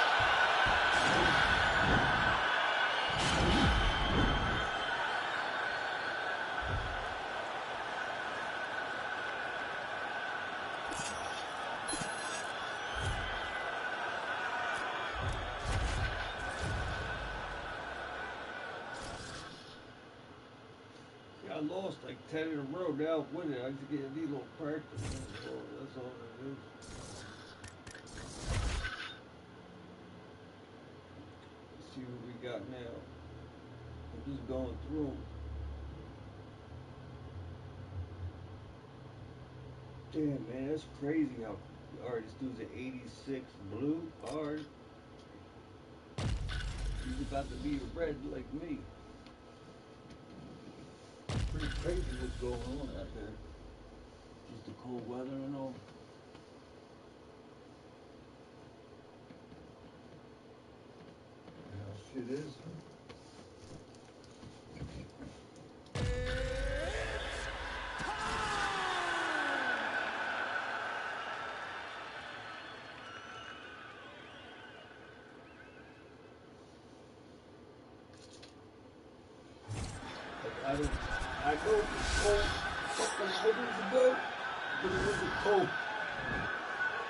S1: I lost like 10 in a row. Now I'm winning. I just get a little practice. That's all it is. Let's see what we got now. I'm just going through 'em. Damn, man, that's crazy how. Alright, this dude's an 86 blue. Alright. He's about to be a red like me. Pretty crazy what's going on out there. Just the cold weather and all. How shit is. I know it's cold, fucking winters ago, but it wasn't cold.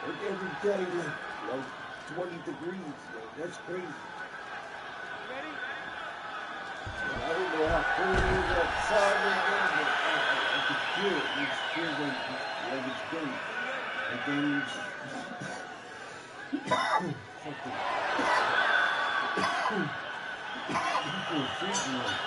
S1: Like every day, like 20 degrees, like, that's crazy.
S3: Ready?
S1: And I don't know how cold it is outside right now, but I can feel it. It just feels like it's good. And then it's fucking, you feel freezing like.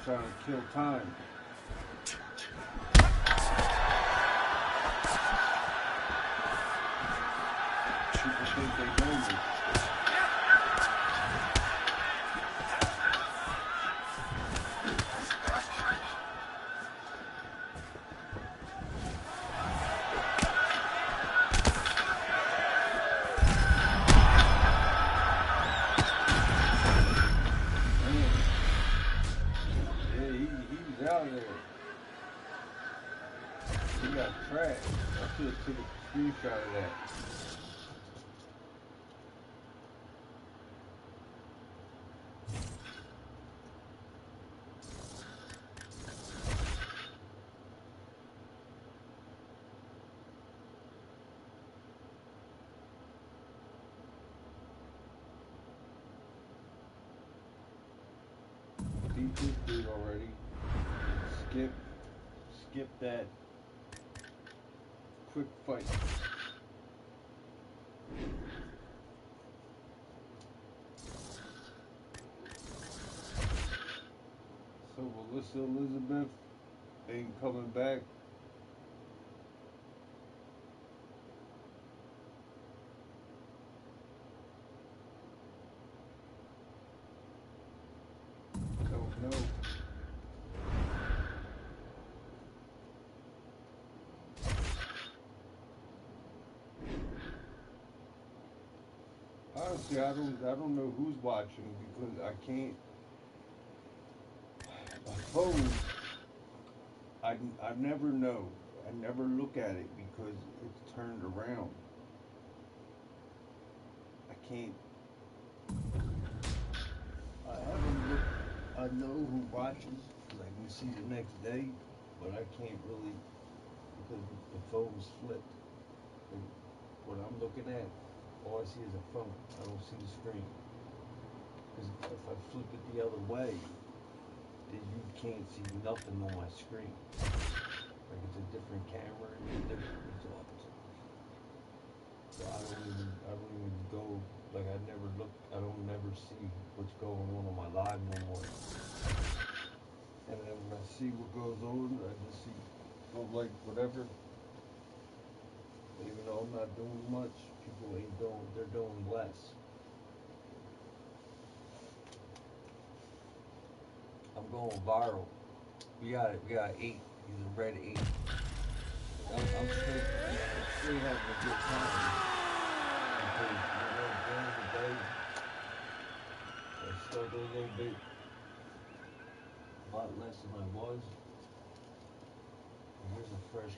S1: Trying to kill time. People think they know me. Took a screenshot of that. Beat this dude already. Skip that. Quick fight. So Melissa Elizabeth ain't coming back. Don't know. Honestly, I don't know who's watching because I can't. My phone, I never know. I never look at it because it's turned around. I can't. I haven't looked. I know who watches because I can see the next day, but I can't really because the phone's flipped. And what I'm looking at, all I see is a phone. I don't see the screen. Because if I flip it the other way, then you can't see nothing on my screen. Like it's a different camera and it's different results. So I don't even go, like I don't never see what's going on my live no more. And then when I see what goes on, I just see, like whatever. Even though I'm not doing much, people ain't doing, they're doing less. I'm going viral. We got 8. He's a red 8. I'm still having a good time. Because, during the day, I struggle a little bit. A lot less than I was. And here's a fresh.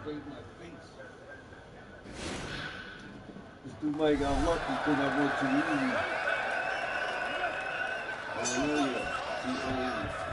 S1: straight in my face. This dude might got lucky because I went too easy. Hallelujah. Too early.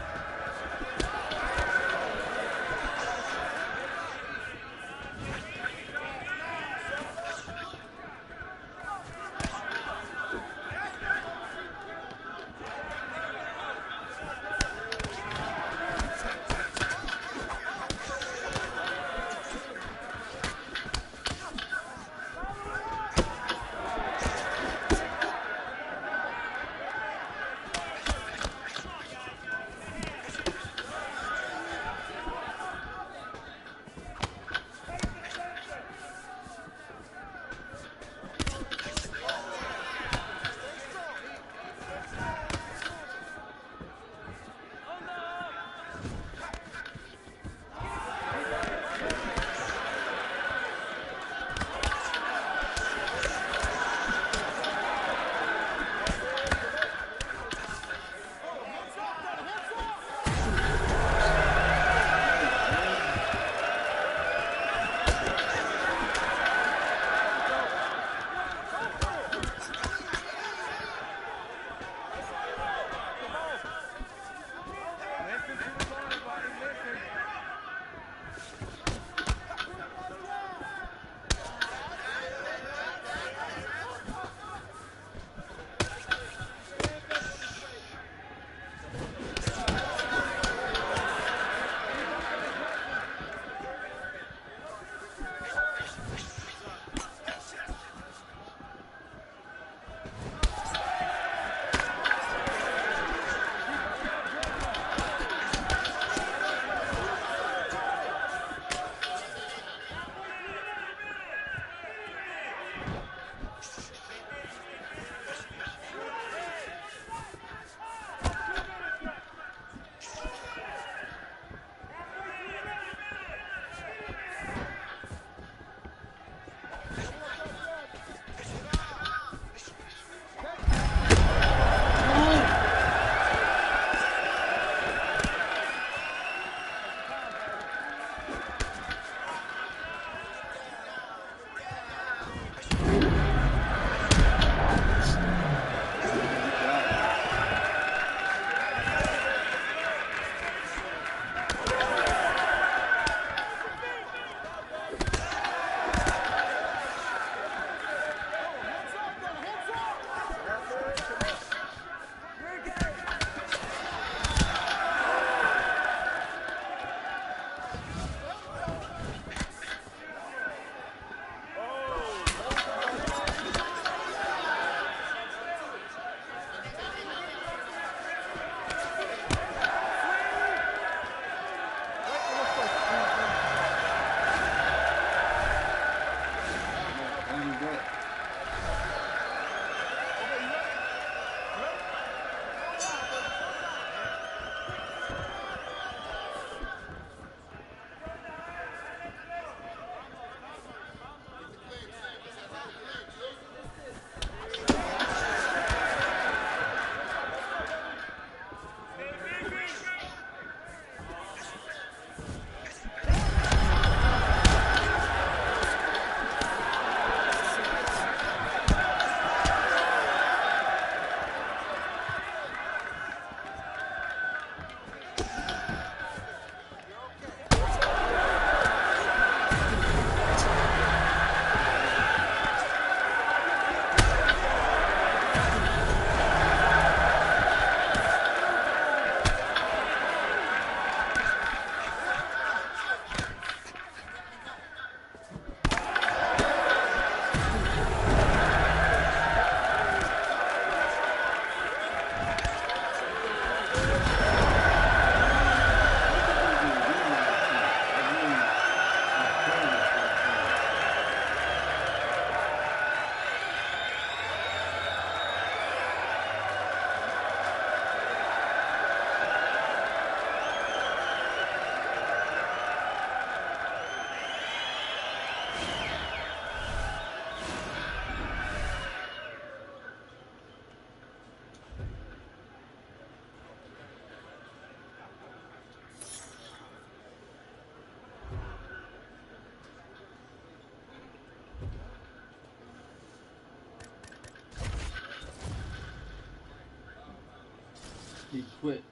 S1: He quit.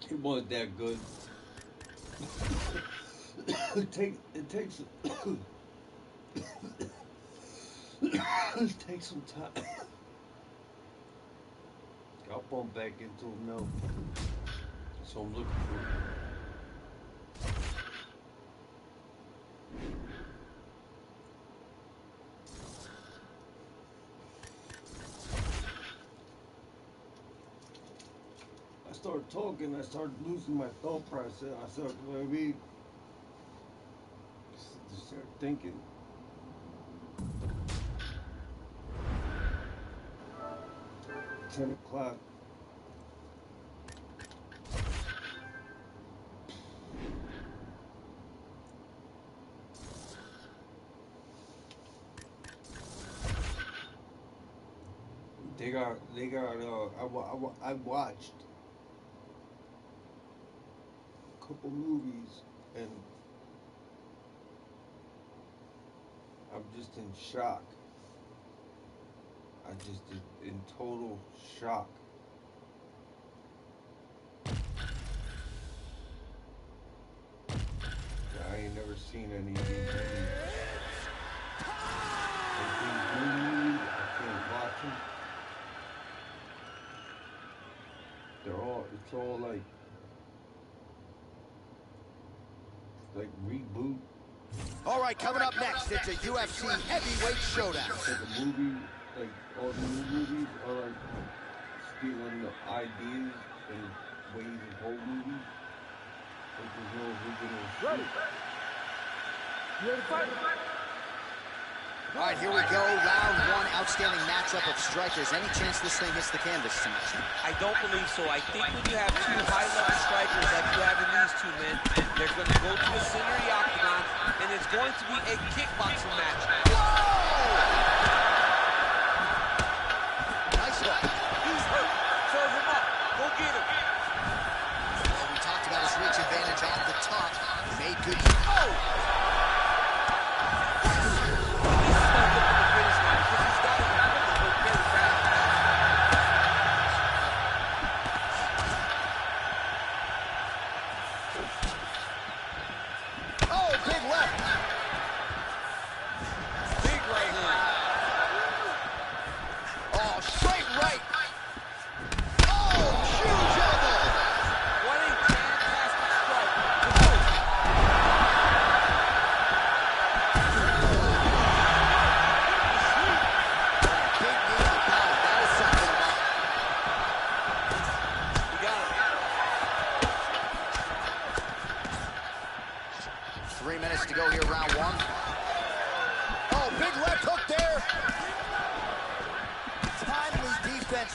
S1: He wasn't that good. It takes it takes some time. I'll bump back into him now. So I'm looking for. I started talking, I started losing my thought process. I started, you know what I mean? Just started thinking. $10 o'clock. I watched a couple movies and I'm just in shock. I just in total shock. I ain't never seen any of these movies. I can't watch them. It's all like reboot.
S2: All right, coming up next, it's a UFC heavyweight showdown.
S1: It's like a movie, like all the new movies are like stealing the ideas and ways of whole movies. Like there's no original
S4: Ready? You ready to fight?
S2: All right, here we go. Round one, outstanding matchup of strikers. Any chance this thing hits the canvas tonight?
S3: I don't believe so. I think when you have two high-level strikers like you have in these two men, they're going to go to the center of the octagon, and it's going to be a kickboxing match.
S2: Whoa! Nice hook.
S3: He's hurt. Serve him up. Go get him.
S2: Well, we talked about his reach advantage off the top. Made good. Oh!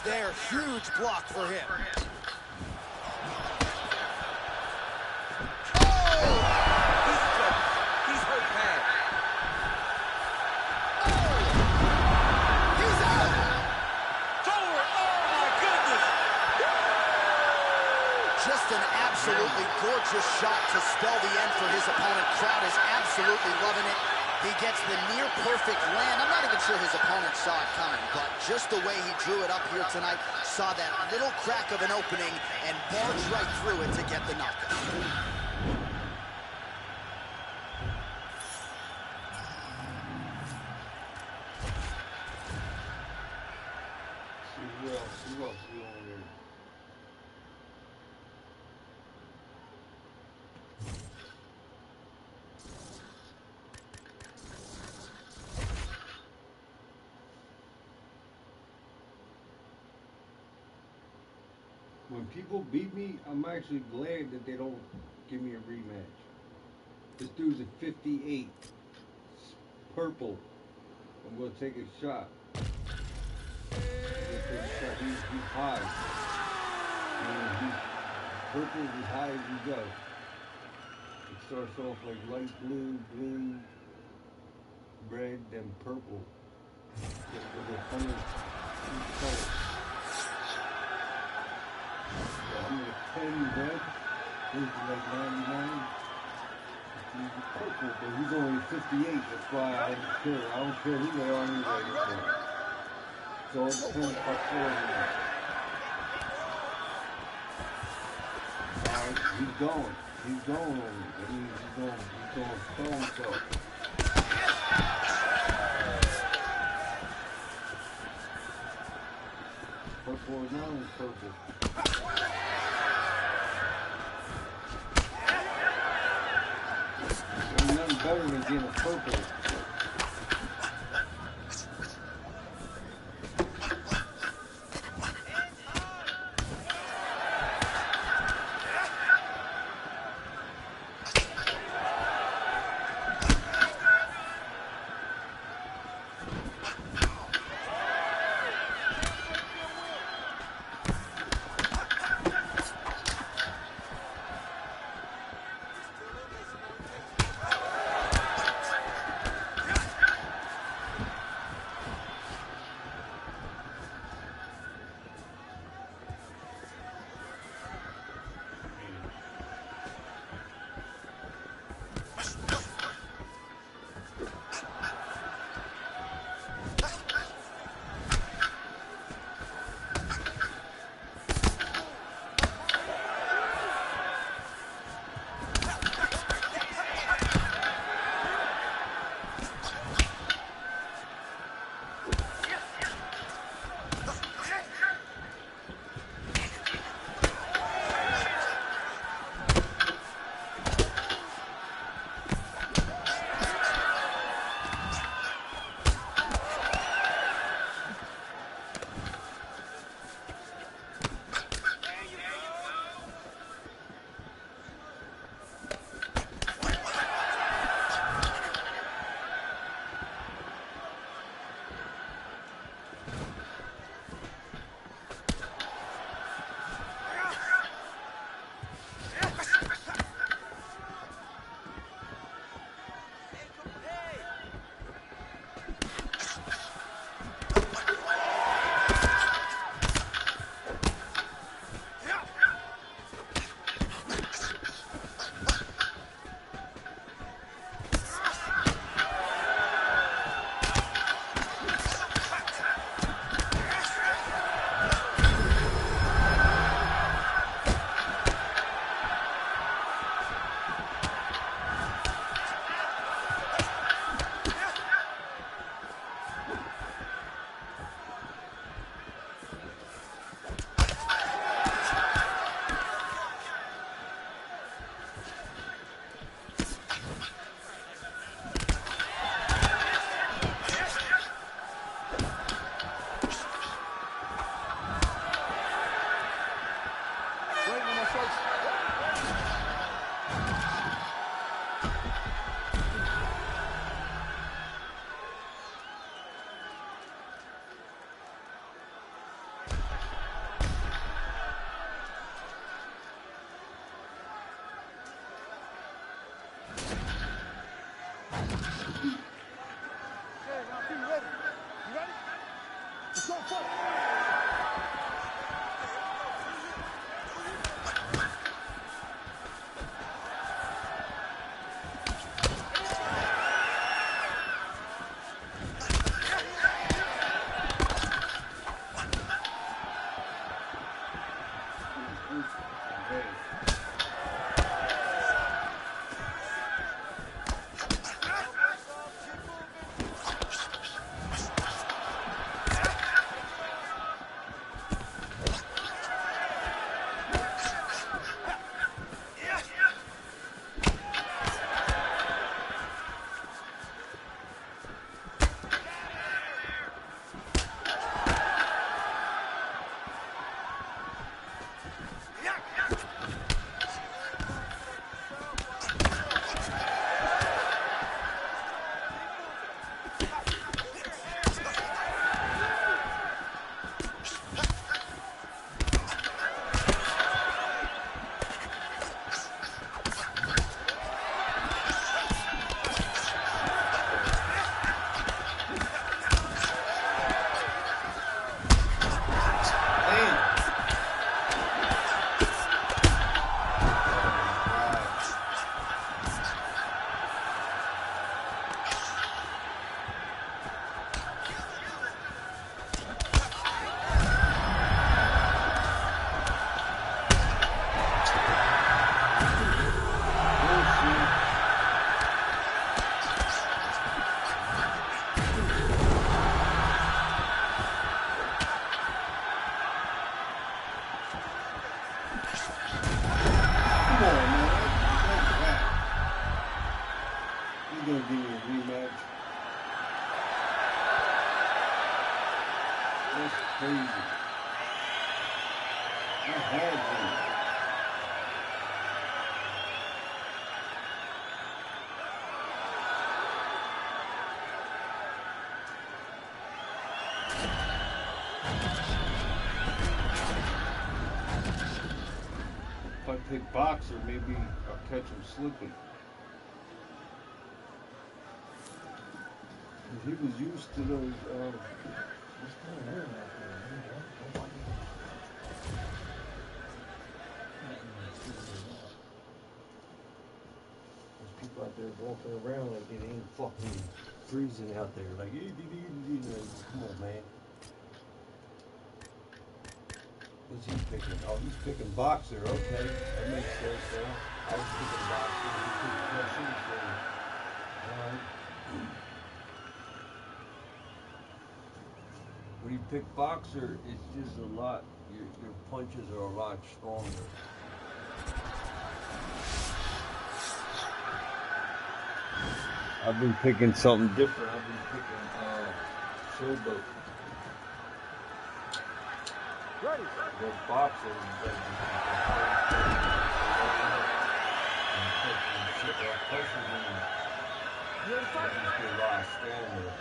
S2: There, huge block for him. Oh!
S3: He's hurt bad.
S2: Oh! He's out!
S3: It's over! Oh my goodness!
S2: Just an absolutely gorgeous shot to spell the end for his opponent. Crowd is absolutely loving it. He gets the near-perfect land. I'm not even sure his opponent saw it coming, but just the way he drew it up here tonight, saw that little crack of an opening and barged right through it to get the knockout.
S1: Who else over there? When people beat me, I'm actually glad that they don't give me a rematch. This dude's a 58. Purple. I'm gonna take a shot. He's high. He's purple as high as you go. It starts off like light blue, green, red, then purple. With a 100 each color. I'm at 10 red, he's like 99. He's purple, but he's only 58. That's why I don't care. I don't care who they are anyway. So it's 10 plus 4 now. He's going. He's going on me. That means he's going to throw himself. Purple now is purple. There's nothing better than getting a purple. crazy. He's bad, dude. If I pick boxer, maybe I'll catch him slipping. He was used to those, what's going on out there? There's people out there walking around like it ain't fucking freezing out there. Like, come on, man. What's he picking? Oh, he's picking boxer. Okay, that makes sense now. I was picking boxer. He picked catching, so, alright. When you pick boxer, it's just a lot, your punches are a lot stronger. I've been picking something different. I've been picking showboat.
S4: Ready.
S1: Those boxers, pressure
S4: You ready to fight?
S1: just get a lot of stamina.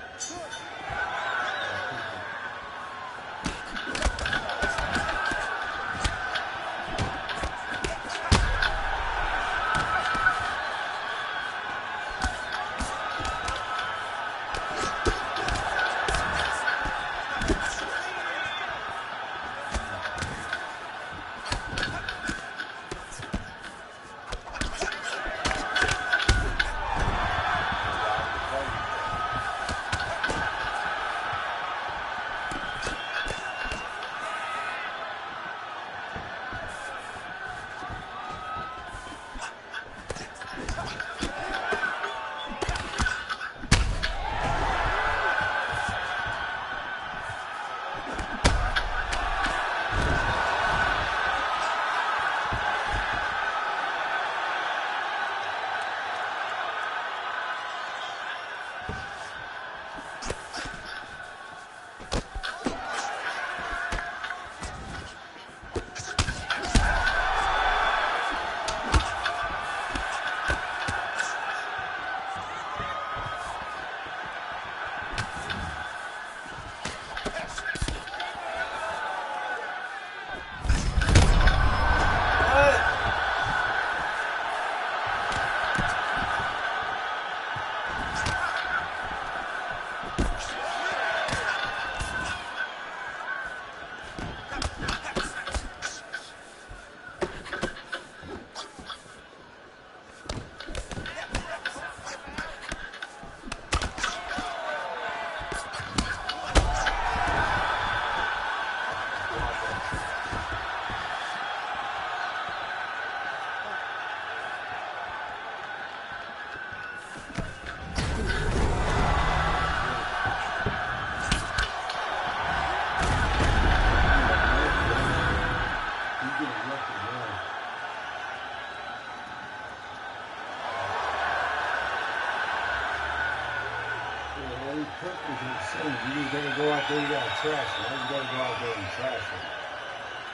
S1: You gotta go out there, you gotta trash it. You gotta go out there and trash it.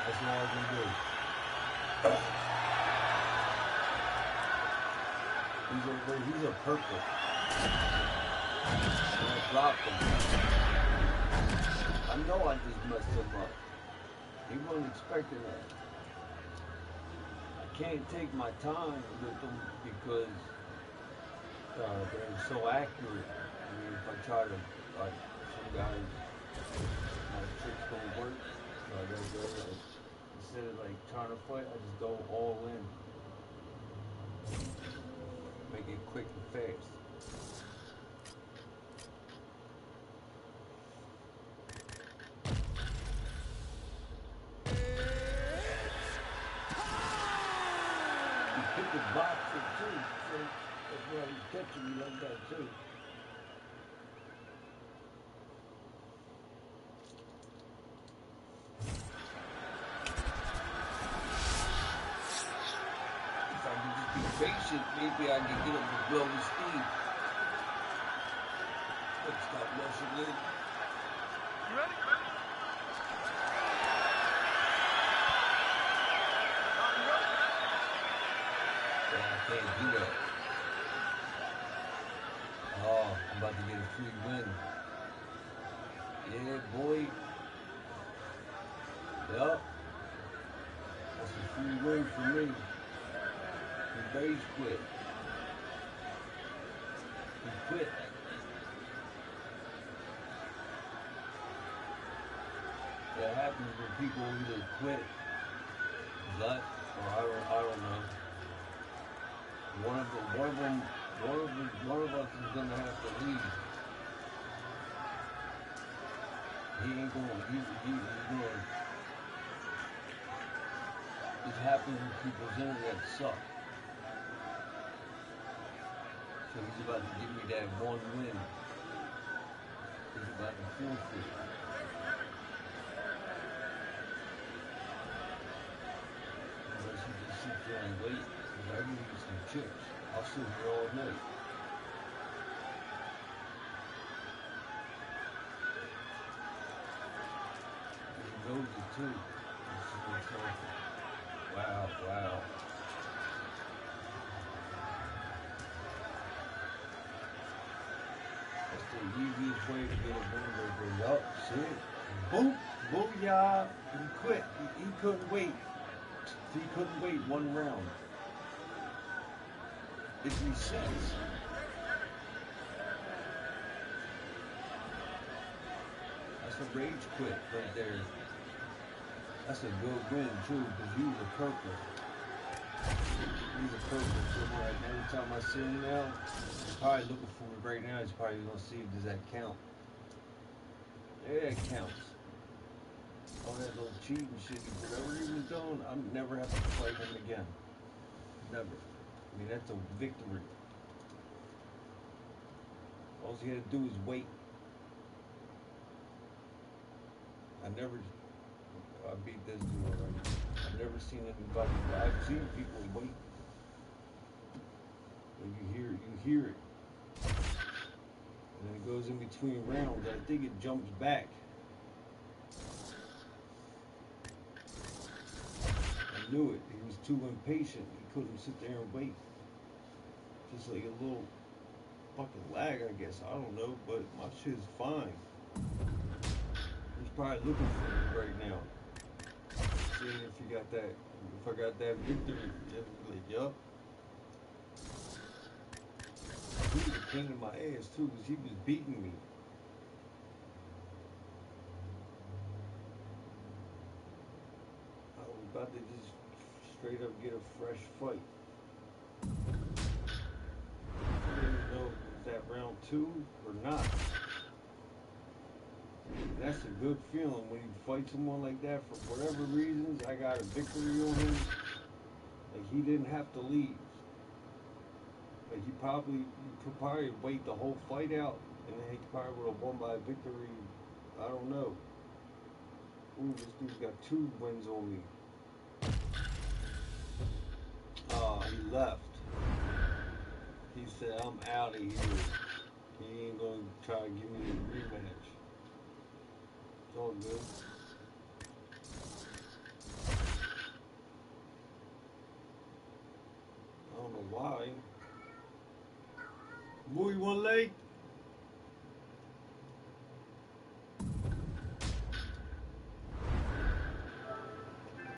S1: That's all I can do. He's a purple. And I dropped him. I know I just messed him up. He wasn't expecting that. I can't take my time with them because they're so accurate. I mean, if I try to, like, some guys, my tricks don't work, so I gotta go, like, instead of, like, trying to fight, I just go all in. Make it quick and fast. You pick a boxer, too, so that's why he's catching me like that, too. Patient, maybe I can get him to blow his steam. Let's stop rushing in.
S4: You ready?
S1: Can't do that. Oh, I'm about to get a free win. Yeah, boy. Yup. That's a free win for me. He rage quit. He quit. That happens when people either quit, gut, or I don't know. One of us is gonna have to leave. He ain't gonna. He's gonna. This happens when people's internet suck. So he's about to give me that one win. He's about to forfeit. Unless you just sit there and wait, because I can eat some chips. I'll sit here all night. He knows it too. This is what's awful. Wow, wow. That's the easiest way to get a burger. Yup, see? Boop, booyah. He quit. He couldn't wait. He couldn't wait one round. It resets. That's a rage quit right there. That's a good win too, because he's a purple. He's a purple. So like every time I see him now, he's probably looking for me right now. He's probably gonna see, does that count? Yeah, it counts. All that little cheating shit, whatever he was doing, I'm never have to fight him again. Never. I mean, that's a victory. All he had to do is wait. I beat this dude already. I've never seen anybody. I've seen people wait. And you hear it. And then it goes in between rounds. I think it jumps back. I knew it. He was too impatient. He couldn't sit there and wait. Just like a little fucking lag, I guess. I don't know, but my shit's fine. He's probably looking for me right now. Seeing if you got that, if I got that victory. Like, yup. He was a pain in my ass too, because he was beating me. I was about to just straight up get a fresh fight. I didn't know if it was that round 2 or not. And that's a good feeling when you fight someone like that for whatever reasons. I got a victory on him. Like he didn't have to leave. Like you could probably wait the whole fight out, and then he probably would have won by victory. I don't know. Ooh, this dude's got 2 wins on me. Oh, he left. He said, I'm out of here. He ain't gonna try to give me a rematch. It's all good. I don't know why. Boy, you want late?